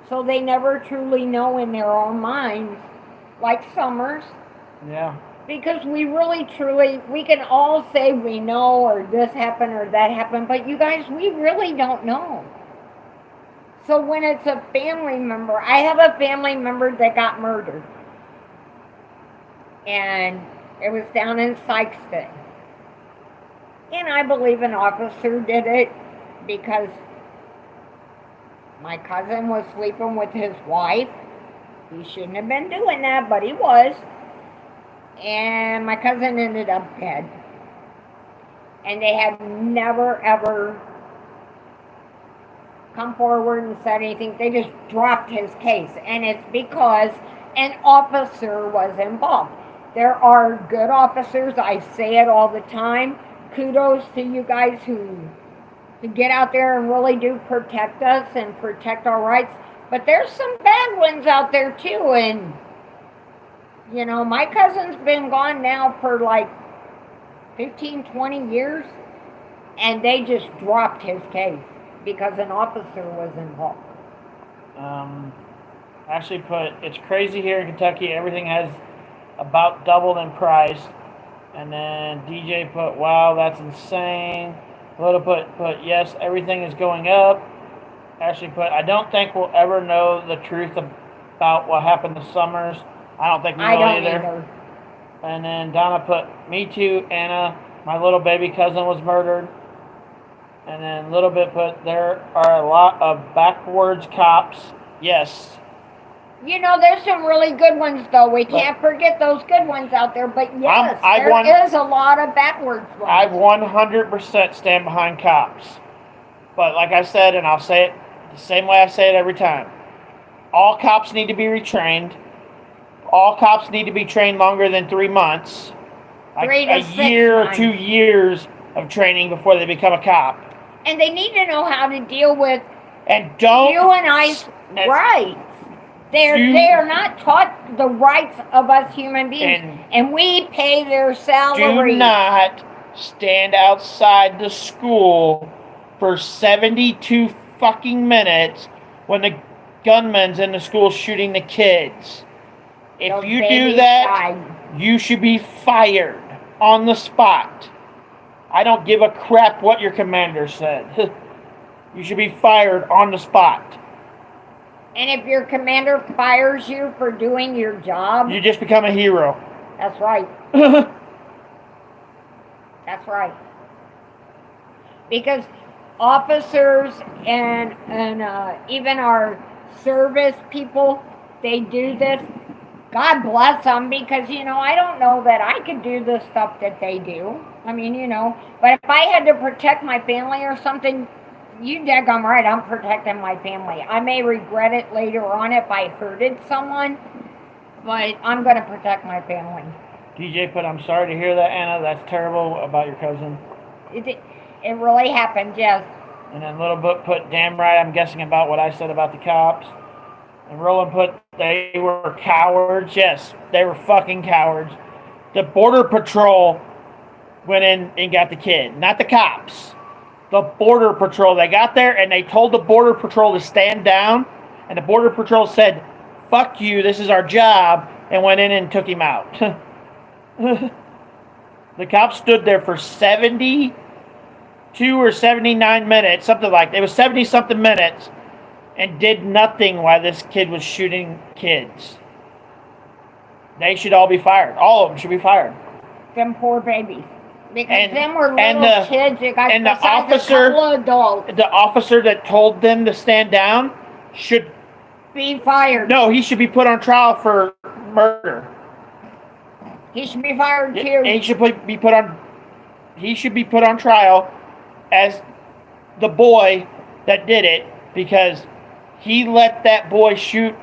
Speaker 4: So they never truly know in their own minds, like Summers.
Speaker 2: Yeah.
Speaker 4: Because we really, truly, we can all say we know or this happened or that happened, but you guys, we really don't know. So when it's a family member, I have a family member that got murdered. And it was down in Sykeston. And I believe an officer did it because my cousin was sleeping with his wife. He shouldn't have been doing that, but he was. And my cousin ended up dead. And they have never, ever come forward and said anything. They just dropped his case. And it's because an officer was involved. There are good officers. I say it all the time. Kudos to you guys who get out there and really do protect us and protect our rights. But there's some bad ones out there too. And you know, my cousin's been gone now for like 15, 20 years, and they just dropped his case because an officer was involved.
Speaker 2: Actually put, it's crazy here in Kentucky. Everything has about doubled in price. And then DJ put, wow, that's insane. Little put, yes, everything is going up. Ashley put, I don't think we'll ever know the truth about what happened to Summers. I don't think we will either. And then Donna put, me too, Anna. My little baby cousin was murdered. And then Little Bit put, there are a lot of backwards cops. Yes.
Speaker 4: You know, there's some really good ones, though. We can't forget those good ones out there. But yes, there is a lot of backwards ones.
Speaker 2: I 100% stand behind cops. But like I said, and I'll say it the same way I say it every time, all cops need to be retrained. All cops need to be trained longer than 3 months. Like a year or 2 years of training before they become a cop.
Speaker 4: And they need to know how to deal with
Speaker 2: you and
Speaker 4: I's rights. They are not taught the rights of us human beings. And we pay their salary.
Speaker 2: Do not stand outside the school for 72 fucking minutes when the gunman's in the school shooting the kids. If you do that, you should be fired on the spot. I don't give a crap what your commander said. You should be fired on the spot.
Speaker 4: And if your commander fires you for doing your job,
Speaker 2: you just become a hero.
Speaker 4: That's right. That's right. Because officers and even our service people, they do this. God bless them, because, you know, I don't know that I could do the stuff that they do. I mean, you know, but if I had to protect my family or something, you daggum right, I'm protecting my family. I may regret it later on if I hurted someone, but I'm going to protect my family.
Speaker 2: DJ put, I'm sorry to hear that, Anna. That's terrible about your cousin.
Speaker 4: It really happened, yes.
Speaker 2: And then Little Book put, damn right, I'm guessing about what I said about the cops. And Roland put, they were cowards. Yes, they were fucking cowards. The Border Patrol went in and got the kid, not the cops. The Border Patrol. They got there and they told the Border Patrol to stand down, and the Border Patrol said, "Fuck you, this is our job," and went in and took him out. The cops stood there for 72 or 79 minutes, something like that. It was 70-something minutes, and did nothing while this kid was shooting kids. They should all be fired. All of them should be fired.
Speaker 4: Them poor babies. Because them were little kids. You got
Speaker 2: and the
Speaker 4: officer, a couple of adults.
Speaker 2: The officer that told them to stand down should
Speaker 4: be fired.
Speaker 2: No, he should be put on trial for murder.
Speaker 4: He should be fired too.
Speaker 2: He should be put on. He should be put on trial as the boy that did it, because he let that boy shoot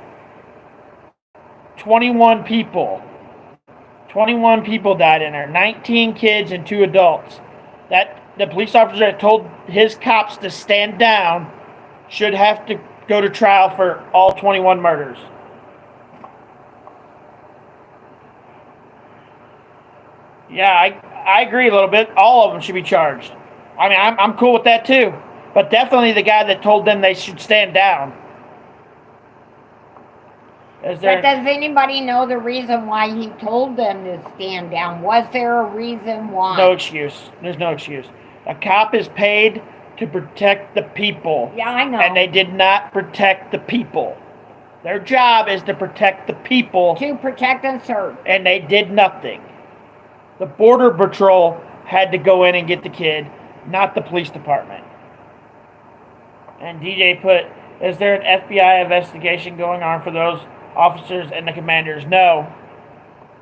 Speaker 2: 21 people. 21 people died in there. 19 kids and 2 adults. That the police officer that told his cops to stand down should have to go to trial for all 21 murders. Yeah, I agree a little bit. All of them should be charged. I mean, I'm cool with that too. But definitely the guy that told them they should stand down.
Speaker 4: But does anybody know the reason why he told them to stand down? Was there a reason why?
Speaker 2: No excuse. There's no excuse. A cop is paid to protect the people.
Speaker 4: Yeah, I know.
Speaker 2: And they did not protect the people. Their job is to protect the people.
Speaker 4: To protect and serve.
Speaker 2: And they did nothing. The Border Patrol had to go in and get the kid, not the police department. And DJ put, is there an FBI investigation going on for those officers and the commanders? No.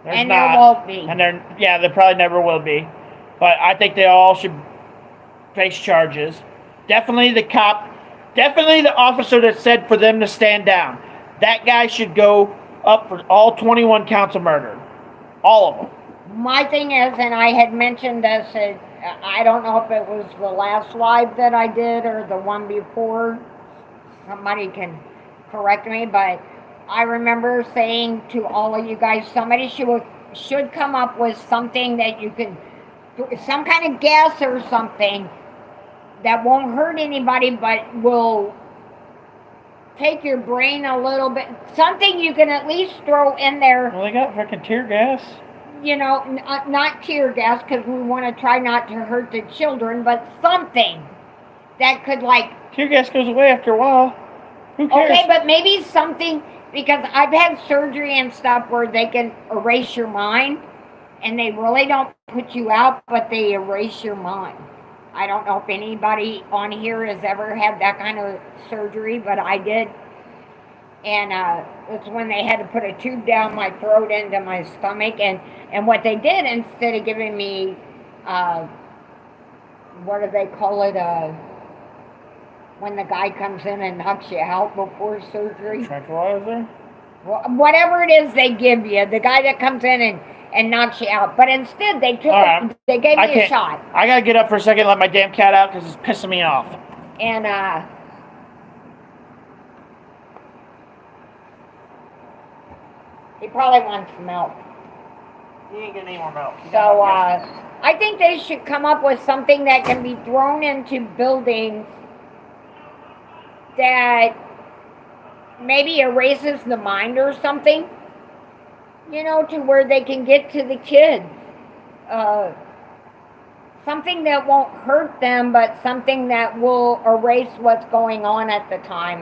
Speaker 2: There's
Speaker 4: and
Speaker 2: not.
Speaker 4: there won't be.
Speaker 2: And there probably never will be. But I think they all should face charges. Definitely the cop, definitely the officer that said for them to stand down. That guy should go up for all 21 counts of murder. All of them.
Speaker 4: My thing is, and I had mentioned this, I don't know if it was the last live that I did or the one before. Somebody can correct me, but I remember saying to all of you guys, somebody should come up with something that you can, some kind of gas or something that won't hurt anybody, but will take your brain a little bit. Something you can at least throw in there.
Speaker 2: Well, they got fucking tear gas.
Speaker 4: You know, not tear gas, because we want to try not to hurt the children, but something that could, like...
Speaker 2: Tear gas goes away after a while. Who cares?
Speaker 4: Okay, but maybe something, because I've had surgery and stuff where they can erase your mind, and they really don't put you out, but they erase your mind. I don't know if anybody on here has ever had that kind of surgery, but I did. And it's when they had to put a tube down my throat into my stomach. And what they did, instead of giving me, what do they call it, when the guy comes in and knocks you out before surgery?
Speaker 2: Tranquilizer?
Speaker 4: Well, whatever it is they give you, the guy that comes in and knocks you out. But instead, they they gave me a shot.
Speaker 2: I got to get up for a second and let my damn cat out because it's pissing me off.
Speaker 4: And, he probably wants milk.
Speaker 2: He ain't getting any more milk.
Speaker 4: So, I think they should come up with something that can be thrown into buildings that maybe erases the mind or something, you know, to where they can get to the kids. Something that won't hurt them, but something that will erase what's going on at the time.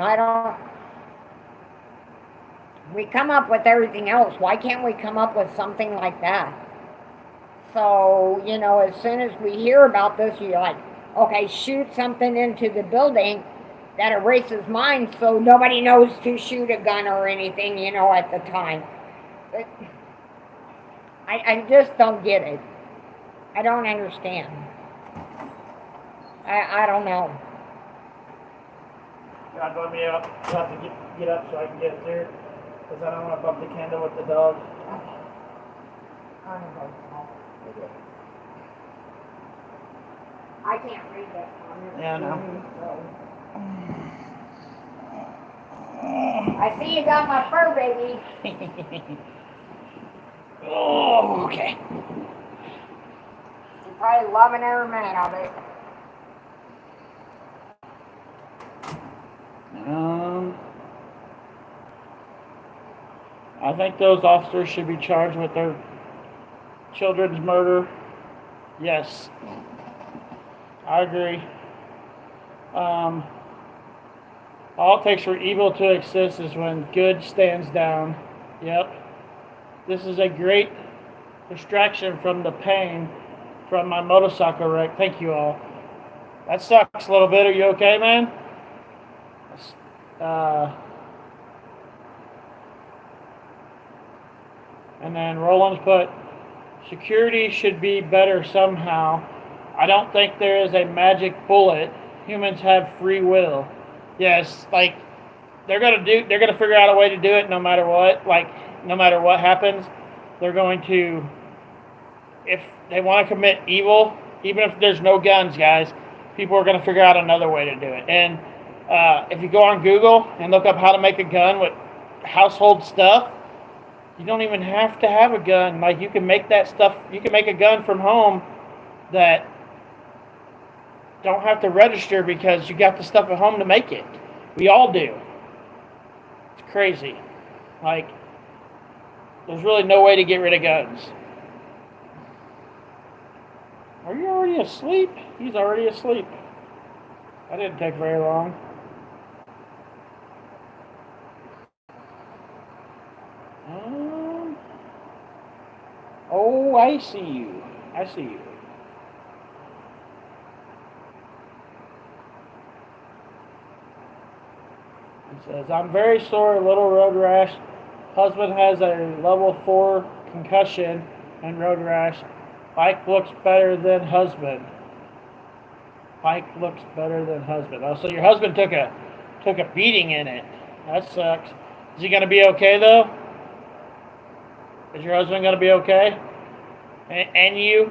Speaker 4: We come up with everything else. Why can't we come up with something like that? So, you know, as soon as we hear about this, you're like, okay, shoot something into the building that erases minds so nobody knows to shoot a gun or anything, you know, at the time. But I just don't get it. I don't understand. I don't know.
Speaker 2: God, let me up. I'll have to get up so I can get there. Because I don't want to bump the candle with the dog.
Speaker 4: I can't read that.
Speaker 2: Yeah, I know.
Speaker 4: I see you got my fur, baby.
Speaker 2: Oh, okay.
Speaker 4: He probably loving every minute of it.
Speaker 2: I think those officers should be charged with their children's murder. Yes, I agree. All it takes for evil to exist is when good stands down. Yep. This is a great distraction from the pain from my motorcycle wreck. Thank you all. That sucks a little bit. Are you okay, man? And then Roland's put, security should be better somehow. I don't think there is a magic bullet. Humans have free will. Yes, like they're gonna figure out a way to do it no matter what. Like no matter what happens, they're going to, if they want to commit evil, even if there's no guns, guys, people are gonna figure out another way to do it. And if you go on Google and look up how to make a gun with household stuff, you don't even have to have a gun. Like you can make that stuff. You can make a gun from home that don't have to register because you got the stuff at home to make it. We all do. It's crazy. Like there's really no way to get rid of guns. Are you already asleep? He's already asleep. That didn't take very long. Oh, I see you. I see you. It says, I'm very sore, little road rash. Husband has a level 4 concussion and road rash. Bike looks better than husband. Bike looks better than husband. Oh, so your husband took a beating in it. That sucks. Is he going to be okay, though? Is your husband going to be okay? And you?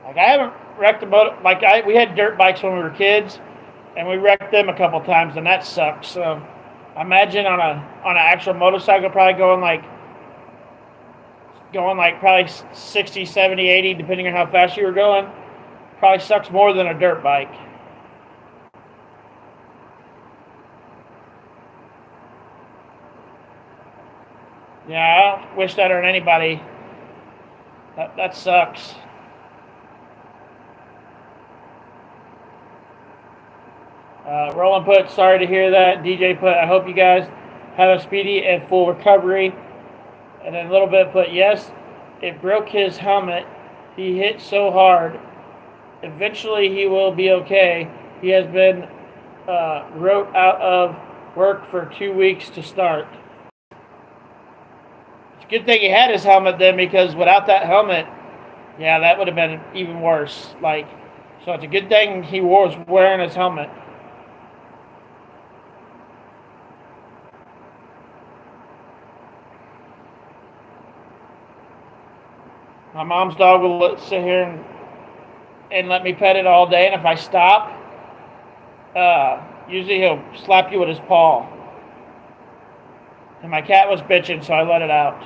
Speaker 2: Like, I haven't wrecked a motor. Like, we had dirt bikes when we were kids, and we wrecked them a couple times, and that sucks. So, imagine on an actual motorcycle, probably going like probably 60, 70, 80, depending on how fast you were going. Probably sucks more than a dirt bike. Yeah, I don't wish that on anybody. That sucks. Roland put, sorry to hear that. DJ put, I hope you guys have a speedy and full recovery. And then a little bit put, yes, it broke his helmet. He hit so hard. Eventually he will be okay. He has been wrote out of work for 2 weeks to start. Good thing he had his helmet then, because without that helmet, yeah, that would have been even worse. Like, so it's a good thing he was wearing his helmet. My mom's dog will sit here and let me pet it all day, and if I stop, usually he'll slap you with his paw. And my cat was bitching, so I let it out.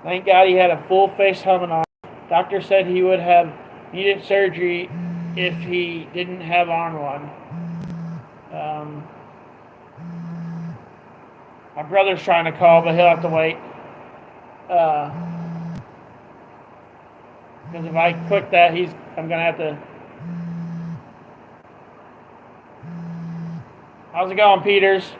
Speaker 2: Thank God he had a full face helmet on. Doctor said he would have needed surgery if he didn't have on one. My brother's trying to call, but he'll have to wait. Because if I click that, I'm gonna have to. How's it going, Peters?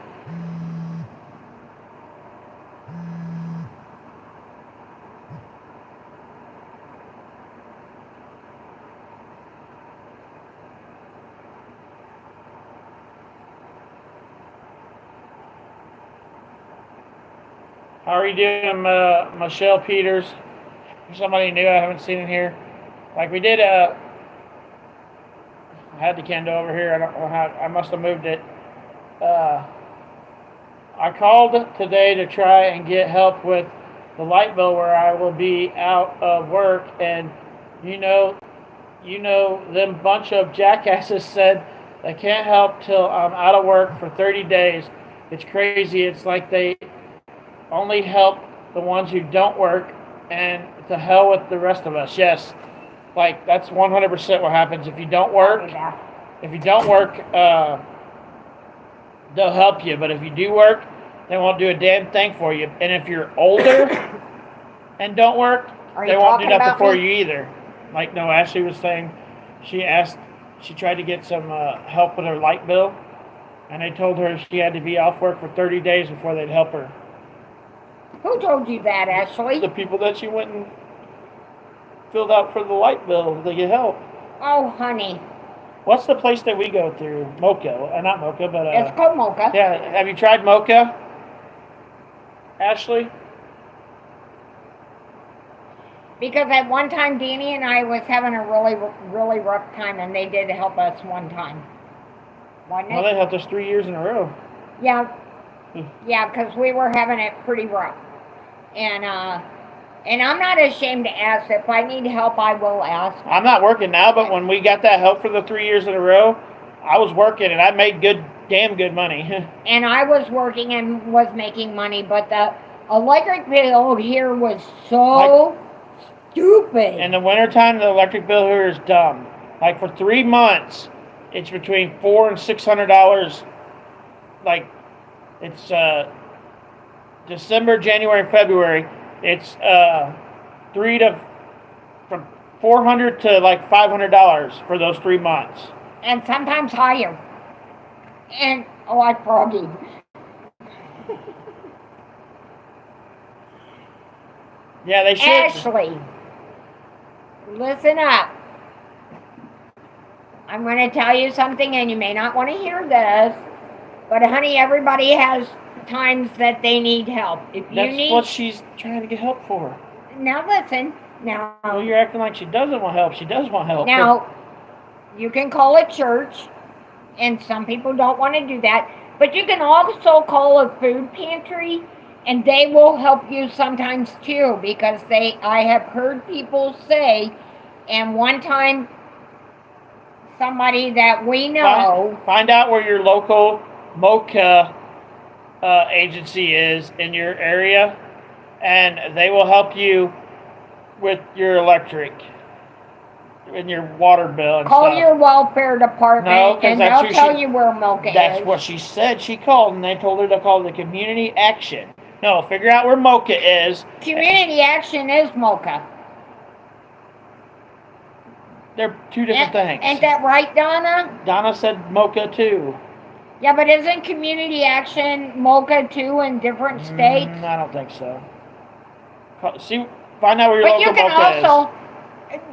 Speaker 2: How are you doing, Michelle Peters? Somebody new I haven't seen in here. Like we did, I had the kendo over here. I don't know how, I must have moved it. I called today to try and get help with the light bill where I will be out of work, and you know, them bunch of jackasses said they can't help till I'm out of work for 30 days. It's crazy. It's like they only help the ones who don't work, and to hell with the rest of us. Yes, like that's 100% what happens if you don't work. If you don't work, they'll help you, but if you do work, they won't do a damn thing for you. And if you're older and don't work, they won't do nothing for you either. Like, no, Ashley was saying, she tried to get some help with her light bill, and they told her she had to be off work for 30 days before they'd help her.
Speaker 4: Who told you that, Ashley?
Speaker 2: The people that she went and filled out for the light bill to get help.
Speaker 4: Oh, honey.
Speaker 2: What's the place that we go through? Mocha. Not Mocha, but...
Speaker 4: it's called Mocha.
Speaker 2: Yeah, have you tried Mocha, Ashley?
Speaker 4: Because at one time, Danny and I was having a really, really rough time, and they did help us one time. Wasn't it?
Speaker 2: Well, they helped us 3 years in a row.
Speaker 4: Yeah. Yeah, because we were having it pretty rough. And I'm not ashamed to ask. If I need help, I will ask.
Speaker 2: I'm not working now, but when we got that help for the 3 years in a row, I was working, and I made damn good money.
Speaker 4: And I was working and was making money, but the electric bill here was so stupid.
Speaker 2: In the wintertime, the electric bill here is dumb. Like, for 3 months, it's between $400 and $600. Like, it's December, January, and February. It's from $400 to like $500 for those 3 months,
Speaker 4: and sometimes higher. And I froggied.
Speaker 2: Yeah, they should.
Speaker 4: Ashley, listen up. I'm going to tell you something, and you may not want to hear this, but honey, everybody has times that they need help.
Speaker 2: That's what she's trying to get help for.
Speaker 4: Now listen. Now.
Speaker 2: Well, you're acting like she doesn't want help. She does want help.
Speaker 4: Now, you can call a church, and some people don't want to do that, but you can also call a food pantry, and they will help you sometimes too, because I have heard people say, and one time, somebody that we know.
Speaker 2: Find out where your local Mocha agency is in your area, and they will help you with your electric and your water bill and
Speaker 4: Call
Speaker 2: stuff.
Speaker 4: your welfare department, and they'll tell you where Mocha is.
Speaker 2: That's what she said. She called, and they told her to call the Community Action. No, figure out where Mocha is.
Speaker 4: Community Action is Mocha.
Speaker 2: They're two different things.
Speaker 4: Ain't that right, Donna?
Speaker 2: Donna said Mocha too.
Speaker 4: Yeah, but isn't Community Action Mocha too in different states?
Speaker 2: I don't think so. Find out where your local Mocha is. But you can also,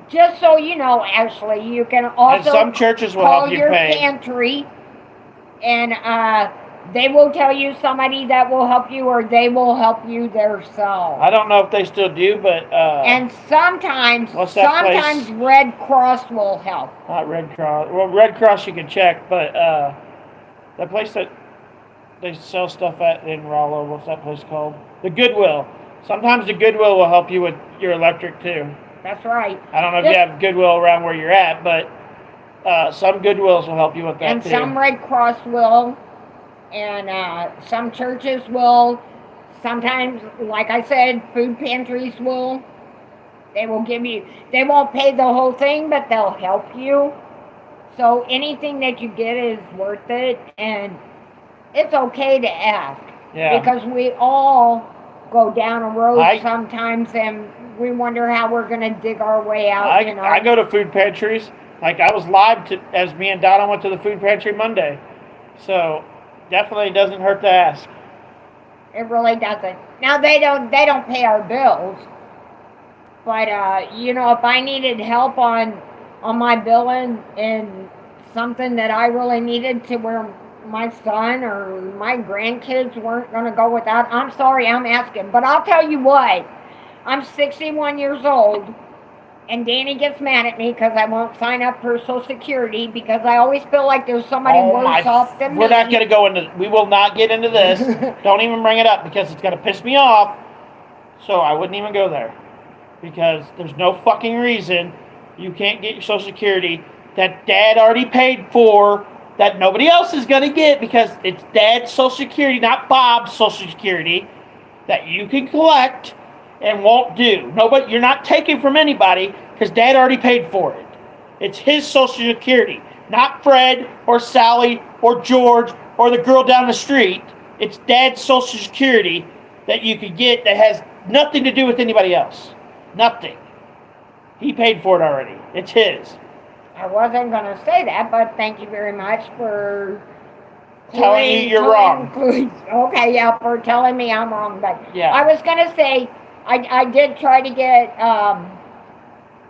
Speaker 4: just so you know, Ashley, you can also
Speaker 2: and some churches will
Speaker 4: call
Speaker 2: help you
Speaker 4: your
Speaker 2: pay.
Speaker 4: Pantry, and they will tell you somebody that will help you, or they will help you themselves.
Speaker 2: I don't know if they still do, but
Speaker 4: and sometimes Red Cross will help.
Speaker 2: Not Red Cross. Well, Red Cross you can check, but that place that they sell stuff at in Rollo, what's that place called? The Goodwill. Sometimes the Goodwill will help you with your electric too.
Speaker 4: That's right.
Speaker 2: I don't know if you have Goodwill around where you're at, but some Goodwills will help you with that
Speaker 4: and
Speaker 2: too.
Speaker 4: And some Red Cross will, and some churches will. Sometimes, like I said, food pantries will. They will give you, they won't pay the whole thing, but they'll help you. So anything that you get is worth it, and it's okay to ask.
Speaker 2: Yeah.
Speaker 4: Because we all go down a road sometimes, and we wonder how we're going to dig our way out.
Speaker 2: I go to food pantries. Like, I was live as me and Donna went to the food pantry Monday. So definitely doesn't hurt to ask.
Speaker 4: It really doesn't. Now they don't pay our bills, but if I needed help on my billing and something that I really needed to where my son or my grandkids weren't going to go without, I'm sorry, I'm asking. But I'll tell you what, I'm 61 years old, and Danny gets mad at me because I won't sign up for Social Security because I always feel like there's somebody worse off than me.
Speaker 2: We're not going to go into, we will not get into this. Don't even bring it up because it's going to piss me off. So I wouldn't even go there. Because there's no fucking reason you can't get your Social Security that Dad already paid for, that nobody else is going to get, because it's Dad's Social Security, not Bob's Social Security, that you can collect and won't do. Nobody, you're not taking from anybody because Dad already paid for it. It's his Social Security, not Fred or Sally or George or the girl down the street. It's Dad's Social Security that you can get that has nothing to do with anybody else. Nothing. He paid for it already. It's his.
Speaker 4: I wasn't going to say that, but thank you very much for
Speaker 2: Telling you you're wrong.
Speaker 4: Okay, yeah, for telling me I'm wrong. But
Speaker 2: Yeah.
Speaker 4: I was going to say, I did try to get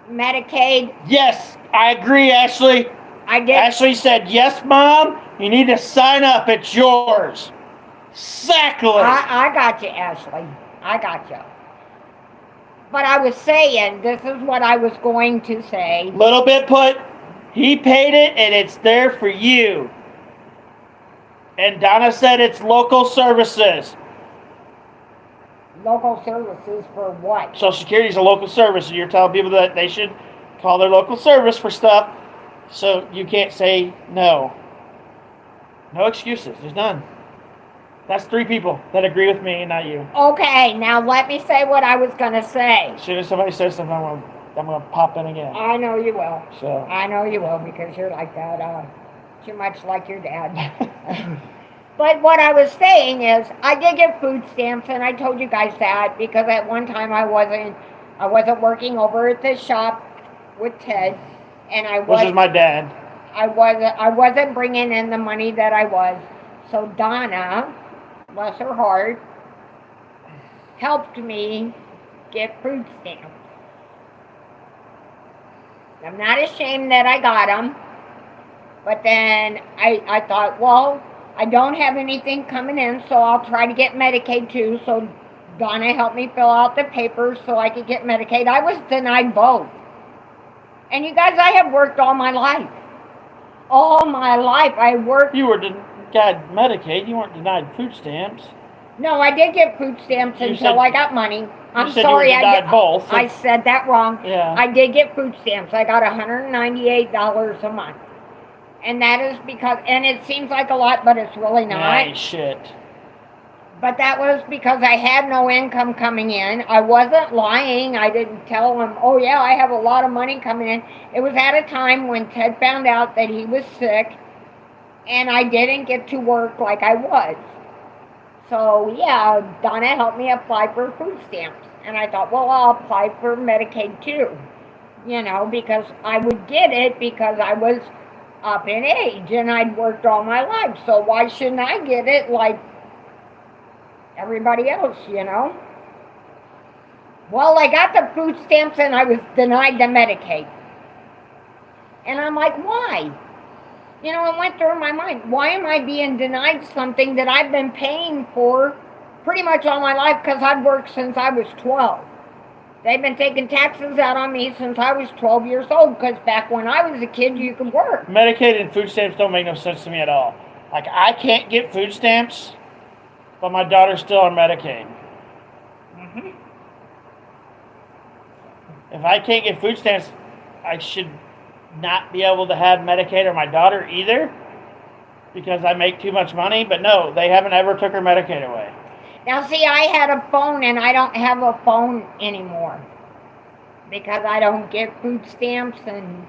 Speaker 4: Medicaid.
Speaker 2: Yes, I agree, Ashley.
Speaker 4: I did.
Speaker 2: Ashley said, yes, Mom, you need to sign up. It's yours. Exactly.
Speaker 4: I got you, Ashley. I got you. But I was saying, this is what I was going to say.
Speaker 2: Little bit put, he paid it and it's there for you. And Donna said it's local services.
Speaker 4: Local services for what?
Speaker 2: Social Security is a local service. You're telling people that they should call their local service for stuff. So you can't say no. No excuses. There's none. That's 3 people that agree with me and not you.
Speaker 4: Okay, now let me say what I was going to say.
Speaker 2: As soon as somebody says something, I'm gonna pop in again.
Speaker 4: I know you will.
Speaker 2: So
Speaker 4: I know you will, because you're like that. Too much like your dad. But what I was saying is, I did get food stamps, and I told you guys that because at one time I wasn't working over at the shop with Ted, and
Speaker 2: which is my dad.
Speaker 4: I wasn't bringing in the money that I was. So Donna, bless her heart, helped me get food stamps. I'm not ashamed that I got them, but then I thought, well, I don't have anything coming in, so I'll try to get Medicaid too. So Donna helped me fill out the papers so I could get Medicaid. I was denied both. And you guys, I have worked all my life. All my life I worked.
Speaker 2: You were denied Medicaid. You weren't denied food stamps.
Speaker 4: No, I did get food stamps until I got money. I'm
Speaker 2: said
Speaker 4: sorry,
Speaker 2: you were denied both.
Speaker 4: I said that wrong.
Speaker 2: Yeah.
Speaker 4: I did get food stamps. I got $198 a month. And that is because, and it seems like a lot, but it's really not.
Speaker 2: Nice shit.
Speaker 4: But that was because I had no income coming in. I wasn't lying. I didn't tell them, oh yeah, I have a lot of money coming in. It was at a time when Ted found out that he was sick, and I didn't get to work like I was. So yeah, Donna helped me apply for food stamps. And I thought, well, I'll apply for Medicaid too. You know, because I would get it because I was up in age and I'd worked all my life. So why shouldn't I get it like everybody else, you know? Well, I got the food stamps and I was denied the Medicaid. And I'm like, why? You know, it went through my mind. Why am I being denied something that I've been paying for pretty much all my life, because I've worked since I was 12. They've been taking taxes out on me since I was 12 years old, because back when I was a kid, you could work.
Speaker 2: Medicaid and food stamps don't make no sense to me at all. Like, I can't get food stamps, but my daughter's still on Medicaid.
Speaker 4: Mm-hmm.
Speaker 2: If I can't get food stamps, I should not be able to have Medicaid, or my daughter either, because I make too much money. But no, they haven't ever took her Medicaid away.
Speaker 4: Now, see, I had a phone, and I don't have a phone anymore because I don't get food stamps, and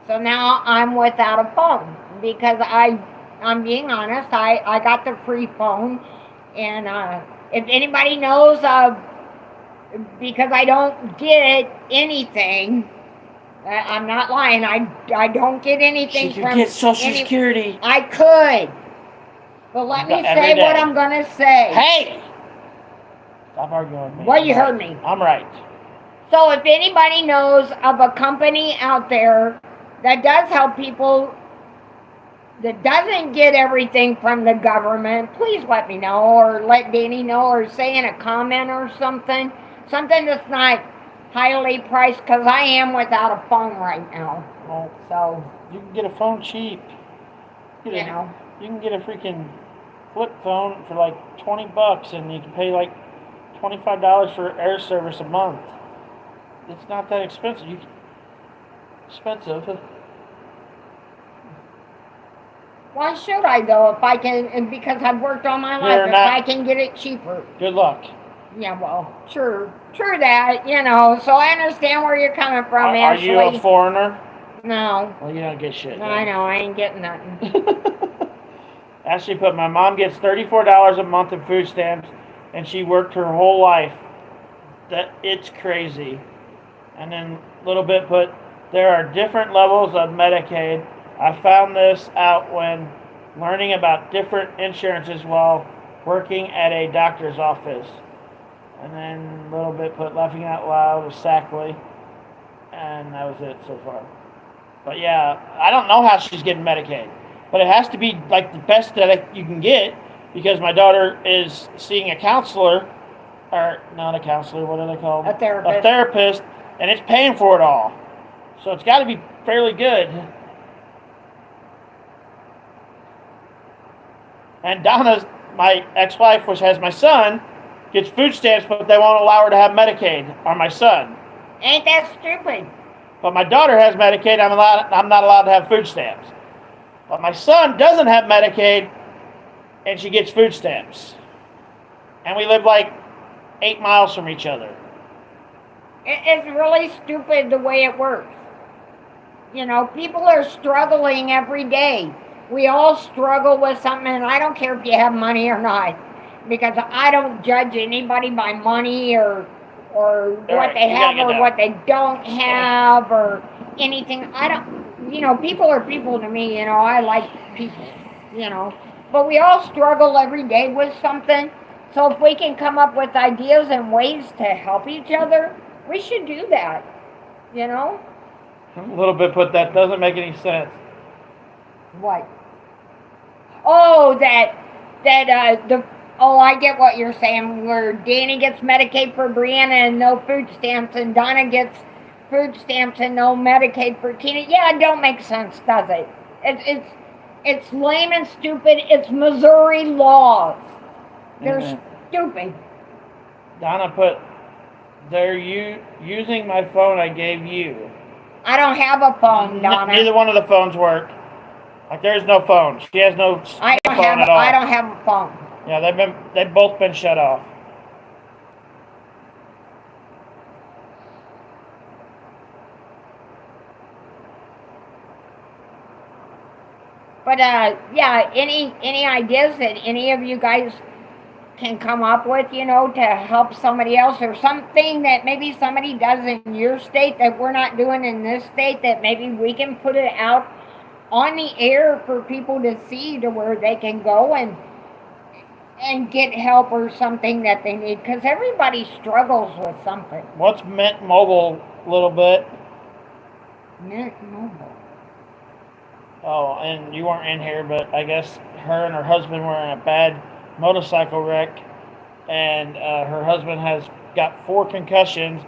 Speaker 4: so now I'm without a phone because I'm being honest, I got the free phone, and if anybody knows, because I don't get anything, I'm not lying, I don't get anything
Speaker 2: she
Speaker 4: from...
Speaker 2: could get Social Security.
Speaker 4: I could. But let me say what I'm going to say.
Speaker 2: Hey! Stop arguing with me.
Speaker 4: Well, you heard me.
Speaker 2: I'm right.
Speaker 4: So if anybody knows of a company out there that does help people, that doesn't get everything from the government, please let me know, or let Danny know, or say in a comment or something. Something that's not highly priced, because I am without a phone right now. So,
Speaker 2: you can get a phone cheap. You can get a freaking flip phone for like $20, and you can pay like $25 for air service a month. It's not that expensive. Expensive.
Speaker 4: Why should I though if I can? Because I've worked all my life. If I can get it cheaper.
Speaker 2: Good luck.
Speaker 4: Yeah, well, true that, So I understand where you're coming from, Ashley.
Speaker 2: Are you a foreigner?
Speaker 4: No.
Speaker 2: Well, you don't get shit.
Speaker 4: No, I know, I ain't getting nothing.
Speaker 2: Ashley put, my mom gets $34 a month in food stamps, and she worked her whole life. It's crazy. And then little bit put, there are different levels of Medicaid. I found this out when learning about different insurances while working at a doctor's office. And then a little bit put laughing out loud with Sackley. And that was it so far. But yeah, I don't know how she's getting Medicaid. But it has to be like the best that you can get, because my daughter is seeing a counselor, or not a counselor, what are they called?
Speaker 4: A therapist.
Speaker 2: A therapist, and it's paying for it all. So it's got to be fairly good. And Donna, my ex-wife, which has my son, gets food stamps, but they won't allow her to have Medicaid, or my son.
Speaker 4: Ain't that stupid?
Speaker 2: But my daughter has Medicaid, I'm not allowed to have food stamps. But my son doesn't have Medicaid, and she gets food stamps. And we live like 8 miles from each other.
Speaker 4: It's really stupid the way it works. People are struggling every day. We all struggle with something, and I don't care if you have money or not, because I don't judge anybody by money or what they have or what they don't have or anything. I don't, people are people to me, I like people, but we all struggle every day with something. So if we can come up with ideas and ways to help each other, we should do that,
Speaker 2: A little bit put, that doesn't make any sense.
Speaker 4: What? Oh, I get what you're saying, where Danny gets Medicaid for Brianna and no food stamps, and Donna gets food stamps and no Medicaid for Tina. Yeah, it don't make sense, does it? It's lame and stupid. It's Missouri laws. They're stupid.
Speaker 2: Donna put, they're using my phone I gave you.
Speaker 4: I don't have a phone, Donna.
Speaker 2: Neither one of the phones work. Like, there's no phone. She has no phone at all.
Speaker 4: I don't have a phone.
Speaker 2: Yeah, they've both been shut off.
Speaker 4: But yeah, any ideas that any of you guys can come up with, to help somebody else, or something that maybe somebody does in your state that we're not doing in this state, that maybe we can put it out on the air for people to see, to where they can go and get help or something that they need, because everybody struggles with something.
Speaker 2: What's Mint Mobile a little bit?
Speaker 4: Mint Mobile.
Speaker 2: Oh, and you weren't in here, but I guess her and her husband were in a bad motorcycle wreck, and her husband has got 4 concussions,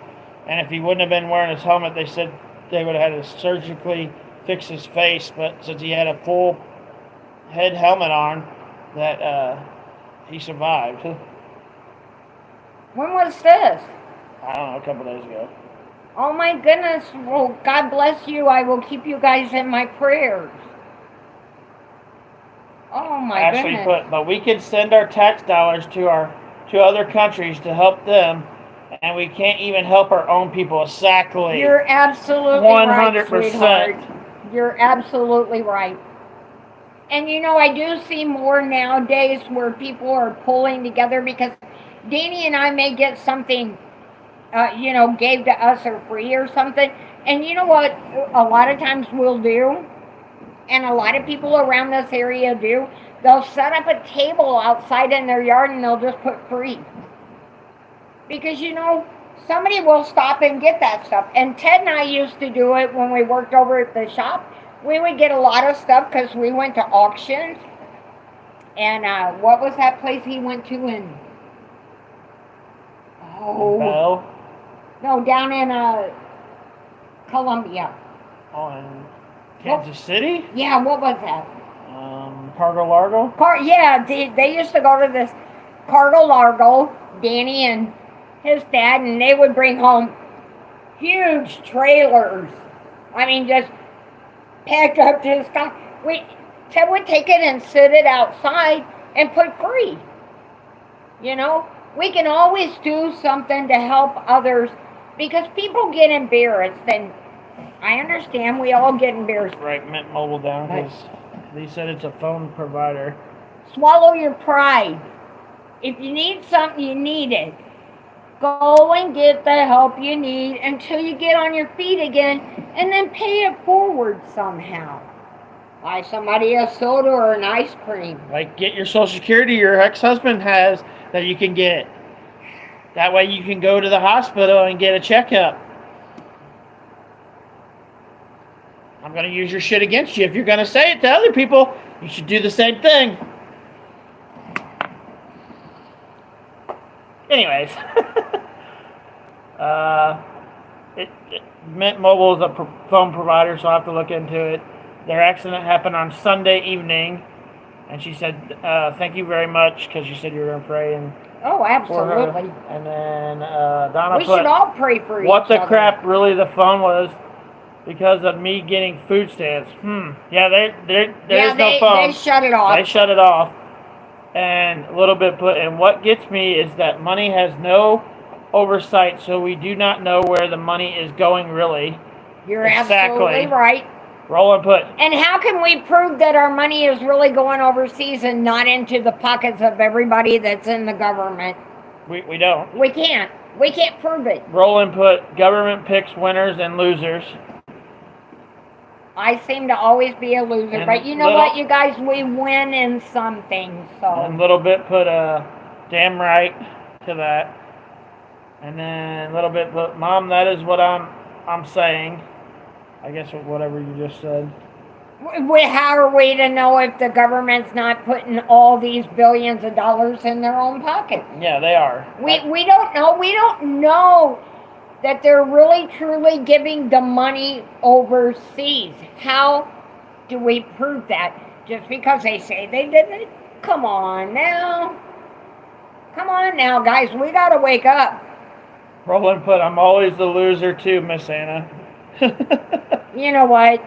Speaker 2: and if he wouldn't have been wearing his helmet, they said they would have had to surgically fix his face, but since he had a full head helmet on, that he survived.
Speaker 4: When was this?
Speaker 2: I don't know, a couple days ago.
Speaker 4: Oh my goodness. Well, God bless you. I will keep you guys in my prayers. Oh my goodness.
Speaker 2: But we can send our tax dollars to other countries to help them, and we can't even help our own people. Exactly.
Speaker 4: You're absolutely 100%. Right, sweetheart. You're absolutely right. And I do see more nowadays where people are pulling together, because Danny and I may get something, gave to us for free or something. And you know what a lot of times we'll do, and a lot of people around this area do? They'll set up a table outside in their yard and they'll just put free. Because, somebody will stop and get that stuff. And Ted and I used to do it when we worked over at the shop. We would get a lot of stuff because we went to auctions. And what was that place he went to in? Oh.
Speaker 2: Bell?
Speaker 4: No, down in Columbia.
Speaker 2: Oh, in Kansas City?
Speaker 4: Yeah, what was that?
Speaker 2: Cargo Largo?
Speaker 4: Yeah, they used to go to this Cargo Largo. Danny and his dad, and they would bring home huge trailers. I mean, just packed up to the sky. Ted would take it and sit it outside and put free. You know, we can always do something to help others because people get embarrassed, and I understand we all get embarrassed.
Speaker 2: Right, Mint Mobile down because they said it's a phone provider.
Speaker 4: Swallow your pride. If you need something, you need it. Go and get the help you need until you get on your feet again, and then pay it forward somehow. Buy somebody a soda or an ice cream.
Speaker 2: Like, get your Social Security your ex-husband has that you can get. That way you can go to the hospital and get a checkup. I'm going to use your shit against you. If you're going to say it to other people, you should do the same thing. Anyways. Mint Mobile is a phone provider, so I'll have to look into it. Their accident happened on Sunday evening, and she said, thank you very much, because you said you were going to pray. And
Speaker 4: oh, absolutely.
Speaker 2: And then Donna
Speaker 4: we should all pray for each other.
Speaker 2: What the crap really the phone was because of me getting food stamps. Yeah, there's no phone.
Speaker 4: They shut it off.
Speaker 2: They shut it off. And a little bit put, and what gets me is that money has no oversight, so we do not know where the money is going really.
Speaker 4: You're absolutely right.
Speaker 2: Roll and put.
Speaker 4: And how can we prove that our money is really going overseas and not into the pockets of everybody that's in the government?
Speaker 2: We don't.
Speaker 4: We can't. We can't prove it.
Speaker 2: Roll and put. Government picks winners and losers.
Speaker 4: I seem to always be a loser,
Speaker 2: and
Speaker 4: but you know what, you guys, we win in some things. So.
Speaker 2: And a little bit put damn right to that. And then a little bit put, Mom, that is what I'm saying. I guess whatever you just said.
Speaker 4: How are we to know if the government's not putting all these billions of dollars in their own pocket?
Speaker 2: Yeah, they are.
Speaker 4: We don't know. We don't know that they're really truly giving the money overseas. How do we prove that? Just because they say they did it? Come on now. Come on now, guys. We got to wake up.
Speaker 2: Roll and put, I'm always the loser too, Miss Anna.
Speaker 4: You know what?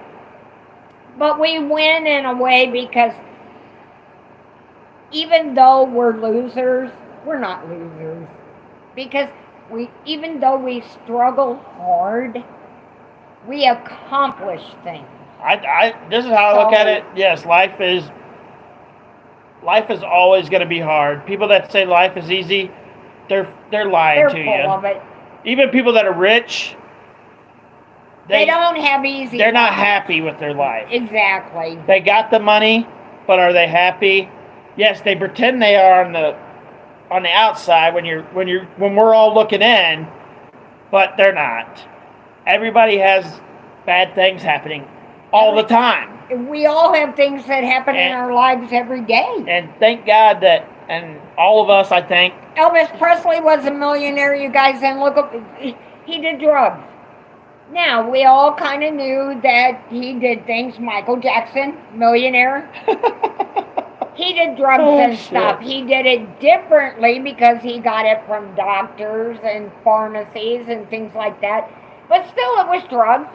Speaker 4: But we win in a way because even though we're losers, we're not losers. Because even though we struggle hard, we accomplish things.
Speaker 2: This is how I look at it. Yes, life is always going to be hard. People that say life is easy, they're lying to you.
Speaker 4: They're full of it.
Speaker 2: Even people that are rich,
Speaker 4: they don't have easy.
Speaker 2: They're not happy with their life.
Speaker 4: Exactly.
Speaker 2: They got the money, but are they happy? Yes, they pretend they are on the outside when we're all looking in, but they're not. Everybody has bad things happening all the time.
Speaker 4: We all have things that happen in our lives every day.
Speaker 2: And thank God that, and all of us, I think.
Speaker 4: Elvis Presley was a millionaire, you guys, and look up, he did drugs. Now, we all kind of knew that he did things. Michael Jackson, millionaire. He did drugs and stuff. He did it differently because he got it from doctors and pharmacies and things like that. But still, it was drugs.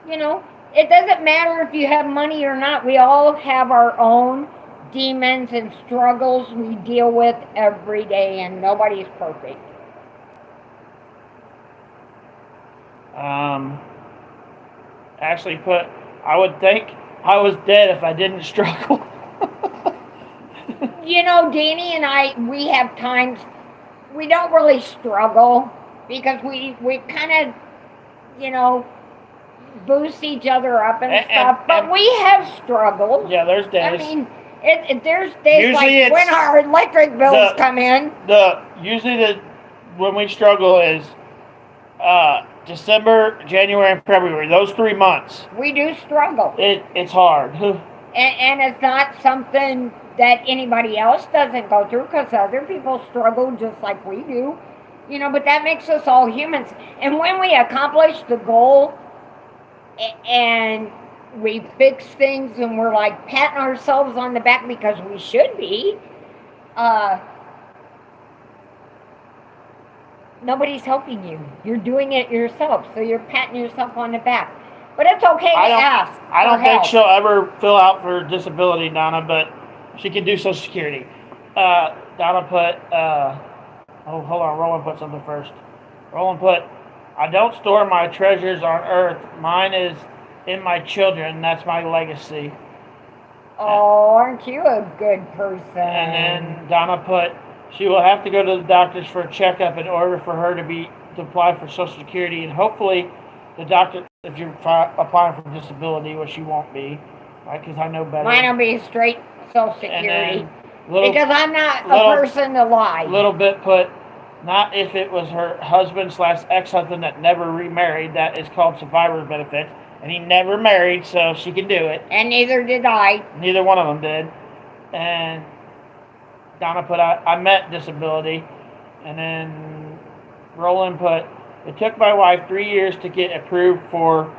Speaker 4: You know, it doesn't matter if you have money or not. We all have our own demons and struggles we deal with every day, and nobody's perfect.
Speaker 2: Ashley put, I would think I was dead if I didn't struggle.
Speaker 4: You know, Danny and I, we have times we don't really struggle because we kind of, you know, boost each other up and stuff. But we have struggles.
Speaker 2: Yeah, there's days.
Speaker 4: I mean, there's days usually like when our electric bills come in.
Speaker 2: Usually when we struggle is December, January, and February. Those 3 months.
Speaker 4: We do struggle.
Speaker 2: It's hard.
Speaker 4: And it's not something that anybody else doesn't go through because other people struggle just like we do. You know, but that makes us all humans. And when we accomplish the goal and we fix things and we're like patting ourselves on the back because we should be, nobody's helping you. You're doing it yourself, so you're patting yourself on the back. But it's okay to ask.
Speaker 2: I don't
Speaker 4: for
Speaker 2: think
Speaker 4: help.
Speaker 2: she'll ever fill out for disability, Donna, but she can do Social Security. Donna put, hold on, Roland put something first. Roland put, I don't store my treasures on earth. Mine is in my children. That's my legacy.
Speaker 4: Oh, aren't you a good person?
Speaker 2: And then Donna put, she will have to go to the doctors for a checkup in order for her to apply for Social Security, and hopefully the doctor, if you're applying for disability, which you won't be, right? Because I know better.
Speaker 4: Mine will be straight Social Security. Because I'm not
Speaker 2: little,
Speaker 4: a person to lie.
Speaker 2: Little bit put, not if it was her husband/ex-husband that never remarried. That is called survivor's benefit. And he never married, so she can do it.
Speaker 4: And neither did I.
Speaker 2: Neither one of them did. And Donna put, I met disability. And then Roland put, it took my wife 3 years to get approved for,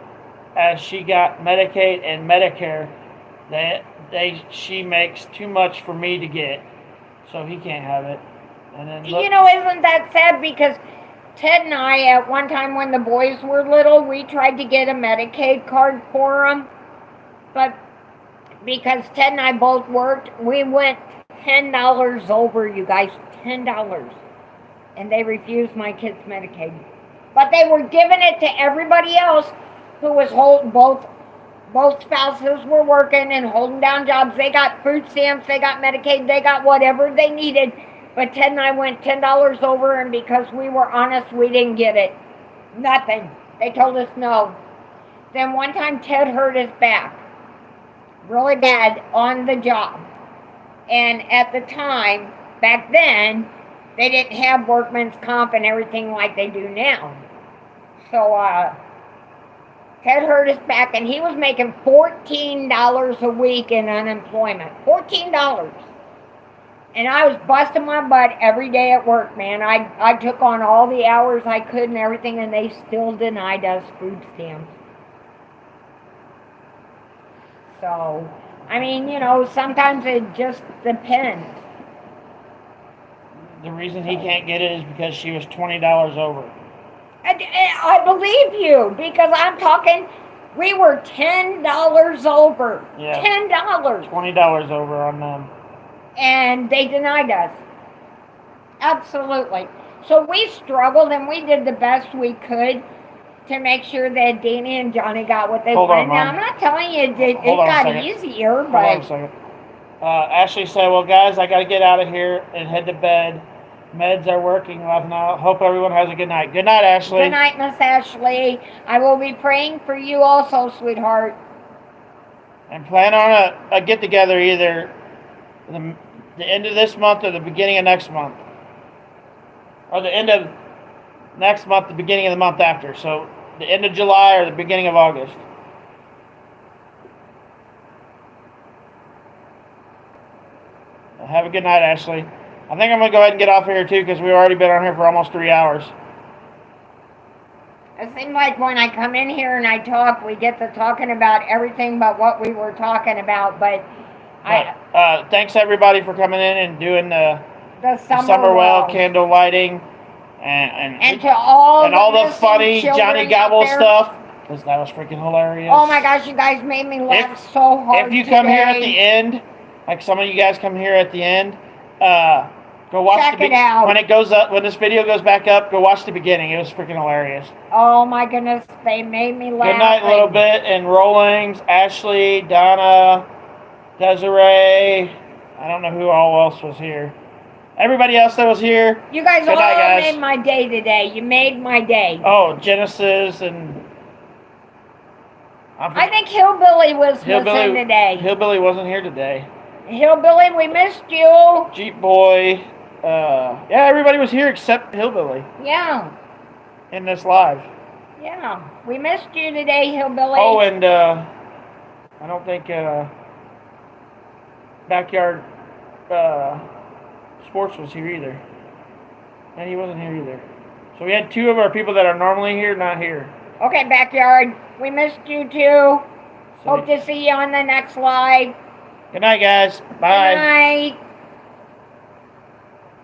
Speaker 2: as she got Medicaid and Medicare. She makes too much for me to get, so he can't have it. And then
Speaker 4: you know, isn't that sad? Because Ted and I, at one time when the boys were little, we tried to get a Medicaid card for them, but because Ted and I both worked, we went $10 over, you guys, $10, and they refused my kids' Medicaid. But they were giving it to everybody else who was holding, both spouses were working and holding down jobs. They got food stamps, they got Medicaid, they got whatever they needed. But Ted and I went $10 over, and because we were honest, we didn't get it. Nothing. They told us no. Then one time Ted hurt his back really bad on the job. And at the time, back then, they didn't have workman's comp and everything like they do now. So Ted hurt his back, and he was making $14 a week in unemployment. $14. And I was busting my butt every day at work, man. I took on all the hours I could and everything, and they still denied us food stamps. So, I mean, you know, sometimes it just depends.
Speaker 2: The reason he can't get it is because she was $20 over.
Speaker 4: I believe you, because I'm talking, we were $10 over.
Speaker 2: Yeah.
Speaker 4: $10.
Speaker 2: $20 over on them.
Speaker 4: And they denied us. Absolutely. So we struggled, and we did the best we could to make sure that Danny and Johnny got what they wanted. Now, I'm not telling you it got easier, but...
Speaker 2: Hold on a second. Ashley said, well, guys, I got to get out of here and head to bed. Meds are working left now. Hope everyone has a good night. Good night, Ashley.
Speaker 4: Good night, Miss Ashley. I will be praying for you also, sweetheart.
Speaker 2: And plan on a get-together either the end of this month or the beginning of next month. Or the end of next month, the beginning of the month after. So the end of July or the beginning of August. Have a good night, Ashley. I think I'm going to go ahead and get off here, too, because we've already been on here for almost 3 hours.
Speaker 4: It seems like when I come in here and I talk, we get to talking about everything but what we were talking about, but
Speaker 2: thanks, everybody, for coming in and doing the
Speaker 4: Summerwell
Speaker 2: candle lighting and
Speaker 4: to all
Speaker 2: the funny Johnny Gobble stuff, because that was freaking hilarious.
Speaker 4: Oh, my gosh, you guys made me laugh so hard
Speaker 2: If you come here at the end, like some of you guys come here at the end, go watch
Speaker 4: it out.
Speaker 2: When it goes up, when this video goes back up, go watch the beginning. It was freaking hilarious.
Speaker 4: Oh my goodness, they made me laugh.
Speaker 2: Good night, little bit, and Rollings, Ashley, Donna, Desiree. I don't know who all else was here. Everybody else that was here.
Speaker 4: You guys all made my day today. You made my day.
Speaker 2: Oh, Genesis and.
Speaker 4: I think Hillbilly was missing today.
Speaker 2: Hillbilly wasn't here today.
Speaker 4: Hillbilly, we missed you.
Speaker 2: Jeep Boy. Yeah, everybody was here except Hillbilly.
Speaker 4: Yeah.
Speaker 2: In this live.
Speaker 4: Yeah, we missed you today, Hillbilly.
Speaker 2: Oh, and I don't think Backyard Sports was here either. And he wasn't here either. So we had two of our people that are normally here not here.
Speaker 4: Okay, Backyard, we missed you too. Hope to see you on the next live.
Speaker 2: Good night, guys. Bye.
Speaker 4: Good night.